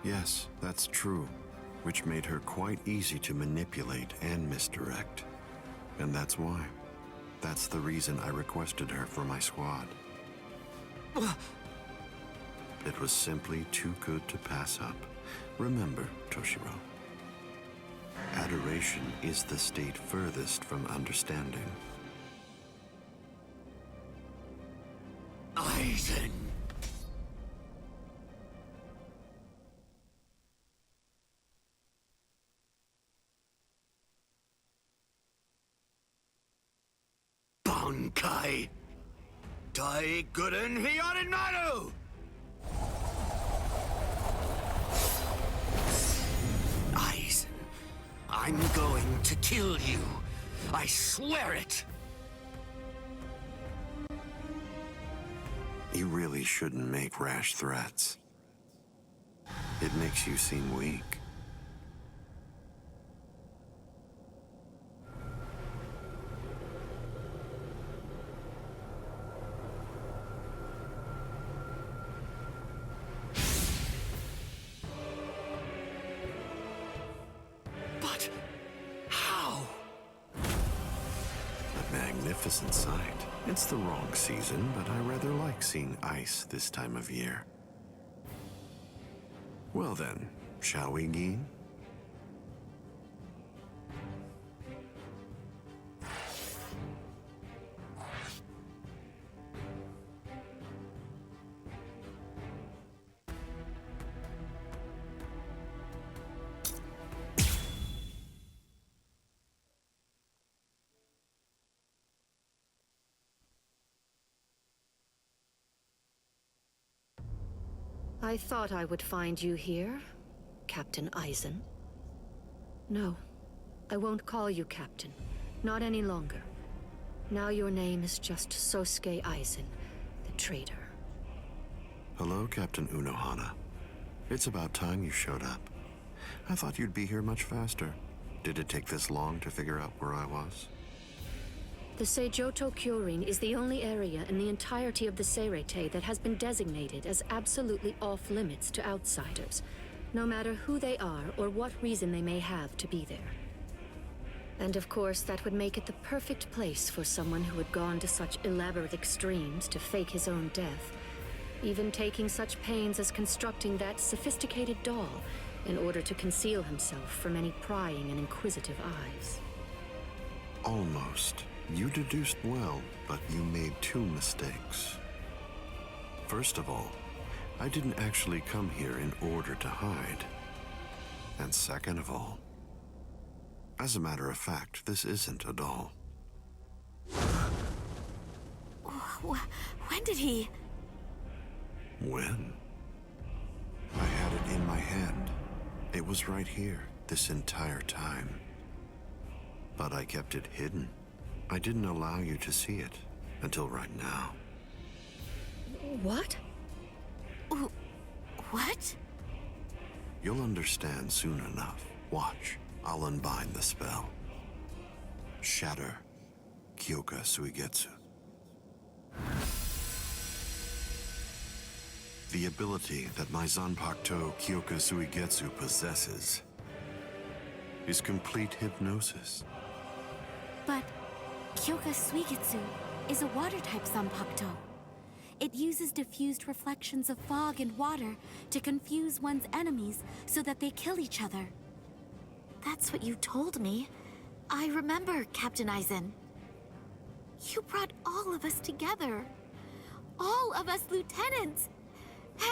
Yes, that's true, which made her quite easy to manipulate and misdirect. And that's why. That's the reason I requested her for my squad. It was simply too good to pass up. Remember, Toshiro. Adoration is the state furthest from understanding. Aizen! Bankai! Daiguren Hyorinmaru! Aizen, I'm going to kill you. I swear it! You really shouldn't make rash threats. It makes you seem weak. But how? A magnificent sight. It's the wrong season, but I rather like seeing ice this time of year. Well then, shall we, Gin? I thought I would find you here, Captain Aizen. No, I won't call you Captain. Not any longer. Now your name is just Sosuke Aizen, the traitor. Hello, Captain Unohana. It's about time you showed up. I thought you'd be here much faster. Did it take this long to figure out where I was? The Seijoto Kyorin is the only area in the entirety of the Seirete that has been designated as absolutely off-limits to outsiders, no matter who they are or what reason they may have to be there. And of course, that would make it the perfect place for someone who had gone to such elaborate extremes to fake his own death, even taking such pains as constructing that sophisticated doll in order to conceal himself from any prying and inquisitive eyes. Almost. You deduced well, but you made two mistakes. First of all, I didn't actually come here in order to hide. And second of all, as a matter of fact, this isn't a doll. When did he? When? I had it in my hand. It was right here, this entire time. But I kept it hidden. I didn't allow you to see it until right now. What? What? You'll understand soon enough. Watch. I'll unbind the spell. Shatter Kyoka Suigetsu. The ability that my Zanpakuto Kyoka Suigetsu possesses is complete hypnosis. But Kyoka Suigetsu is a water-type Zanpakuto. It uses diffused reflections of fog and water to confuse one's enemies so that they kill each other. That's what you told me. I remember, Captain Aizen. You brought all of us together. All of us lieutenants.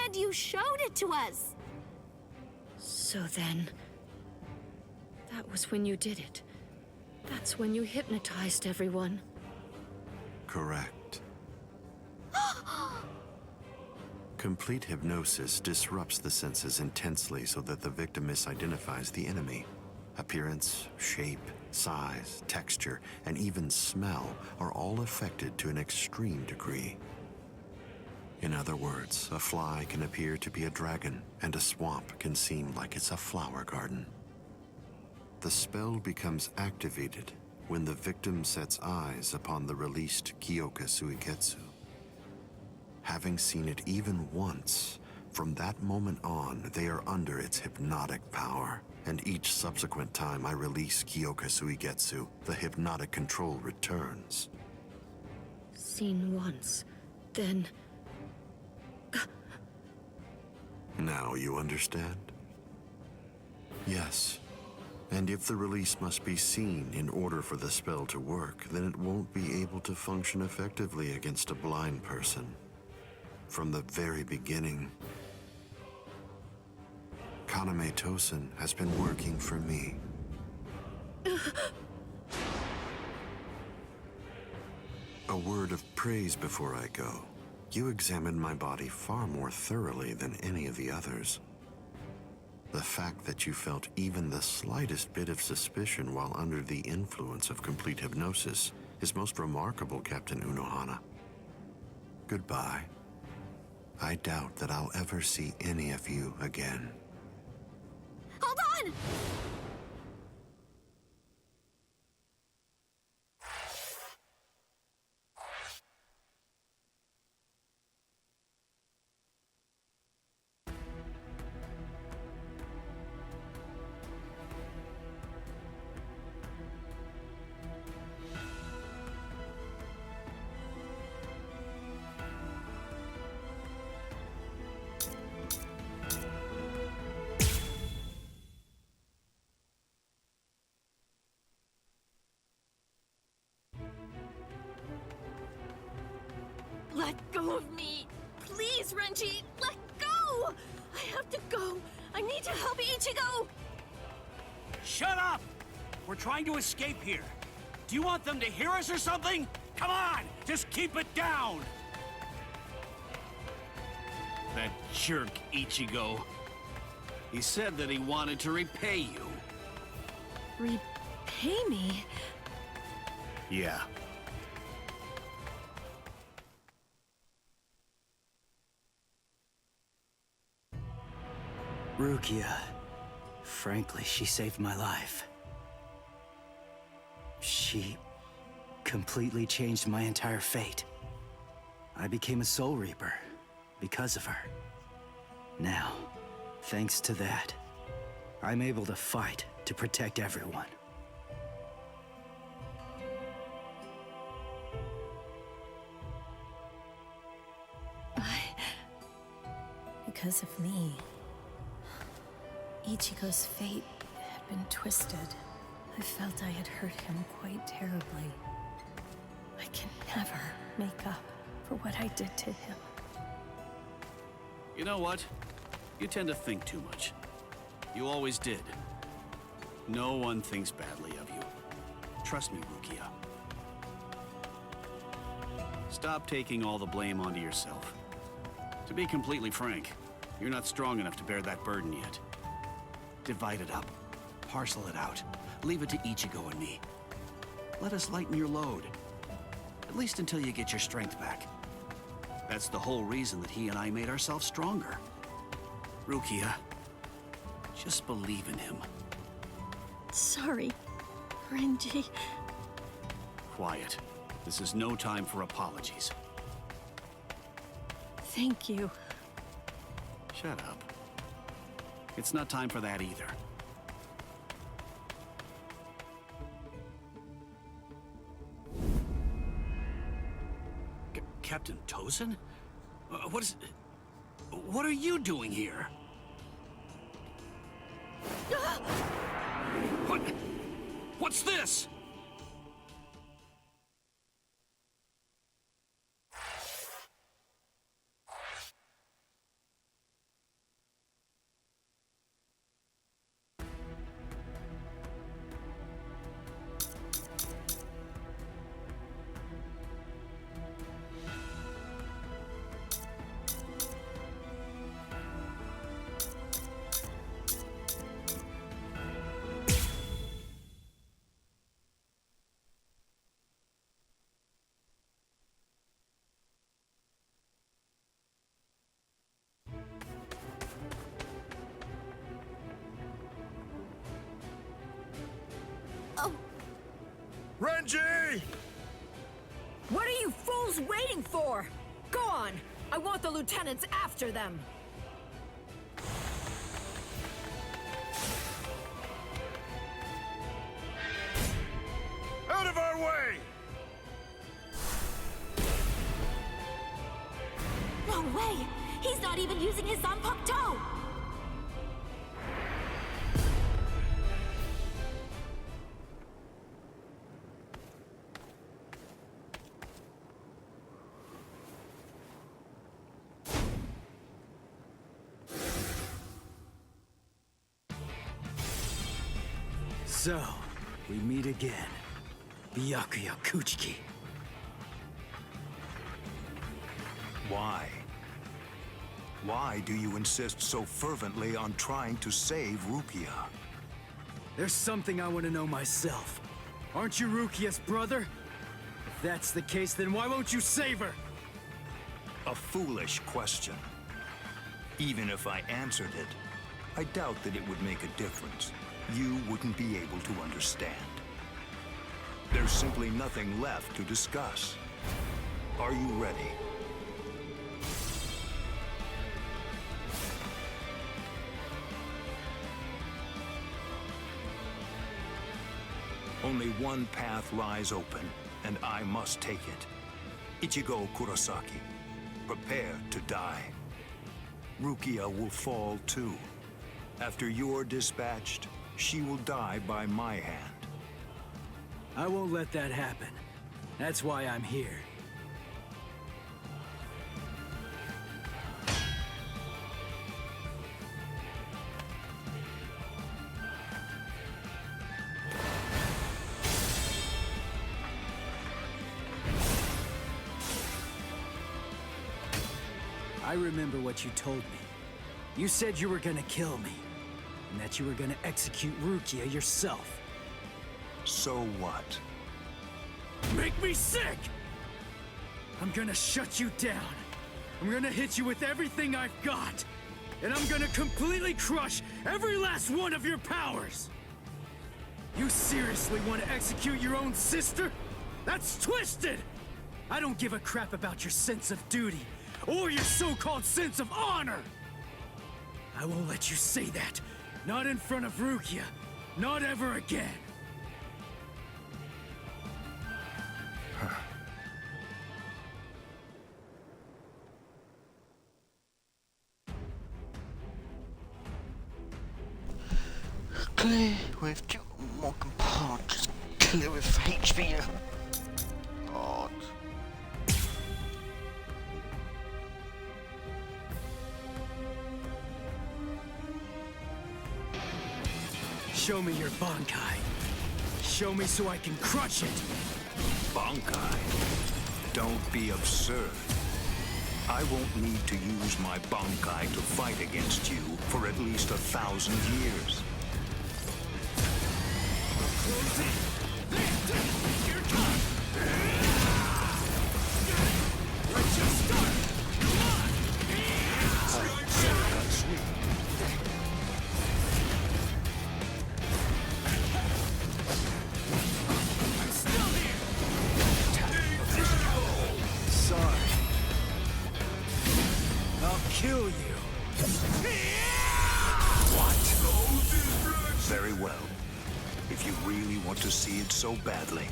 And you showed it to us. So then, that was when you did it. That's when you hypnotized everyone. Correct. Complete hypnosis disrupts the senses intensely so that the victim misidentifies the enemy. Appearance, shape, size, texture, and even smell are all affected to an extreme degree. In other words, a fly can appear to be a dragon, and a swamp can seem like it's a flower garden. The spell becomes activated when the victim sets eyes upon the released Kyoka Suigetsu. Having seen it even once, from that moment on, they are under its hypnotic power. And each subsequent time I release Kyoka Suigetsu, the hypnotic control returns. Seen once, then... Now you understand? Yes. And if the release must be seen in order for the spell to work, then it won't be able to function effectively against a blind person. From the very beginning, Kaname Tosen has been working for me. A word of praise before I go. You examined my body far more thoroughly than any of the others. The fact that you felt even the slightest bit of suspicion while under the influence of complete hypnosis is most remarkable, Captain Unohana. Goodbye. I doubt that I'll ever see any of you again. Hold on! Let go of me! Please, Renji! Let go! I have to go! I need to help Ichigo! Shut up! We're trying to escape here. Do you want them to hear us or something? Come on! Just keep it down! That jerk Ichigo. He said that he wanted to repay you. Repay me? Yeah. Rukia. Frankly, she saved my life. She completely changed my entire fate. I became a Soul Reaper because of her. Now, thanks to that, I'm able to fight to protect everyone. Because of me, Ichigo's fate had been twisted, I felt I had hurt him quite terribly. I can never make up for what I did to him. You know what? You tend to think too much. You always did. No one thinks badly of you. Trust me, Rukia. Stop taking all the blame onto yourself. To be completely frank, you're not strong enough to bear that burden yet. Divide it up. Parcel it out. Leave it to Ichigo and me. Let us lighten your load. At least until you get your strength back. That's the whole reason that he and I made ourselves stronger. Rukia, just believe in him. Sorry, Renji. Quiet. This is no time for apologies. Thank you. Shut up. It's not time for that either. Captain Tozen? What are you doing here? What's this? Renji! What are you fools waiting for? Go on! I want the lieutenants after them! Out of our way! No way! He's not even using his Zanpakuto! So, we meet again. Byakuya Kuchiki. Why? Why do you insist so fervently on trying to save Rukia? There's something I want to know myself. Aren't you Rukia's brother? If that's the case, then why won't you save her? A foolish question. Even if I answered it, I doubt that it would make a difference. You wouldn't be able to understand. There's simply nothing left to discuss. Are you ready? Only one path lies open, and I must take it. Ichigo Kurosaki, prepare to die. Rukia will fall too. After you're dispatched, she will die by my hand. I won't let that happen. That's why I'm here. I remember what you told me. You said you were gonna kill me, and that you were gonna execute Rukia yourself. So what? Make me sick! I'm gonna shut you down. I'm gonna hit you with everything I've got. And I'm gonna completely crush every last one of your powers! You seriously want to execute your own sister? That's twisted! I don't give a crap about your sense of duty, or your so-called sense of honor! I won't let you say that. Not in front of Rukia. Not ever again. Clear with 2 more compartments. Clear with HP. God. Show me your Bankai. Show me so I can crush it. Bankai? Don't be absurd. I won't need to use my Bankai to fight against you for at least 1,000 years. Kill you. What? Very well. If you really want to see it so badly,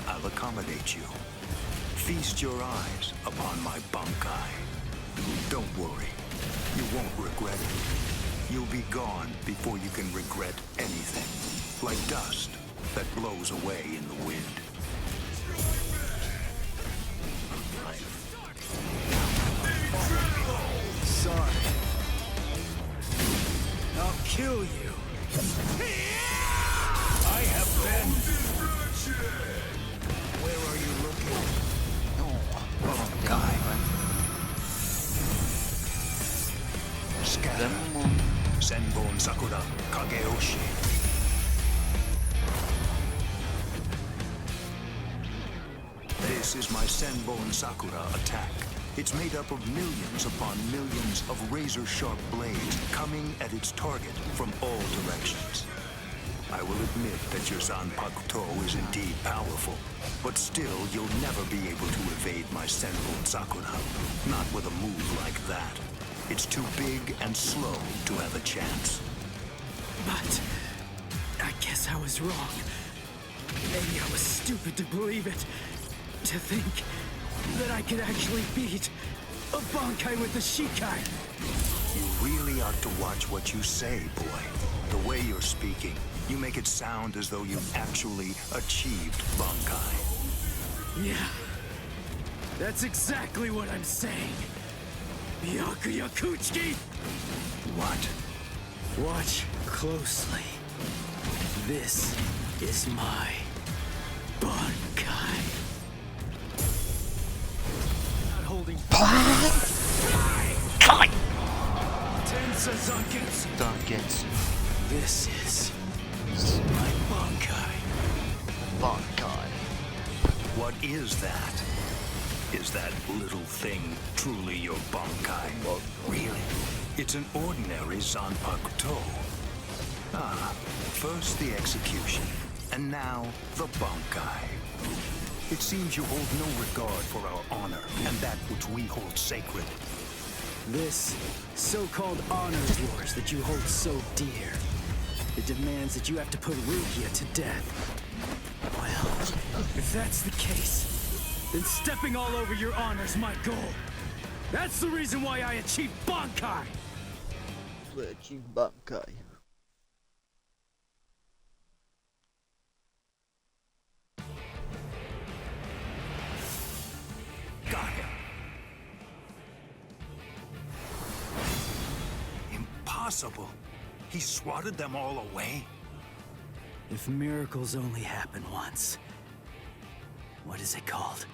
I'll accommodate you. Feast your eyes upon my Bankai. Don't worry. You won't regret it. You'll be gone before you can regret anything. Like dust that blows away in the wind. Sorry. I'll kill you. I have been. Where are you looking? Oh, guy. Scatter. Senbon Sakura Kageoshi. This is my Senbon Sakura attack. It's made up of millions upon millions of razor-sharp blades coming at its target from all directions. I will admit that your Zanpakuto is indeed powerful, but still you'll never be able to evade my Senbon Sakura. Not with a move like that. It's too big and slow to have a chance. But I guess I was wrong. Maybe I was stupid to believe it. To think that I could actually beat a Bankai with the Shikai. You really ought to watch what you say, boy. The way you're speaking, you make it sound as though you've actually achieved Bankai. Yeah, that's exactly what I'm saying. Byakuya Kuchiki! What? Watch closely. This is my Bankai. Not holding back. Tensa Zangetsu. This is my Bankai. Bankai. What is that? Is that little thing truly your Bankai? Really? It's an ordinary Zanpakuto. Ah, first the execution, and now the Bankai. It seems you hold no regard for our honor and that which we hold sacred. This so-called honor of yours that you hold so dear, it demands that you have to put Rukia to death. Well, if that's the case, then stepping all over your honor's my goal. That's the reason why I achieved Bankai! Achieve Bankai. Got him. Impossible. He swatted them all away? If miracles only happen once, what is it called?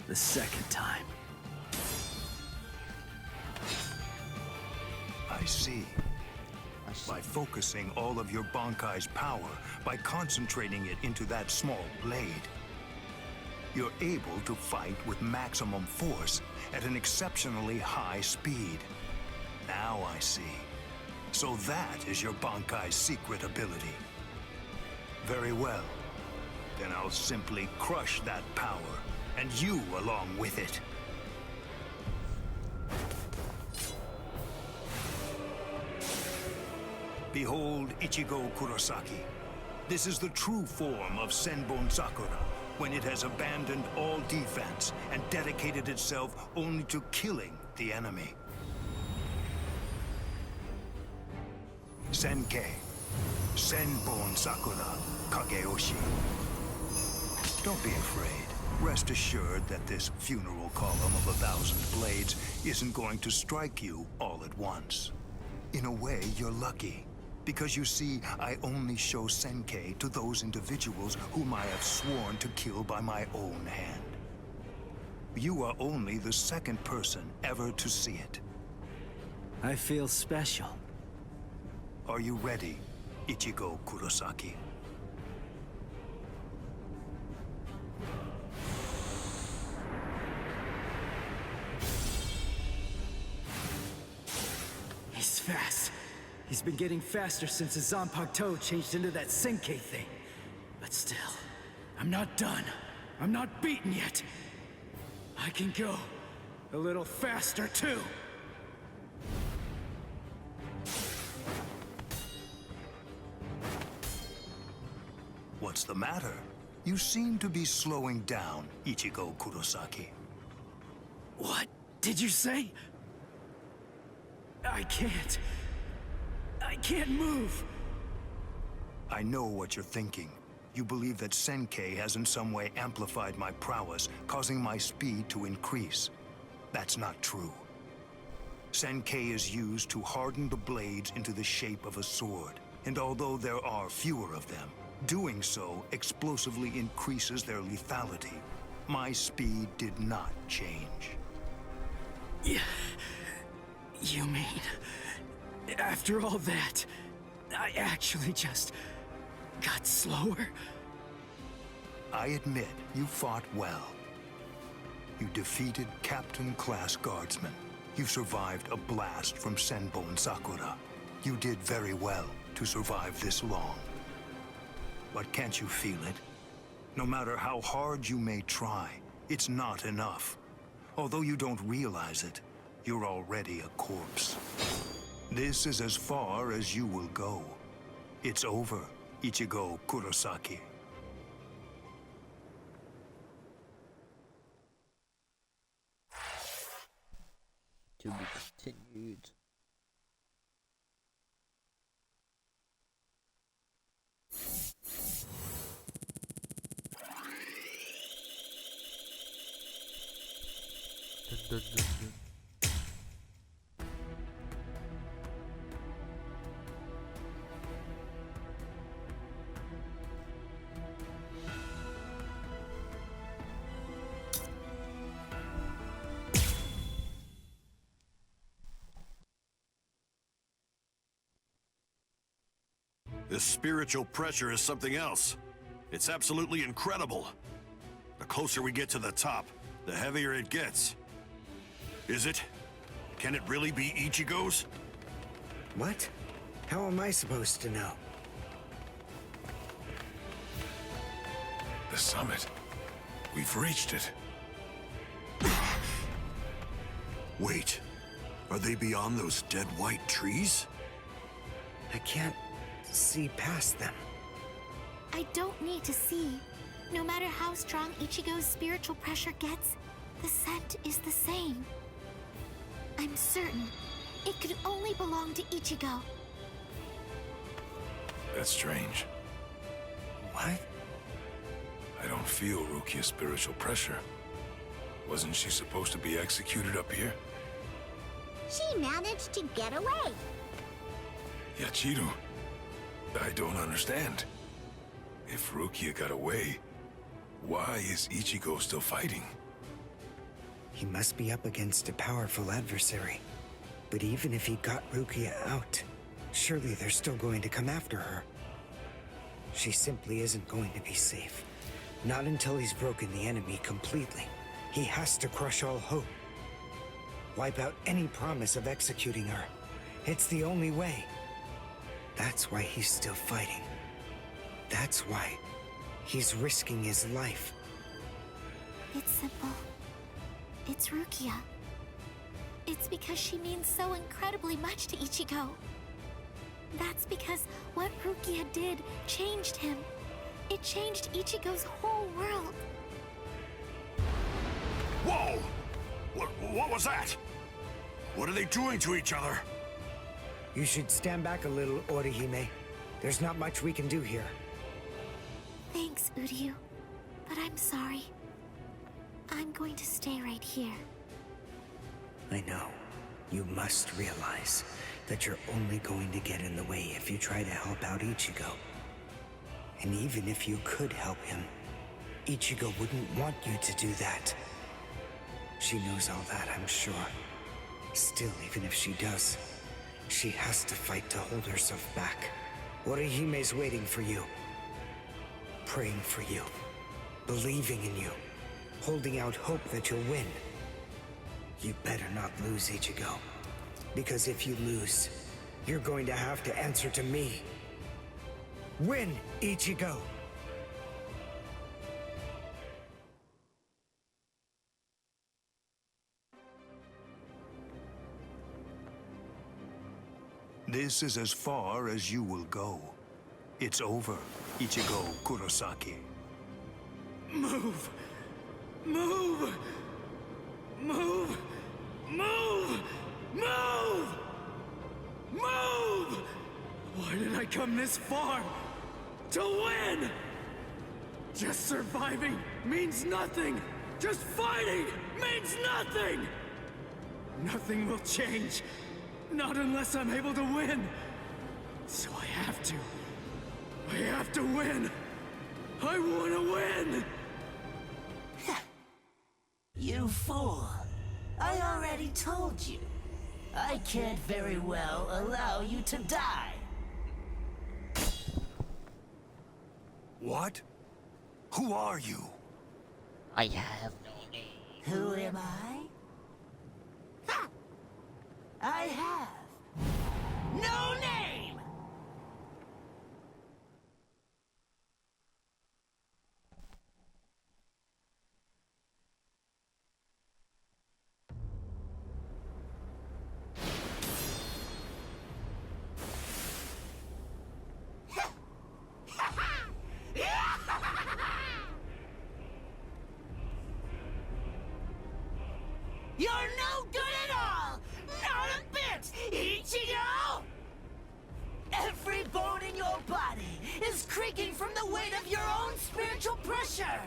The second time. I see. By focusing all of your Bankai's power, by concentrating it into that small blade, you're able to fight with maximum force at an exceptionally high speed. Now I see. So that is your Bankai's secret ability. Very well. Then I'll simply crush that power, and you along with it. Behold Ichigo Kurosaki. This is the true form of Senbon Sakura, when it has abandoned all defense and dedicated itself only to killing the enemy. Senkei, Senbon Sakura Kageyoshi. Don't be afraid. Rest assured that this funeral column of 1,000 blades isn't going to strike you all at once. In a way, you're lucky. Because you see, I only show Senkei to those individuals whom I have sworn to kill by my own hand. You are only the second person ever to see it. I feel special. Are you ready, Ichigo Kurosaki? He's fast. He's been getting faster since his Zanpakuto changed into that Senkei thing. But still, I'm not done. I'm not beaten yet. I can go a little faster too. What's the matter? You seem to be slowing down, Ichigo Kurosaki. What did you say? I can't move. I know what you're thinking. You believe that Senkei has in some way amplified my prowess, causing my speed to increase. That's not true. Senkei is used to harden the blades into the shape of a sword, and although there are fewer of them, doing so explosively increases their lethality. My speed did not change. Yeah. You mean, after all that, I actually just got slower? I admit you fought well. You defeated Captain-class guardsmen. You survived a blast from Senbon Sakura. You did very well to survive this long. But can't you feel it? No matter how hard you may try, it's not enough. Although you don't realize it, you're already a corpse. This is as far as you will go. It's over, Ichigo Kurosaki. To be continued. Dun, dun, dun, dun. This spiritual pressure is something else. It's absolutely incredible. The closer we get to the top, the heavier it gets. Is it? Can it really be Ichigo's? What? How am I supposed to know? The summit. We've reached it. Wait, are they beyond those dead white trees? I can't see past them. I don't need to see. No matter how strong Ichigo's spiritual pressure gets, the scent is the same. I'm certain it could only belong to Ichigo. That's strange. What? I don't feel Rukia's spiritual pressure. Wasn't she supposed to be executed up here? She managed to get away. Yachiru, I don't understand. If Rukia got away, why is Ichigo still fighting? He must be up against a powerful adversary. But even if he got Rukia out, surely they're still going to come after her. She simply isn't going to be safe. Not until he's broken the enemy completely. He has to crush all hope. Wipe out any promise of executing her. It's the only way. That's why he's still fighting. That's why he's risking his life. It's simple. It's Rukia. It's because she means so incredibly much to Ichigo. That's because what Rukia did changed him. It changed Ichigo's whole world. Whoa! What was that? What are they doing to each other? You should stand back a little, Orihime. There's not much we can do here. Thanks, Uryu. But I'm sorry. I'm going to stay right here. I know. You must realize that you're only going to get in the way if you try to help out Ichigo. And even if you could help him, Ichigo wouldn't want you to do that. She knows all that, I'm sure. Still, even if she does, she has to fight to hold herself back. Orihime's waiting for you. Praying for you. Believing in you. Holding out hope that you'll win. You better not lose, Ichigo. Because if you lose, you're going to have to answer to me. Win, Ichigo! This is as far as you will go. It's over, Ichigo Kurosaki. Move! Move! Move! Move! Move! Move! Why did I come this far? To win! Just surviving means nothing! Just fighting means nothing! Nothing will change. Not unless I'm able to win. So I have to. I have to win! I want to win! You fool. I already told you. I can't very well allow you to die. What? Who are you? I have no name. Who am I? Ha! I have no name! You're no good at all! Not a bit, Ichigo! Every bone in your body is creaking from the weight of your own spiritual pressure!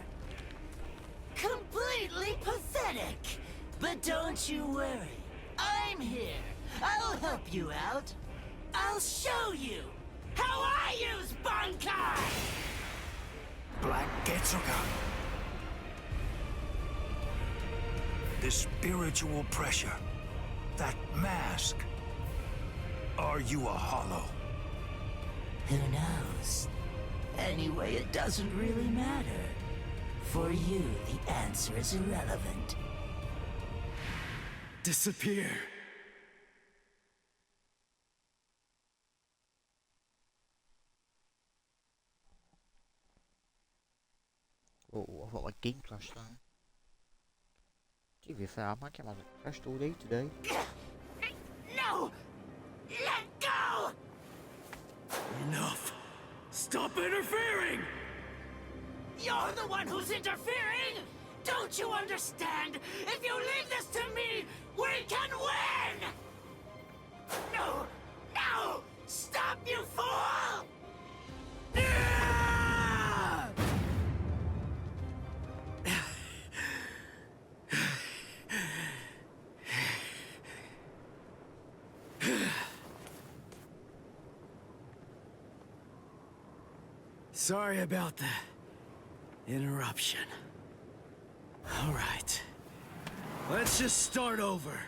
Completely pathetic! But don't you worry. I'm here. I'll help you out. I'll show you how I use Bankai! Black Getsuga. This spiritual pressure. That mask. Are you a hollow? Who knows? Anyway, it doesn't really matter. For you, the answer is irrelevant. Disappear. Oh, I've got my game crashed down. To be fair, I might have crashed all day today. No! Let go! Enough! Stop interfering! You're the one who's interfering! Don't you understand? If you leave this to me, we can win! No! No! Stop, you fool! Sorry about the interruption. All right. Let's just start over.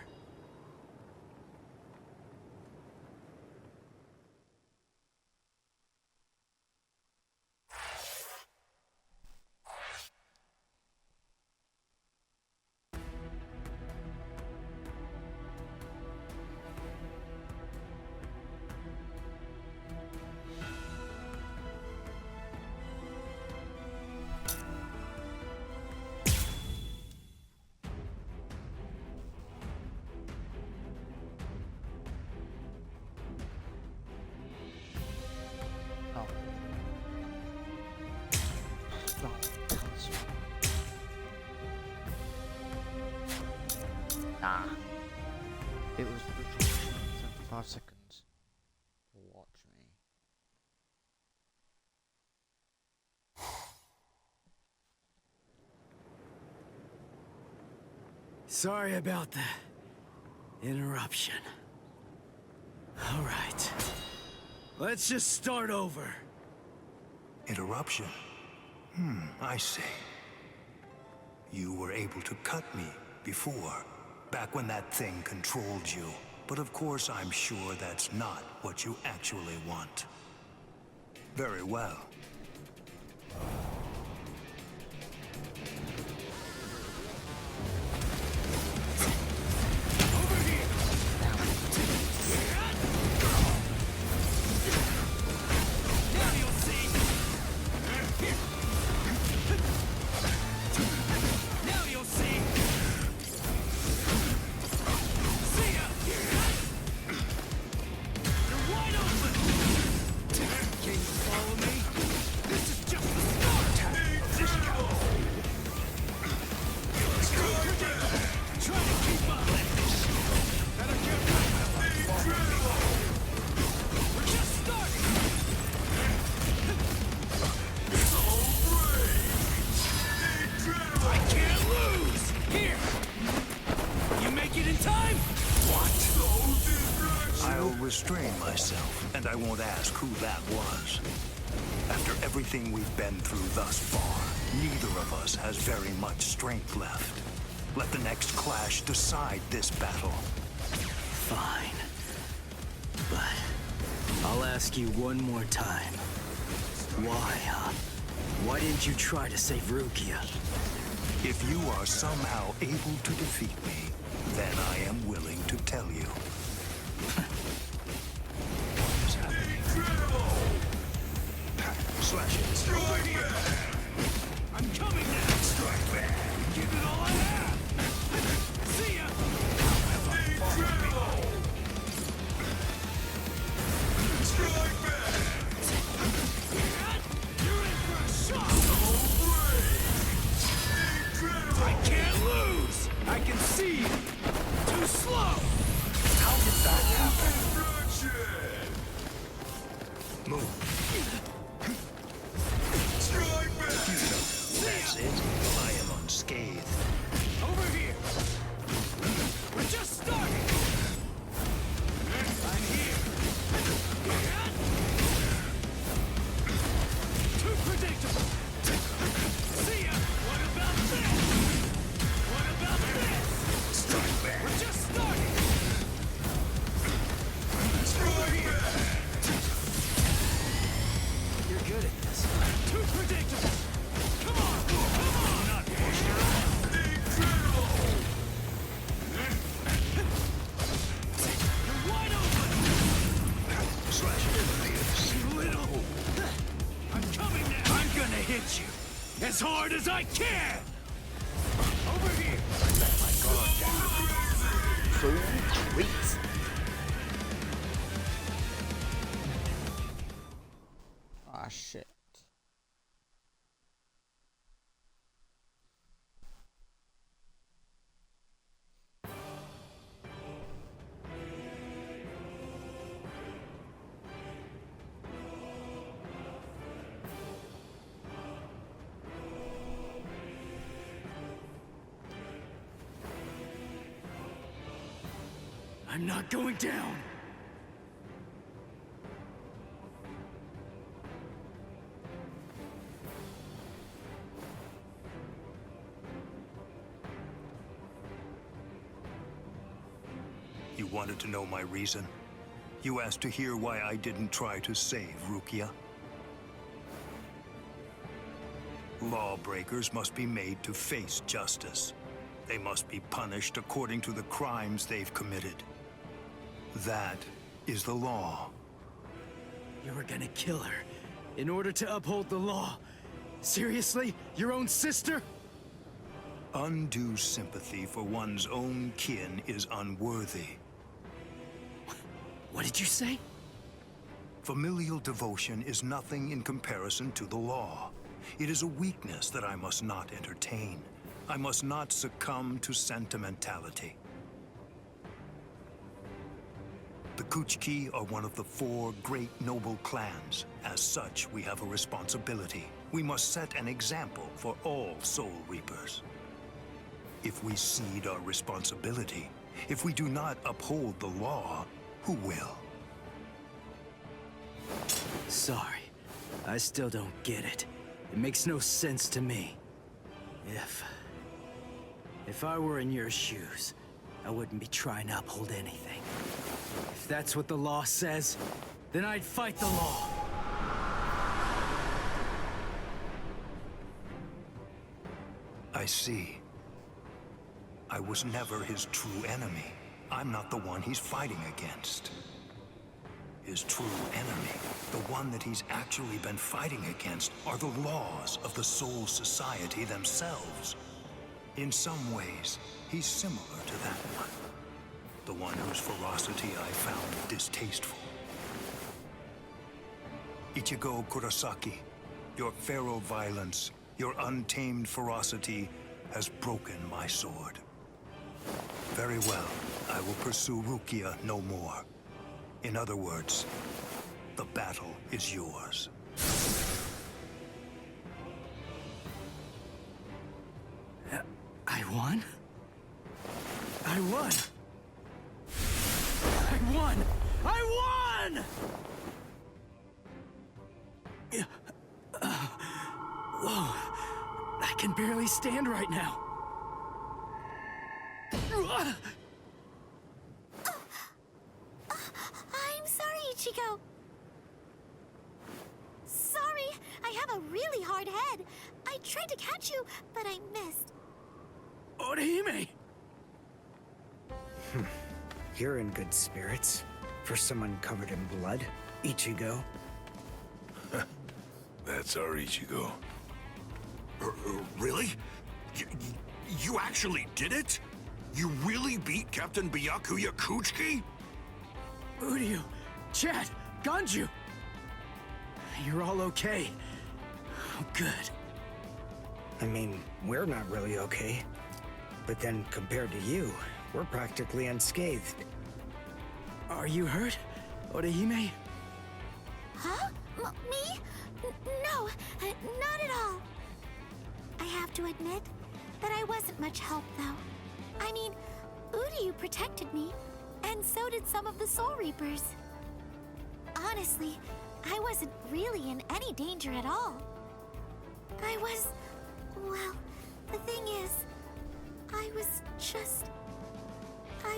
Nah. It was literally 75 seconds to watch me. Sorry about the interruption. All right. Let's just start over. Interruption? I see. You were able to cut me before, back when that thing controlled you. But of course, I'm sure that's not what you actually want. Very well. Restrain myself, and I won't ask who that was. After everything we've been through thus far, neither of us has very much strength left. Let the next clash decide this battle. Fine. But I'll ask you one more time. Why, huh? Why didn't you try to save Rukia? If you are somehow able to defeat me, then I am willing to tell you. Slash it. Strike back! I'm coming now! Strike back! Give it all I have! See ya! Incredible! Strike back! You're in for a shock! No way! Incredible! I can't lose! I can see you! Too slow! How did that happen? Move. That's it. I am unscathed. Over here! We're just starting! I'm here! Too predictable! See ya! What about this? What about this? Strike back! We're just starting! Strike back! You're good at this. Too predictable! Come on! Not pushing around! Incredible! You're wide open! Slash it, little! I'm coming now! I'm gonna hit you! As hard as I can! Over here! Let my guard down. So crazy. Ah, shit. I'm not going down! You wanted to know my reason? You asked to hear why I didn't try to save Rukia? Lawbreakers must be made to face justice. They must be punished according to the crimes they've committed. That is the law. You were gonna kill her in order to uphold the law. Seriously? Your own sister? Undue sympathy for one's own kin is unworthy. What did you say? Familial devotion is nothing in comparison to the law. It is a weakness that I must not entertain. I must not succumb to sentimentality. The Kuchki are one of the 4 great noble clans. As such, we have a responsibility. We must set an example for all Soul Reapers. If we cede our responsibility, if we do not uphold the law, who will? Sorry. I still don't get it. It makes no sense to me. If I were in your shoes, I wouldn't be trying to uphold anything. If that's what the law says, then I'd fight the law. I see. I was never his true enemy. I'm not the one he's fighting against. His true enemy, the one that he's actually been fighting against, are the laws of the Soul Society themselves. In some ways, he's similar to that one. The one whose ferocity I found distasteful. Ichigo Kurosaki, your feral violence, your untamed ferocity has broken my sword. Very well, I will pursue Rukia no more. In other words, the battle is yours. I won? I won! I won! I won! Whoa. I can barely stand right now. I'm sorry, Ichigo. Sorry, I have a really hard head. I tried to catch you, but I missed. Orihime! You're in good spirits. For someone covered in blood, Ichigo. That's our Ichigo. Really? You actually did it? You really beat Captain Byakuya Kuchiki? Uryu, Chad, Ganju! You're all okay. Oh, good. I mean, we're not really okay. But then, compared to you, we're practically unscathed. Are you hurt, Orihime? Huh? Me? No, not at all. I have to admit that I wasn't much help, though. I mean, Uryu protected me, and so did some of the Soul Reapers. Honestly, I wasn't really in any danger at all. Well, the thing is, I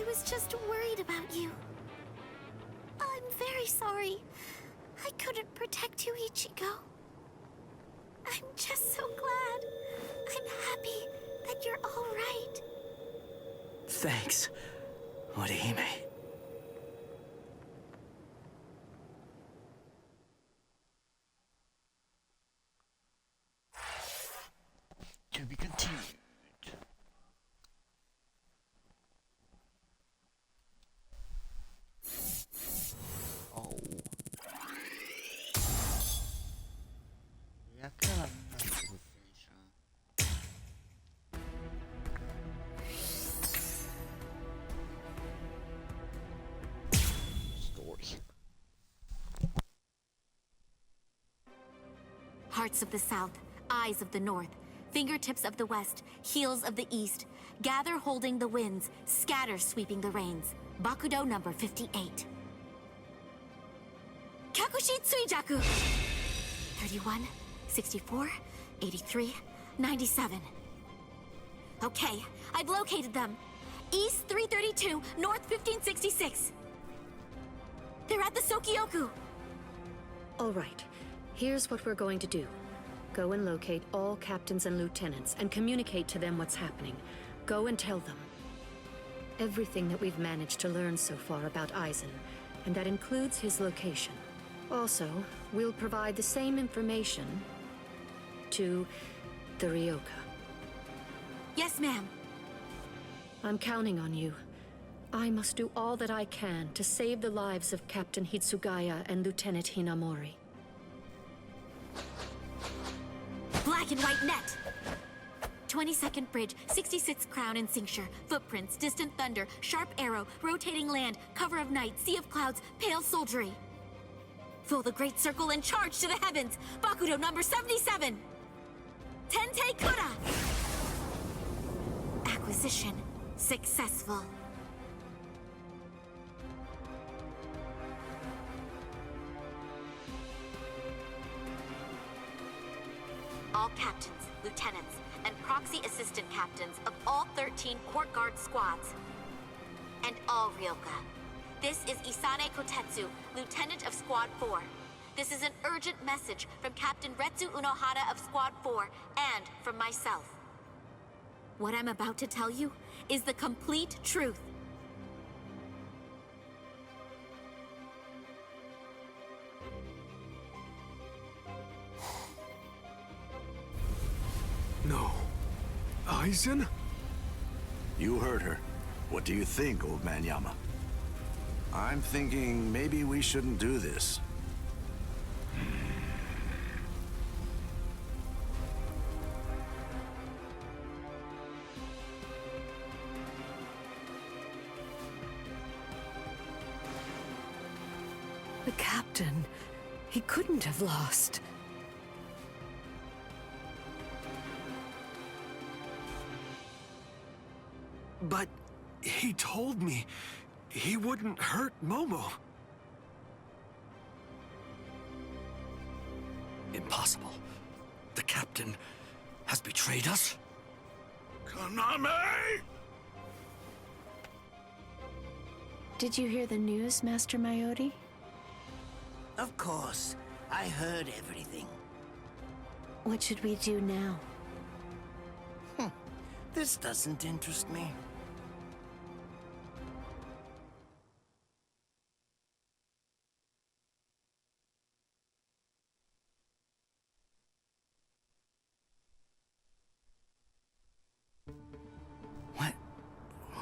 was just worried about you. I'm very sorry. I couldn't protect you, Ichigo. I'm just so glad. I'm happy that you're all right. Thanks, Orihime. To be continued. Oh. Yeah, come on. Hearts of the South, eyes of the North, fingertips of the West, heels of the East, gather holding the winds, scatter sweeping the rains. Bakudo number 58. Kyakushi Tsuijaku! 31, 64, 83, 97. Okay, I've located them. East 332, North 1566. They're at the Sokioku. All right. Here's what we're going to do. Go and locate all captains and lieutenants and communicate to them what's happening. Go and tell them everything that we've managed to learn so far about Aizen, and that includes his location. Also, we'll provide the same information to the Ryoka. Yes, ma'am. I'm counting on you. I must do all that I can to save the lives of Captain Hitsugaya and Lieutenant Hinamori. Black and white net! 22nd bridge, 66th crown and cincture, footprints, distant thunder, sharp arrow, rotating land, cover of night, sea of clouds, pale soldiery. Fill the great circle and charge to the heavens! Bakudo number 77! Tente Kura! acquisition successful. All captains, lieutenants, and proxy assistant captains of all 13 court guard squads, and all Ryoka. This is Isane Kotetsu, Lieutenant of Squad 4. This is an urgent message from Captain Retsu Unohara of Squad 4, and from myself. What I'm about to tell you is the complete truth. No. Aizen? You heard her. What do you think, old man Yama? I'm thinking maybe we shouldn't do this. The captain, he couldn't have lost. But he told me he wouldn't hurt Momo. Impossible. The captain has betrayed us? Kaname! Did you hear the news, Master Mayori? Of course. I heard everything. What should we do now? This doesn't interest me.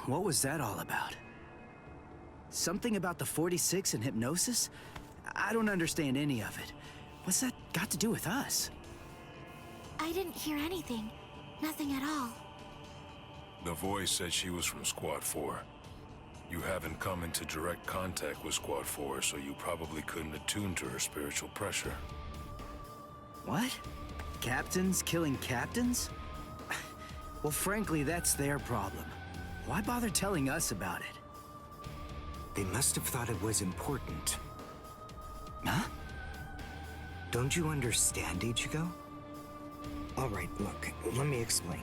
What was that all about? Something about the 46 and hypnosis? I don't understand any of it. What's that got to do with us? I didn't hear anything. Nothing at all. The voice said she was from Squad 4. You haven't come into direct contact with Squad 4, so you probably couldn't attune to her spiritual pressure. What? Captains killing captains? Well, frankly, that's their problem. Why bother telling us about it? They must have thought it was important. Huh? Don't you understand, Ichigo? All right, look, let me explain.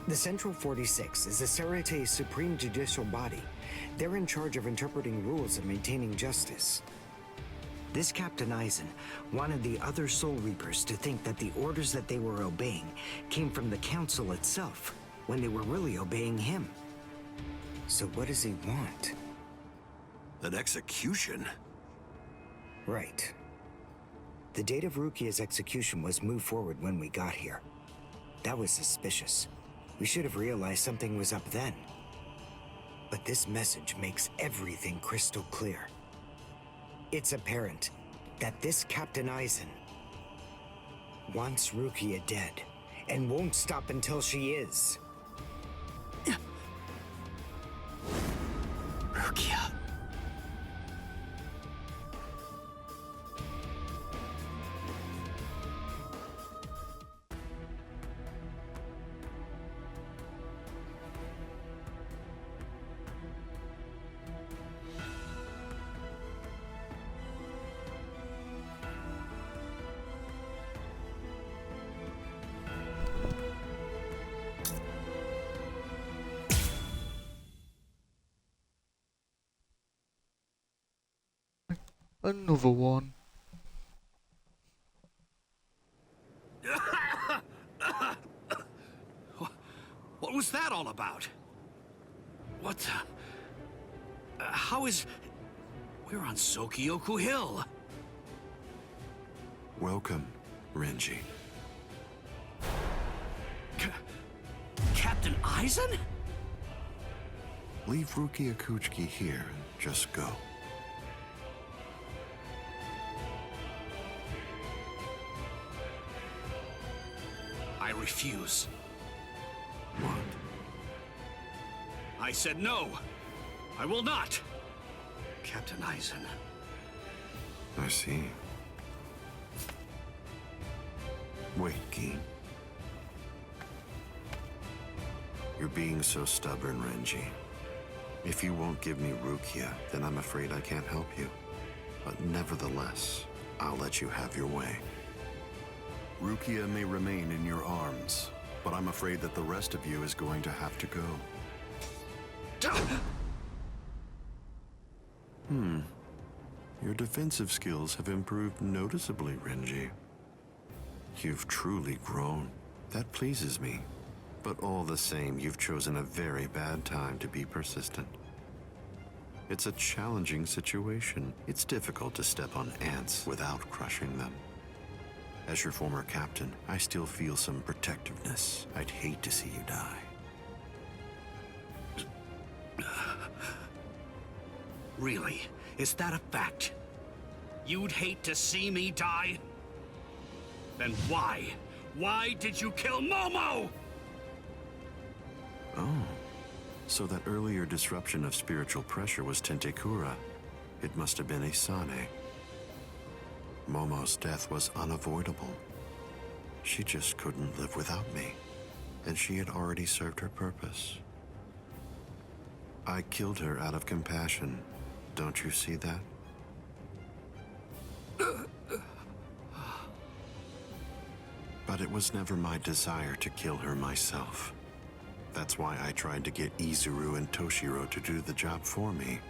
The Central 46 is the Sarate's supreme judicial body. They're in charge of interpreting rules and maintaining justice. This Captain Aizen wanted the other Soul Reapers to think that the orders that they were obeying came from the Council itself, when they were really obeying him. So what does he want? An execution? Right. The date of Rukia's execution was moved forward when we got here. That was suspicious. We should have realized something was up then. But this message makes everything crystal clear. It's apparent that this Captain Aizen wants Rukia dead, and won't stop until she is. Rukia. Another one. What was that all about? What the... how is... We're on Sokyoku Hill. Welcome, Renji. Captain Aizen? Leave Rukia Kuchiki here and just go. I refuse. What? I said no. I will not. Captain Aizen. I see. Wait, Gin. You're being so stubborn, Renji. If you won't give me Rukia, then I'm afraid I can't help you. But nevertheless, I'll let you have your way. Rukia may remain in your arms, but I'm afraid that the rest of you is going to have to go. Your defensive skills have improved noticeably, Renji. You've truly grown. That pleases me. But all the same, you've chosen a very bad time to be persistent. It's a challenging situation. It's difficult to step on ants without crushing them. As your former captain, I still feel some protectiveness. I'd hate to see you die. Really? Is that a fact? You'd hate to see me die? Then why? Why did you kill Momo? Oh, so that earlier disruption of spiritual pressure was Tentekura. It must have been Isane. Momo's death was unavoidable. She just couldn't live without me, and she had already served her purpose. I killed her out of compassion. Don't you see that? But it was never my desire to kill her myself. That's why I tried to get Izuru and Toshiro to do the job for me.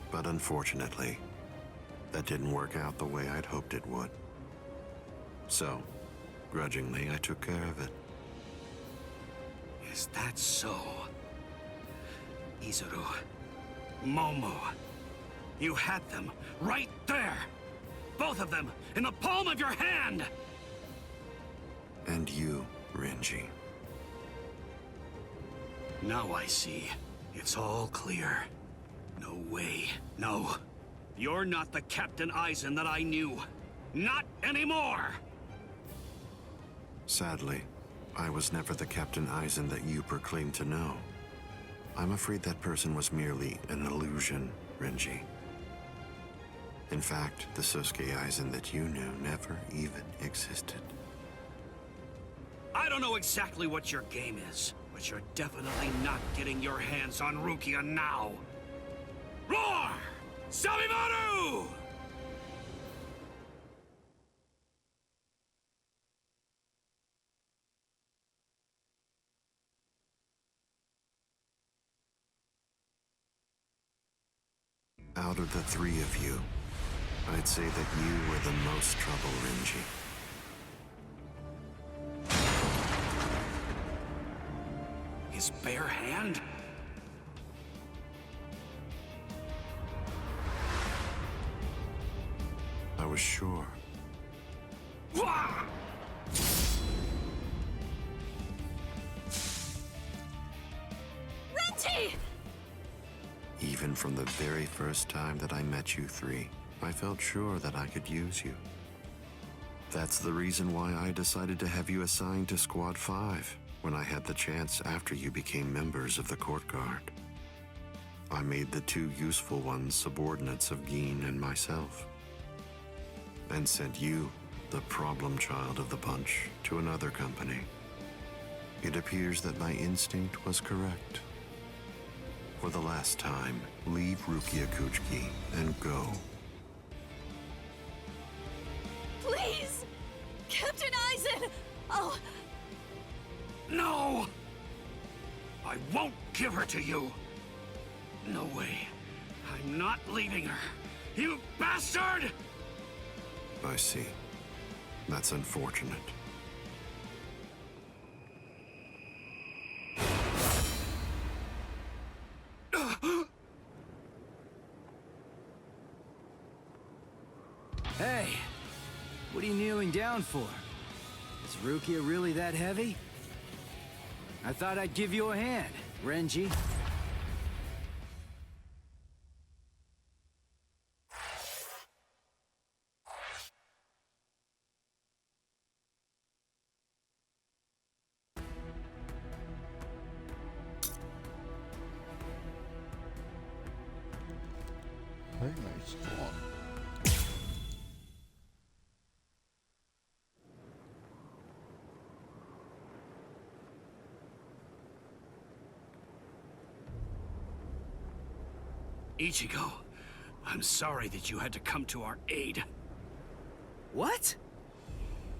But unfortunately, that didn't work out the way I'd hoped it would. So, grudgingly, I took care of it. Is that so? Izuru, Momo, you had them right there! Both of them in the palm of your hand! And you, Renji. Now I see. It's all clear. No way. No. You're not the Captain Aizen that I knew. Not anymore! Sadly, I was never the Captain Aizen that you proclaimed to know. I'm afraid that person was merely an illusion, Renji. In fact, the Sosuke Aizen that you knew never even existed. I don't know exactly what your game is, but you're definitely not getting your hands on Rukia now. Roar! Sabimaru! Out of the three of you, I'd say that you were the most trouble, Renji. His bare hand? I was sure. Wah! Renji! Even from the very first time that I met you three, I felt sure that I could use you. That's the reason why I decided to have you assigned to Squad 5 when I had the chance after you became members of the Court Guard. I made the two useful ones subordinates of Gin and myself, and sent you, the problem child of the bunch, to another company. It appears that my instinct was correct. For the last time, leave Rukia Kuchiki and go. Please! Captain Aizen! Oh... No! I won't give her to you! No way. I'm not leaving her. You bastard! I see. That's unfortunate. Hey! What are you kneeling down for? Is Rukia really that heavy? I thought I'd give you a hand, Renji. Oh my god. Ichigo, I'm sorry that you had to come to our aid. What?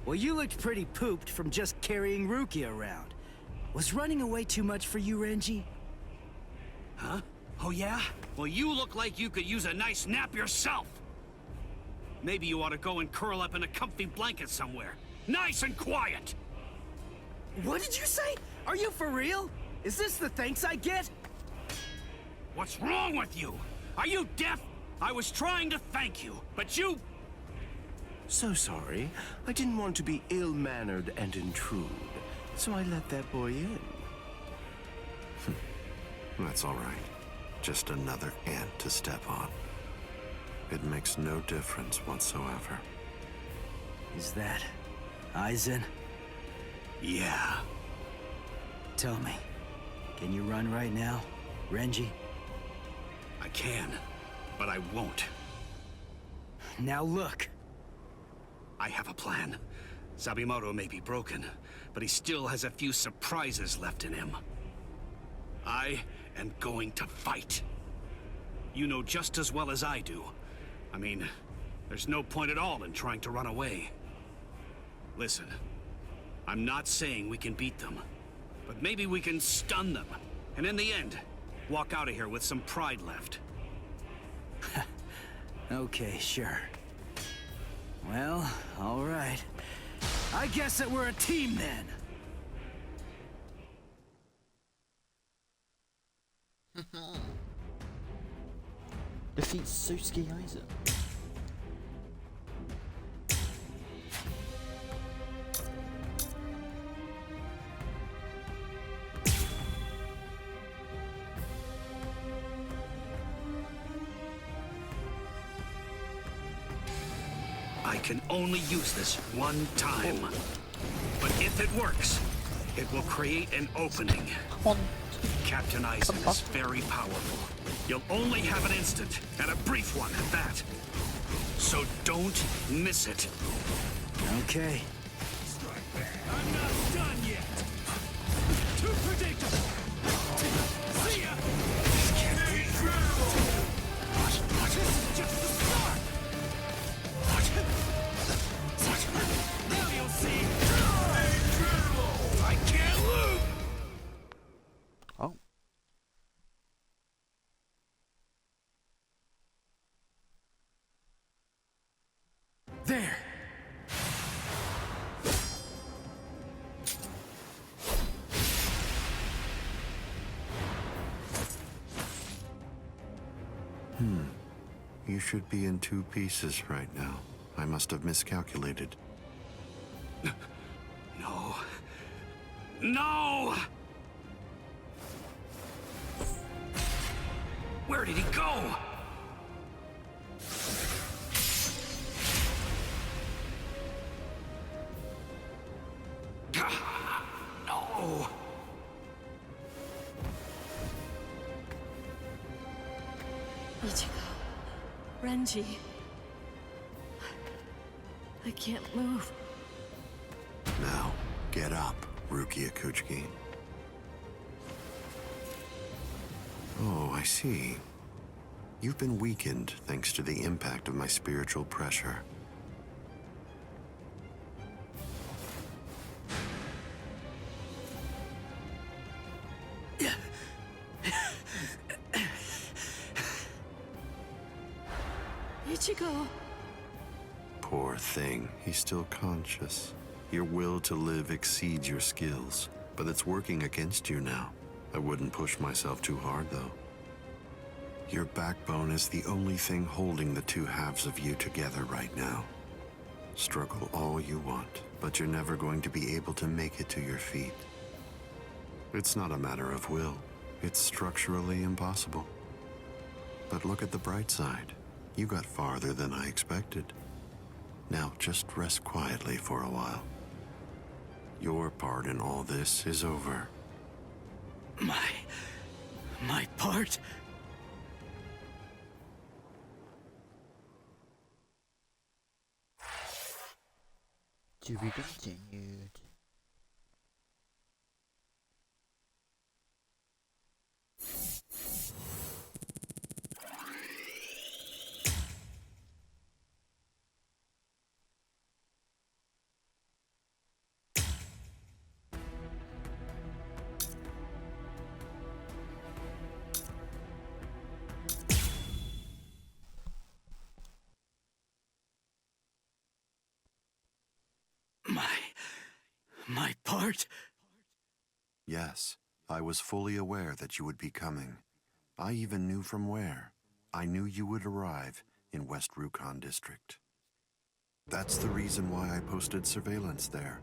Well, you looked pretty pooped from just carrying Rukia around. Was running away too much for you, Renji? Huh? Oh yeah? Well, you look like you could use a nice nap yourself! Maybe you ought to go and curl up in a comfy blanket somewhere. Nice and quiet! What did you say? Are you for real? Is this the thanks I get? What's wrong with you? Are you deaf? I was trying to thank you, but you... So sorry. I didn't want to be ill-mannered and intrude, so I let that boy in. That's all right. Just another ant to step on. It makes no difference whatsoever. Is that Aizen? Yeah. Tell me, can you run right now, Renji? I can, but I won't. Now look. I have a plan. Sabimoto may be broken, but he still has a few surprises left in him. I am going to fight. You know just as well as I do. I mean, there's no point at all in trying to run away. Listen, I'm not saying we can beat them, but maybe we can stun them, and in the end, walk out of here with some pride left. Okay, sure. Well, all right. I guess that we're a team then. Defeat Susuke Aizen. I can only use this one time. But if it works, it will create an opening. Captain Aizen is very powerful. You'll only have an instant, and a brief one at that. So don't miss it. Okay. I'm not done yet. Too predictable. See ya. This is just the start. Now you'll see. I can't lose. Oh. There. You should be in 2 pieces right now. I must have miscalculated. No. No! Where did he go? No! Ichigo. Renji. I can't move. Now, get up, Rukia Kuchiki. Oh, I see. You've been weakened thanks to the impact of my spiritual pressure. Ichigo. Poor thing, he's still conscious. Your will to live exceeds your skills, but it's working against you now. I wouldn't push myself too hard, though. Your backbone is the only thing holding the 2 halves of you together right now. Struggle all you want, but you're never going to be able to make it to your feet. It's not a matter of will. It's structurally impossible. But look at the bright side. You got farther than I expected. Now just rest quietly for a while. Your part in all this is over. My part? To be continued. Yes, I was fully aware that you would be coming. I even knew from where. I knew you would arrive in West Rukon District. That's the reason why I posted surveillance there.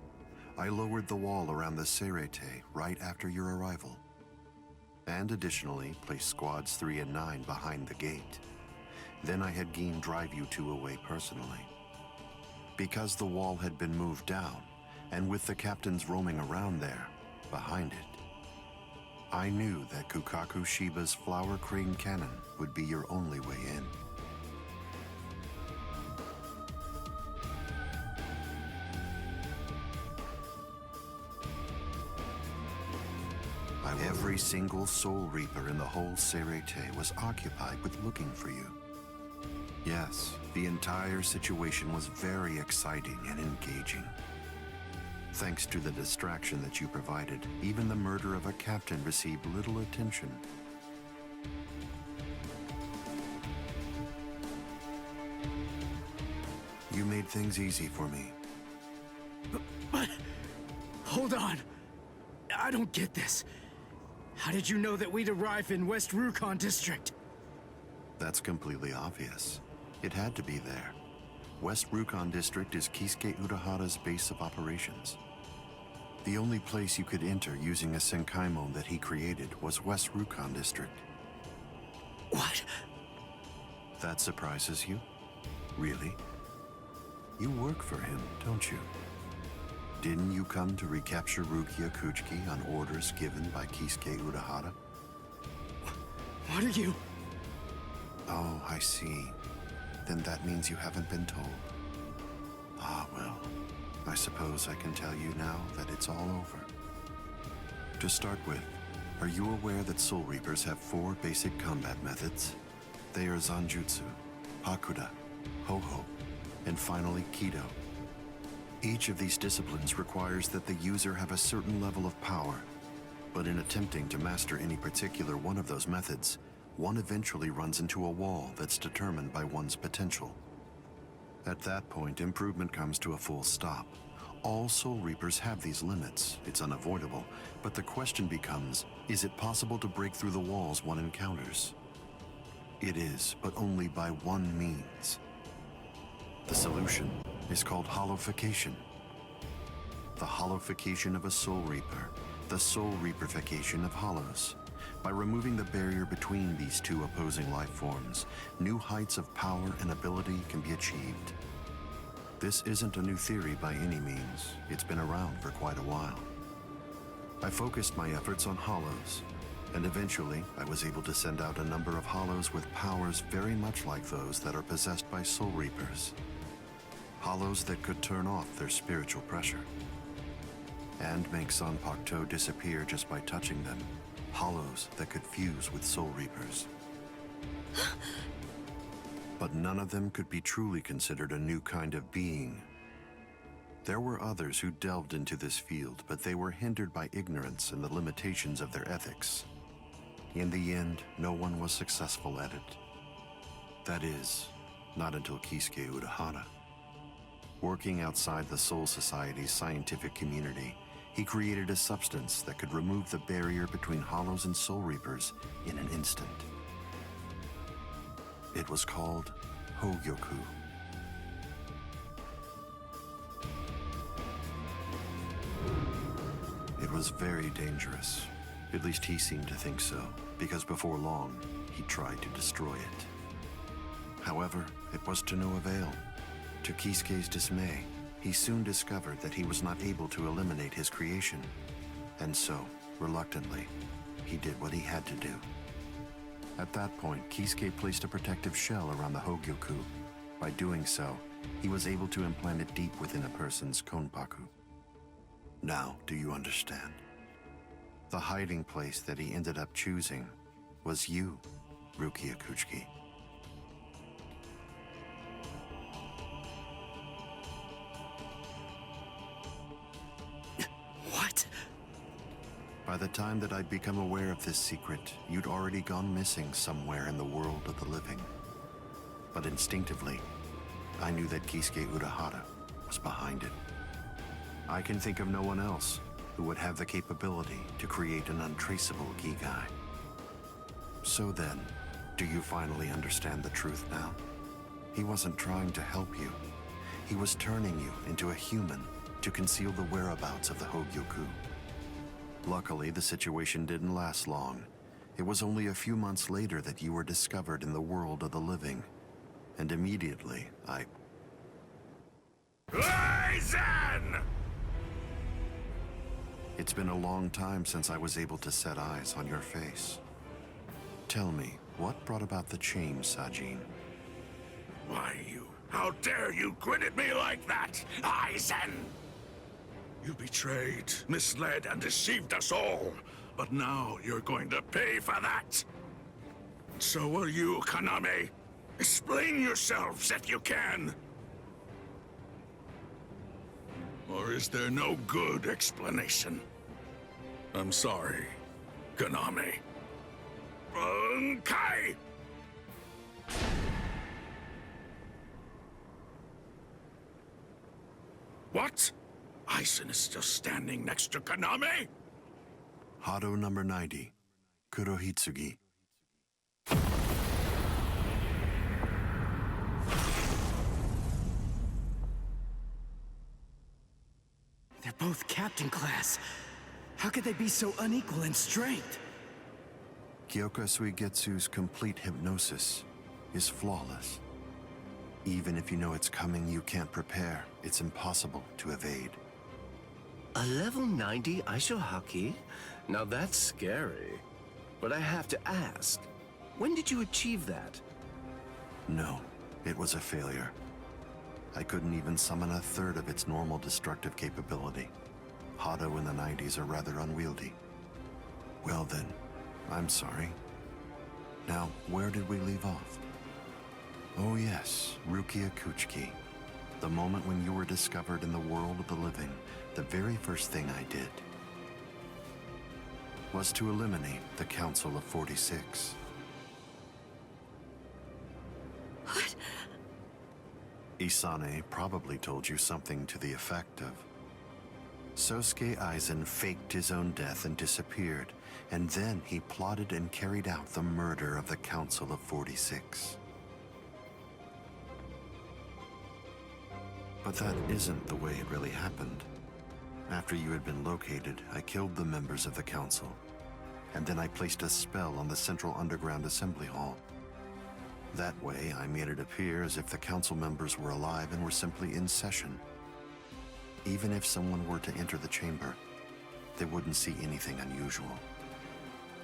I lowered the wall around the Serete right after your arrival. And additionally, placed squads 3 and 9 behind the gate. Then I had Geen drive you two away personally. Because the wall had been moved down, and with the captains roaming around there, behind it, I knew that Kukaku Shiba's flower crane cannon would be your only way in. Every single Soul Reaper in the whole Serete was occupied with looking for you. Yes, the entire situation was very exciting and engaging. Thanks to the distraction that you provided, even the murder of a captain received little attention. You made things easy for me. But hold on. I don't get this. How did you know that we'd arrive in West Rukon District? That's completely obvious. It had to be there. West Rukon District is Kisuke Urahara's base of operations. The only place you could enter using a Senkaimon that he created was West Rukon District. What? That surprises you? Really? You work for him, don't you? Didn't you come to recapture Rukia Kuchiki on orders given by Kisuke Urahara? What are you? Oh, I see. Then that means you haven't been told. Ah, well, I suppose I can tell you now that it's all over. To start with, are you aware that Soul Reapers have 4 basic combat methods? They are Zanjutsu, Hakuda, Ho-Ho, and finally Kido. Each of these disciplines requires that the user have a certain level of power, but in attempting to master any particular one of those methods, one eventually runs into a wall that's determined by one's potential. At that point, improvement comes to a full stop. All Soul Reapers have these limits. It's unavoidable, but the question becomes, is it possible to break through the walls one encounters? It is, but only by one means. The solution is called hollowification. The hollowification of a Soul Reaper, the Soul Reaperification of hollows. By removing the barrier between these two opposing life forms, new heights of power and ability can be achieved. This isn't a new theory by any means. It's been around for quite a while. I focused my efforts on hollows, and eventually I was able to send out a number of hollows with powers very much like those that are possessed by Soul Reapers. Hollows that could turn off their spiritual pressure and make Zanpakuto disappear just by touching them. Hollows that could fuse with Soul Reapers. But none of them could be truly considered a new kind of being. There were others who delved into this field, but they were hindered by ignorance and the limitations of their ethics. In the end, no one was successful at it. That is, not until Kisuke Urahara. Working outside the Soul Society's scientific community, he created a substance that could remove the barrier between hollows and Soul Reapers in an instant. It was called Hogyoku. It was very dangerous. At least he seemed to think so, because before long, he tried to destroy it. However, it was to no avail. To Kisuke's dismay, he soon discovered that he was not able to eliminate his creation. And so, reluctantly, he did what he had to do. At that point, Kisuke placed a protective shell around the Hogyoku. By doing so, he was able to implant it deep within a person's konpaku. Now, do you understand? The hiding place that he ended up choosing was you, Rukia Kuchiki. What? By the time that I'd become aware of this secret, you'd already gone missing somewhere in the world of the living. But instinctively, I knew that Kisuke Urahara was behind it. I can think of no one else who would have the capability to create an untraceable Gigai. So then, do you finally understand the truth now? He wasn't trying to help you. He was turning you into a human to conceal the whereabouts of the Hogyoku. Luckily, the situation didn't last long. It was only a few months later that you were discovered in the world of the living. And immediately, Aizen! It's been a long time since I was able to set eyes on your face. Tell me, what brought about the change, Sajin? Why, you... How dare you grin at me like that, Aizen? You betrayed, misled, and deceived us all. But now you're going to pay for that. So will you, Kaname. Explain yourselves if you can. Or is there no good explanation? I'm sorry, Kaname. Kai! What? Aizen is still standing next to Kaname? Hado number 90, Kurohitsugi. They're both captain class. How could they be so unequal in strength? Kyoka Suigetsu's complete hypnosis is flawless. Even if you know it's coming, you can't prepare. It's impossible to evade. A level 90 Aisho Haki? Now that's scary. But I have to ask, when did you achieve that? No, it was a failure. I couldn't even summon a third of its normal destructive capability. Hado in the 90s are rather unwieldy. Well then, I'm sorry. Now, where did we leave off? Oh yes, Rukia Kuchiki. The moment when you were discovered in the world of the living, the very first thing I did was to eliminate the Council of 46. What? Isane probably told you something to the effect of, Sosuke Aizen faked his own death and disappeared, and then he plotted and carried out the murder of the Council of 46. But that isn't the way it really happened. After you had been located, I killed the members of the Council, and then I placed a spell on the Central Underground Assembly Hall. That way, I made it appear as if the Council members were alive and were simply in session. Even if someone were to enter the chamber, they wouldn't see anything unusual.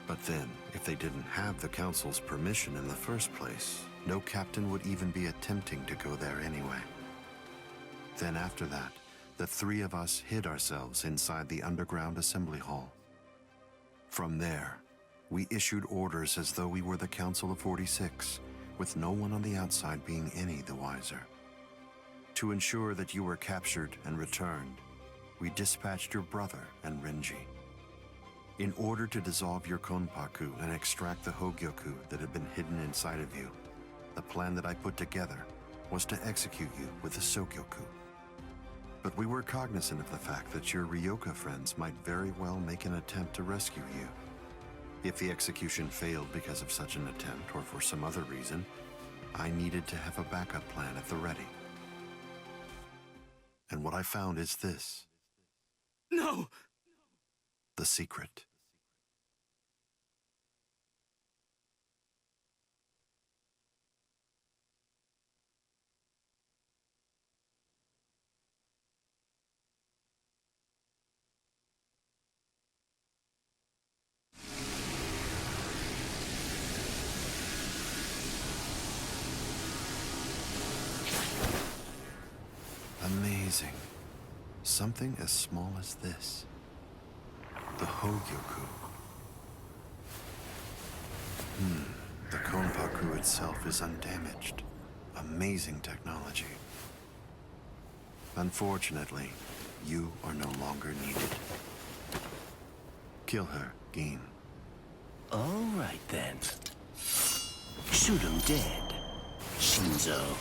But then, if they didn't have the Council's permission in the first place, no captain would even be attempting to go there anyway. Then after that, the three of us hid ourselves inside the underground assembly hall. From there, we issued orders as though we were the Council of 46, with no one on the outside being any the wiser. To ensure that you were captured and returned, we dispatched your brother and Renji. In order to dissolve your Konpaku and extract the Hogyoku that had been hidden inside of you, the plan that I put together was to execute you with the Sokyoku. But we were cognizant of the fact that your Ryoka friends might very well make an attempt to rescue you. If the execution failed because of such an attempt or for some other reason, I needed to have a backup plan at the ready. And what I found is this. No! The secret. Amazing. Something as small as this. The Hogyoku. The Konpaku itself is undamaged. Amazing technology. Unfortunately, you are no longer needed. Kill her, Gin. All right then. Shoot him dead, Shinzo.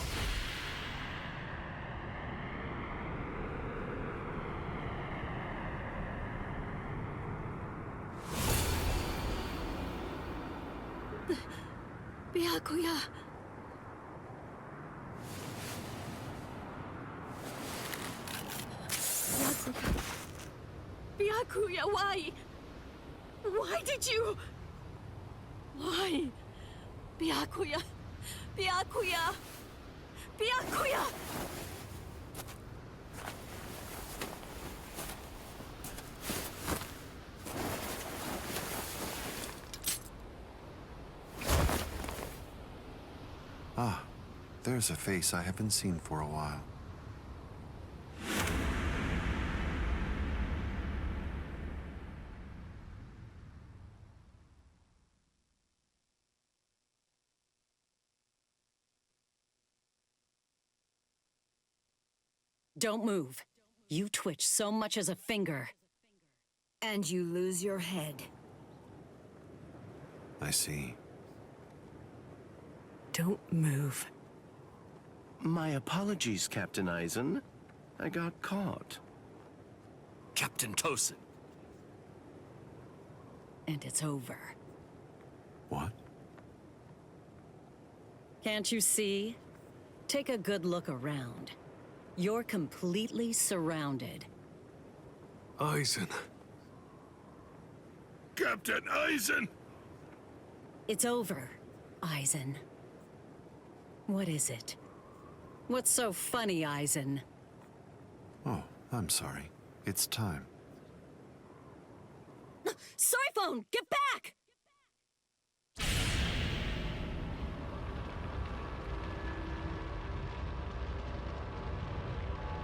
Byakuya. Byakuya, why? Why did you? Why? Byakuya. Byakuya. Byakuya. Ah, there's a face I haven't seen for a while. Don't move. You twitch so much as a finger. And you lose your head. I see. Don't move. My apologies, Captain Eisen. I got caught. Captain Tosin. And it's over. What? Can't you see? Take a good look around. You're completely surrounded. Eisen. Captain Eisen! It's over, Eisen. What is it? What's so funny, Eisen? Oh, I'm sorry. It's time. Soiphone, get back!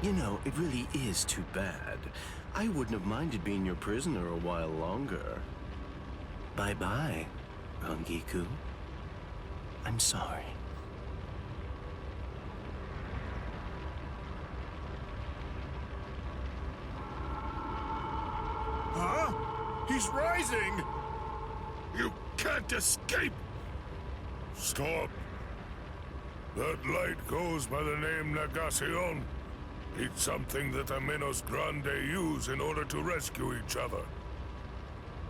You know, it really is too bad. I wouldn't have minded being your prisoner a while longer. Bye-bye, Rangiku. I'm sorry. Huh? He's rising! You can't escape! Stop! That light goes by the name Negacion. It's something that the Menos Grande use in order to rescue each other.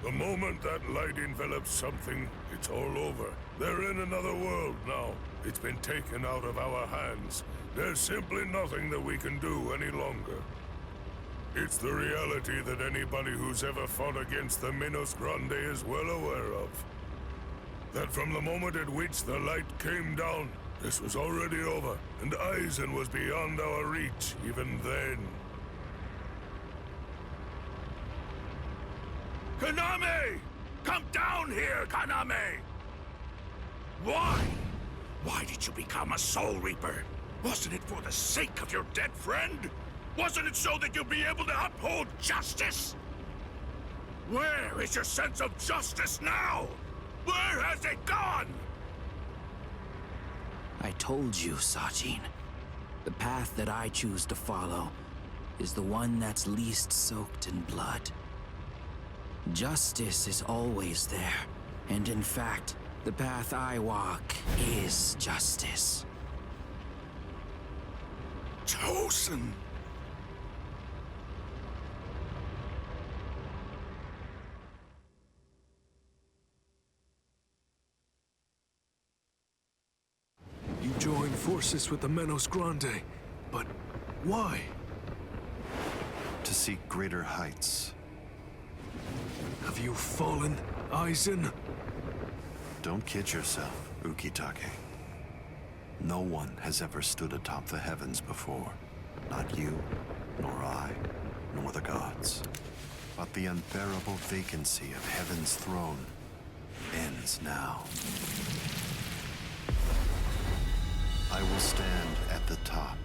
The moment that light envelops something, it's all over. They're in another world now. It's been taken out of our hands. There's simply nothing that we can do any longer. It's the reality that anybody who's ever fought against the Menos Grande is well aware of. That from the moment at which the light came down, this was already over, and Eisen was beyond our reach even then. Kaname! Come down here, Kaname! Why? Why did you become a Soul Reaper? Wasn't it for the sake of your dead friend? Wasn't it so that you'd be able to uphold justice? Where is your sense of justice now? Where has it gone? I told you, Sajin. The path that I choose to follow is the one that's least soaked in blood. Justice is always there, and in fact, the path I walk is justice. Tosin! You joined forces with the Menos Grande, but why? To seek greater heights. Have you fallen, Eisen? Don't kid yourself, Ukitake. No one has ever stood atop the heavens before. Not you, nor I, nor the gods. But the unbearable vacancy of heaven's throne ends now. I will stand at the top.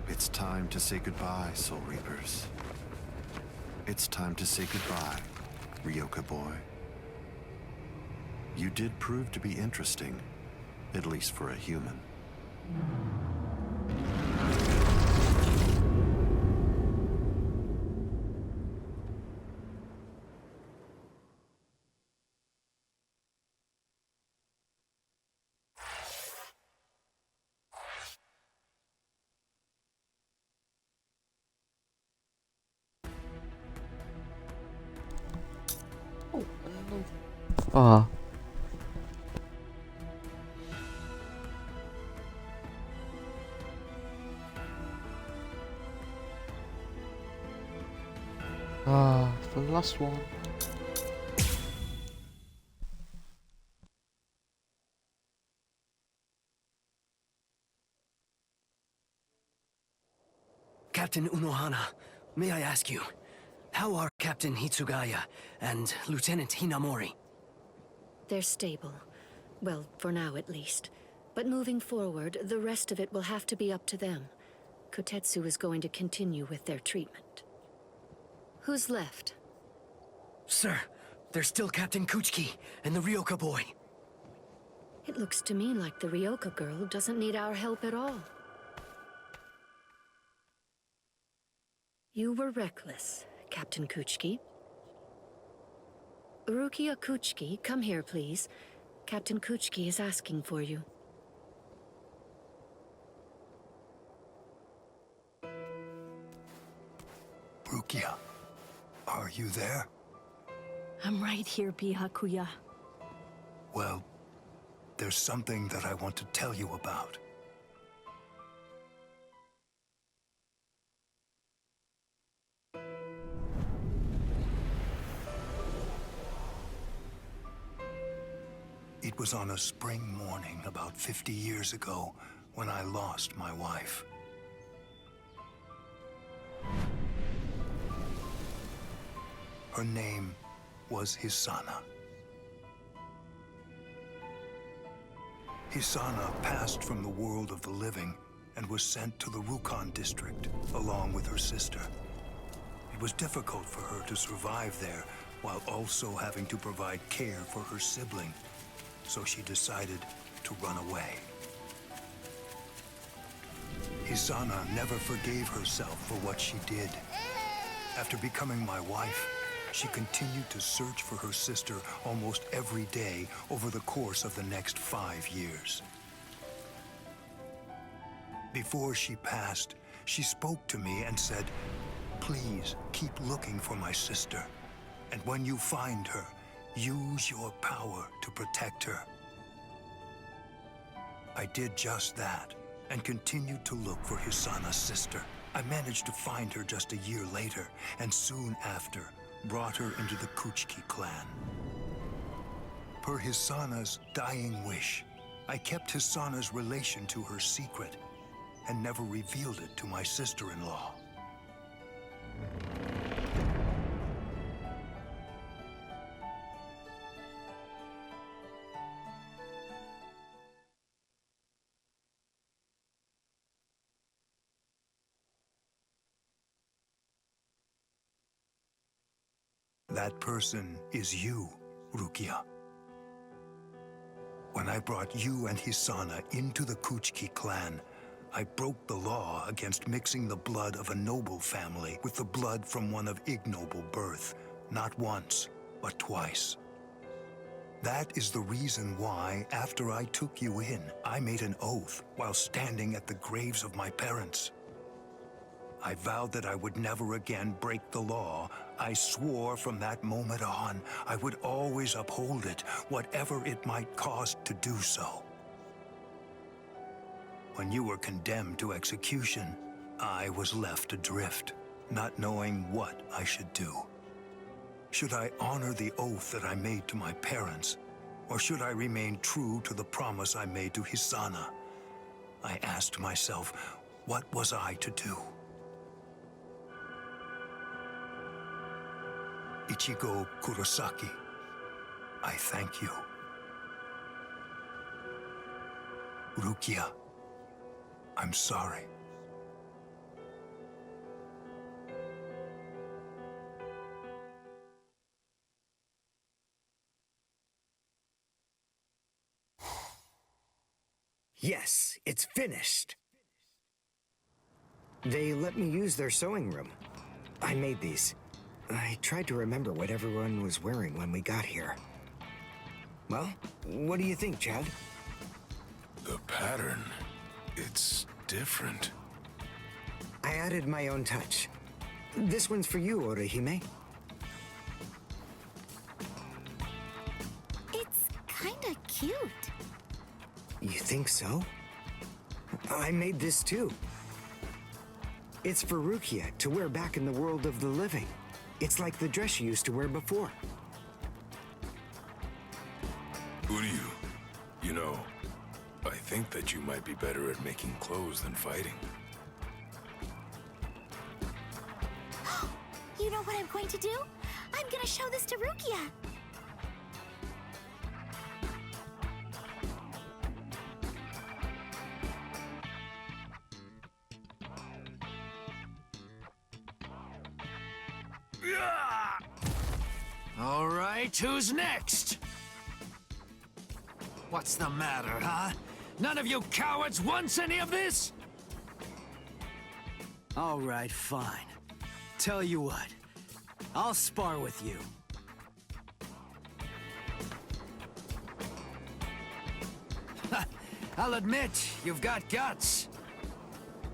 It's time to say goodbye, Soul Reapers. It's time to say goodbye, Ryoka boy. You did prove to be interesting, at least for a human. Ah. last one. Captain Unohana, may I ask you, how are Captain Hitsugaya and Lieutenant Hinamori? They're stable. Well, for now at least. But moving forward, the rest of it will have to be up to them. Kotetsu is going to continue with their treatment. Who's left? Sir, there's still Captain Kuchiki and the Ryoka boy. It looks to me like the Ryoka girl doesn't need our help at all. You were reckless, Captain Kuchiki. Rukia Kuchiki, come here, please. Captain Kuchiki is asking for you. Rukia, are you there? I'm right here, Byakuya. Well, there's something that I want to tell you about. It was on a spring morning about 50 years ago when I lost my wife. Her name was Hisana. Hisana passed from the world of the living and was sent to the Rukon district along with her sister. It was difficult for her to survive there while also having to provide care for her sibling, so she decided to run away. Hisana never forgave herself for what she did. After becoming my wife, she continued to search for her sister almost every day over the course of the next 5 years. Before she passed, she spoke to me and said, "Please keep looking for my sister, and when you find her, use your power to protect her." I did just that, and continued to look for Hisana's sister. I managed to find her just a year later, and soon after, brought her into the Kuchiki clan. Per Hisana's dying wish, I kept Hisana's relation to her secret, and never revealed it to my sister-in-law. That person is you, Rukia. When I brought you and Hisana into the Kuchiki clan, I broke the law against mixing the blood of a noble family with the blood from one of ignoble birth, not once, but twice. That is the reason why, after I took you in, I made an oath while standing at the graves of my parents. I vowed that I would never again break the law. I swore from that moment on, I would always uphold it, whatever it might cost to do so. When you were condemned to execution, I was left adrift, not knowing what I should do. Should I honor the oath that I made to my parents, or should I remain true to the promise I made to Hisana? I asked myself, what was I to do? Ichigo Kurosaki, I thank you. Rukia, I'm sorry. Yes, it's finished. They let me use their sewing room. I made these. I tried to remember what everyone was wearing when we got here. Well, what do you think, Chad? The pattern, it's different. I added my own touch. This one's for you, Orihime. It's kinda cute. You think so? I made this too. It's for Rukia to wear back in the world of the living. It's like the dress you used to wear before. Uryu, you know, I think that you might be better at making clothes than fighting. You know what I'm going to do? I'm gonna show this to Rukia. All right, who's next? What's the matter, huh? None of you cowards wants any of this? All right, fine. Tell you what, I'll spar with you. I'll admit, you've got guts.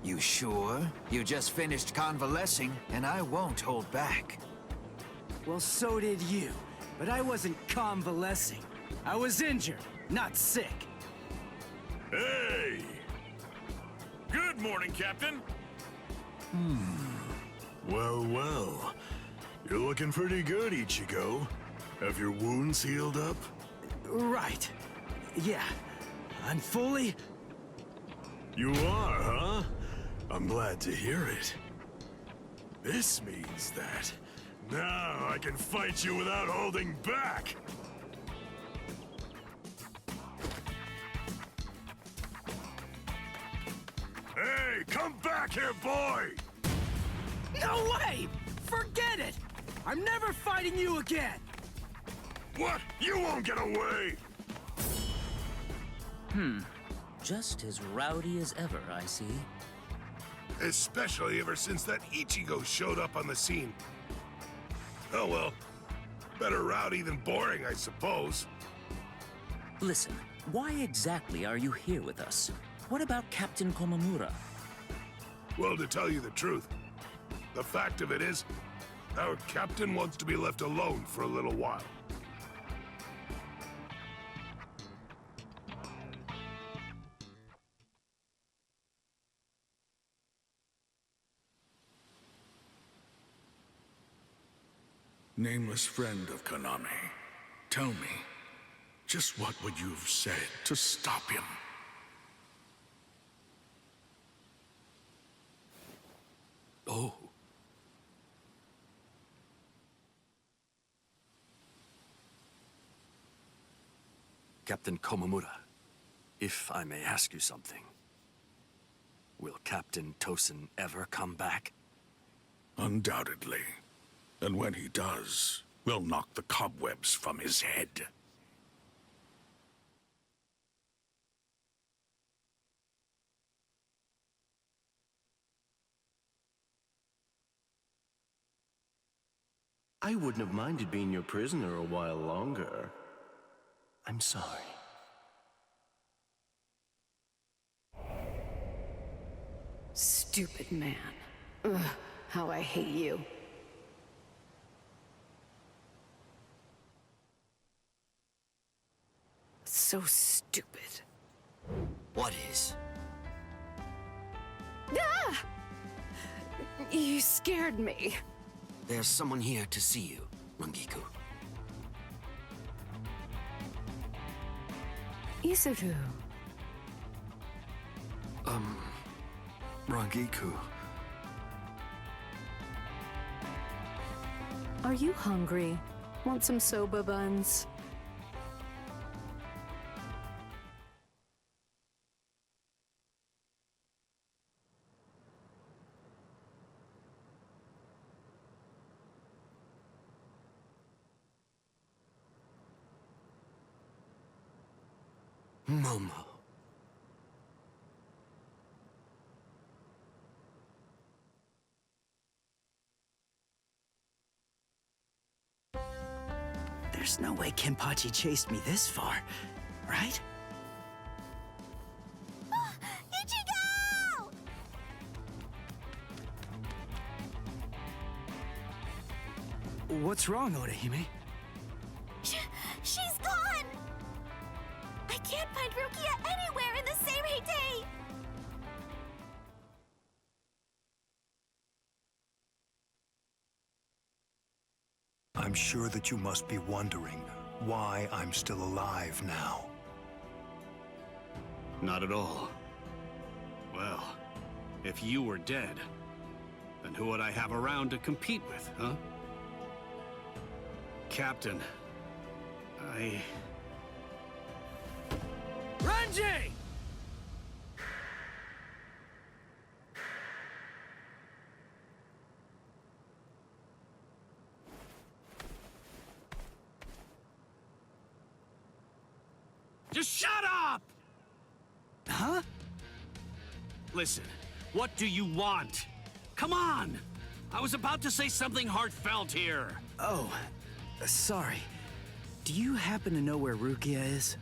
You sure? You just finished convalescing, and I won't hold back. Well, so did you. But I wasn't convalescing. I was injured, not sick. Hey! Good morning, Captain. Well, well. You're looking pretty good, Ichigo. Have your wounds healed up? Right. Yeah. I'm fully... You are, huh? I'm glad to hear it. This means that now I can fight you without holding back! Hey, come back here, boy! No way! Forget it! I'm never fighting you again! What? You won't get away! Just as rowdy as ever, I see. Especially ever since that Ichigo showed up on the scene. Oh well. Better rowdy than boring, I suppose. Listen, why exactly are you here with us? What about Captain Komamura? Well, to tell you the truth, the fact of it is, our captain wants to be left alone for a little while. Nameless friend of Konami, tell me, just what would you have said to stop him? Oh. Captain Komamura, if I may ask you something. Will Captain Tosin ever come back? Undoubtedly. And when he does, we'll knock the cobwebs from his head. I wouldn't have minded being your prisoner a while longer. I'm sorry. Stupid man. Ugh, how I hate you. So stupid. What is? Ah! You scared me. There's someone here to see you, Rangiku. Isuru. Rangiku. Are you hungry? Want some soba buns? Momo. There's no way Kenpachi chased me this far, right? Ichigo! What's wrong, Orihime? She's gone! I can't find Rukia anywhere in the Seirei. I'm sure that you must be wondering why I'm still alive now. Not at all. Well, if you were dead, then who would I have around to compete with, huh? Captain, Renji! Just shut up! Huh? Listen, what do you want? Come on! I was about to say something heartfelt here. Oh, sorry. Do you happen to know where Rukia is?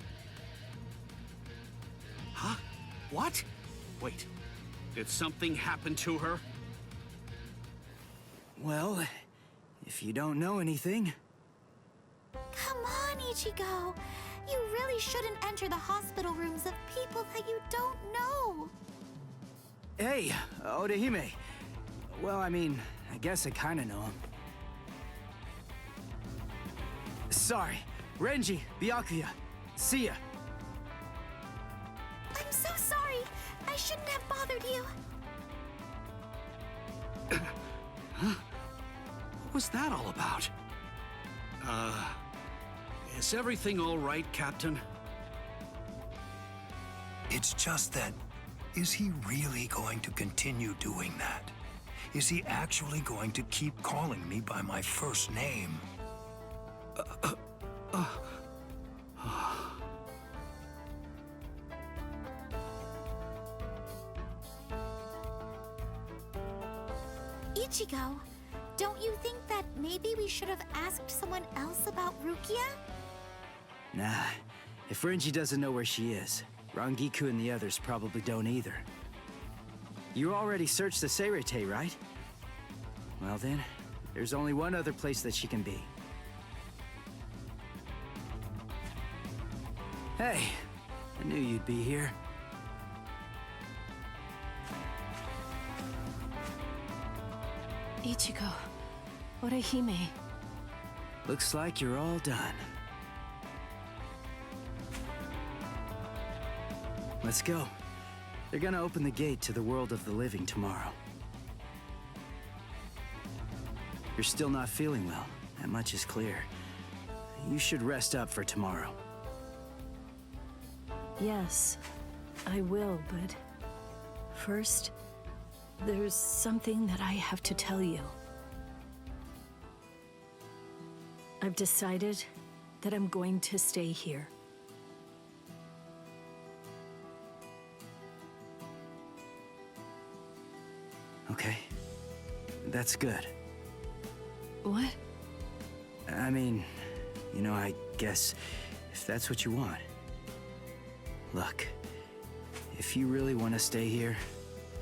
Huh? What? Wait, did something happen to her? Well, if you don't know anything... Come on, Ichigo. You really shouldn't enter the hospital rooms of people that you don't know. Hey, Orihime. Well, I mean, I guess I kinda know him. Sorry. Renji, Byakuya. See ya. I'm so sorry. I shouldn't have bothered you. What was that all about? Is everything all right, Captain? It's just that, is he really going to continue doing that? Is he actually going to keep calling me by my first name? Ichigo, don't you think that maybe we should have asked someone else about Rukia? Nah, if Renji doesn't know where she is, Rangiku and the others probably don't either. You already searched the Seirete, right? Well then, there's only one other place that she can be. Hey, I knew you'd be here. Ichigo, Orihime. Looks like you're all done. Let's go. They're gonna open the gate to the world of the living tomorrow. You're still not feeling well. That much is clear. You should rest up for tomorrow. Yes, I will, but first, there's something that I have to tell you. I've decided that I'm going to stay here. Okay. That's good. What? I mean, you know, I guess if that's what you want. Look, if you really want to stay here,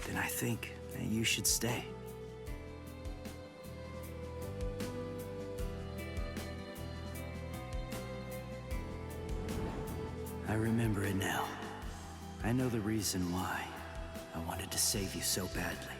then I think that you should stay. I remember it now. I know the reason why I wanted to save you so badly.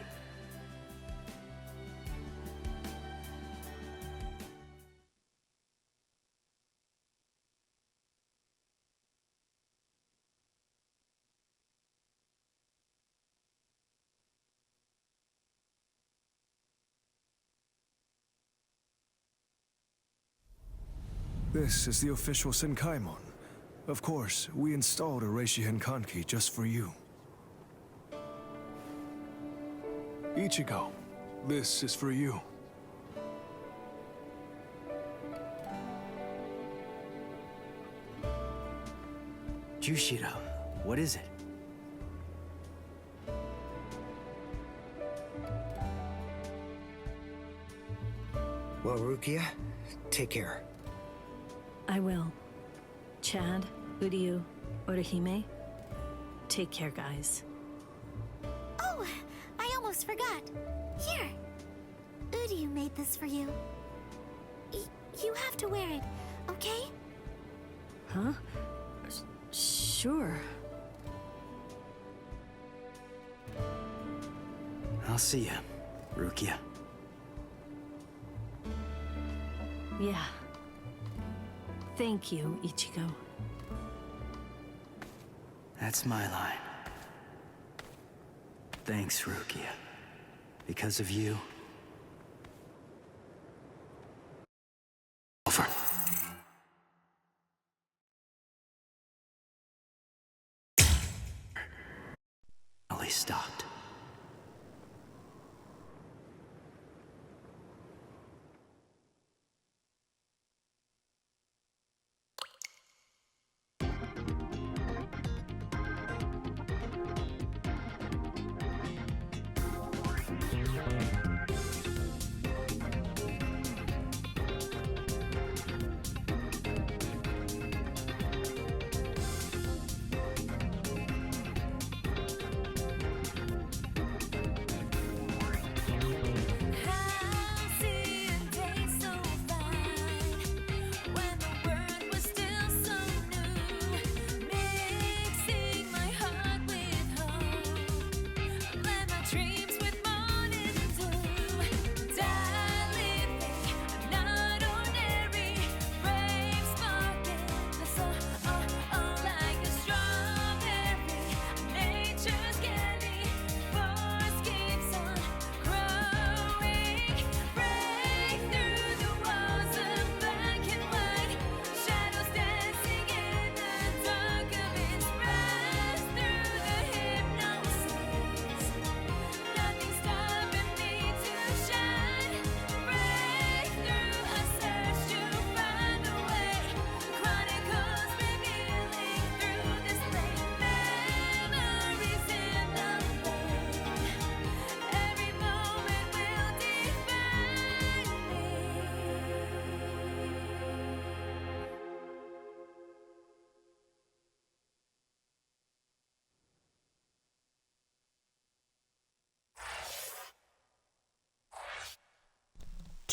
This is the official Senkaimon. Of course, we installed a Reishihen Kanki just for you. Ichigo, this is for you. Jushiro, what is it? Well, Rukia, take care. I will. Chad, Uryu, Orihime, take care, guys. Oh, I almost forgot. Here. Uryu made this for you. You have to wear it, okay? Huh? Sure. I'll see ya, Rukia. Yeah. Thank you, Ichigo. That's my line. Thanks, Rukia. Because of you... over. Finally stopped.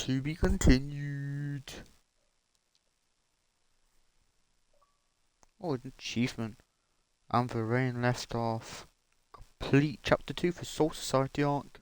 To be continued. Oh, an achievement. And the rain left off. Complete chapter 2 for Soul Society arc.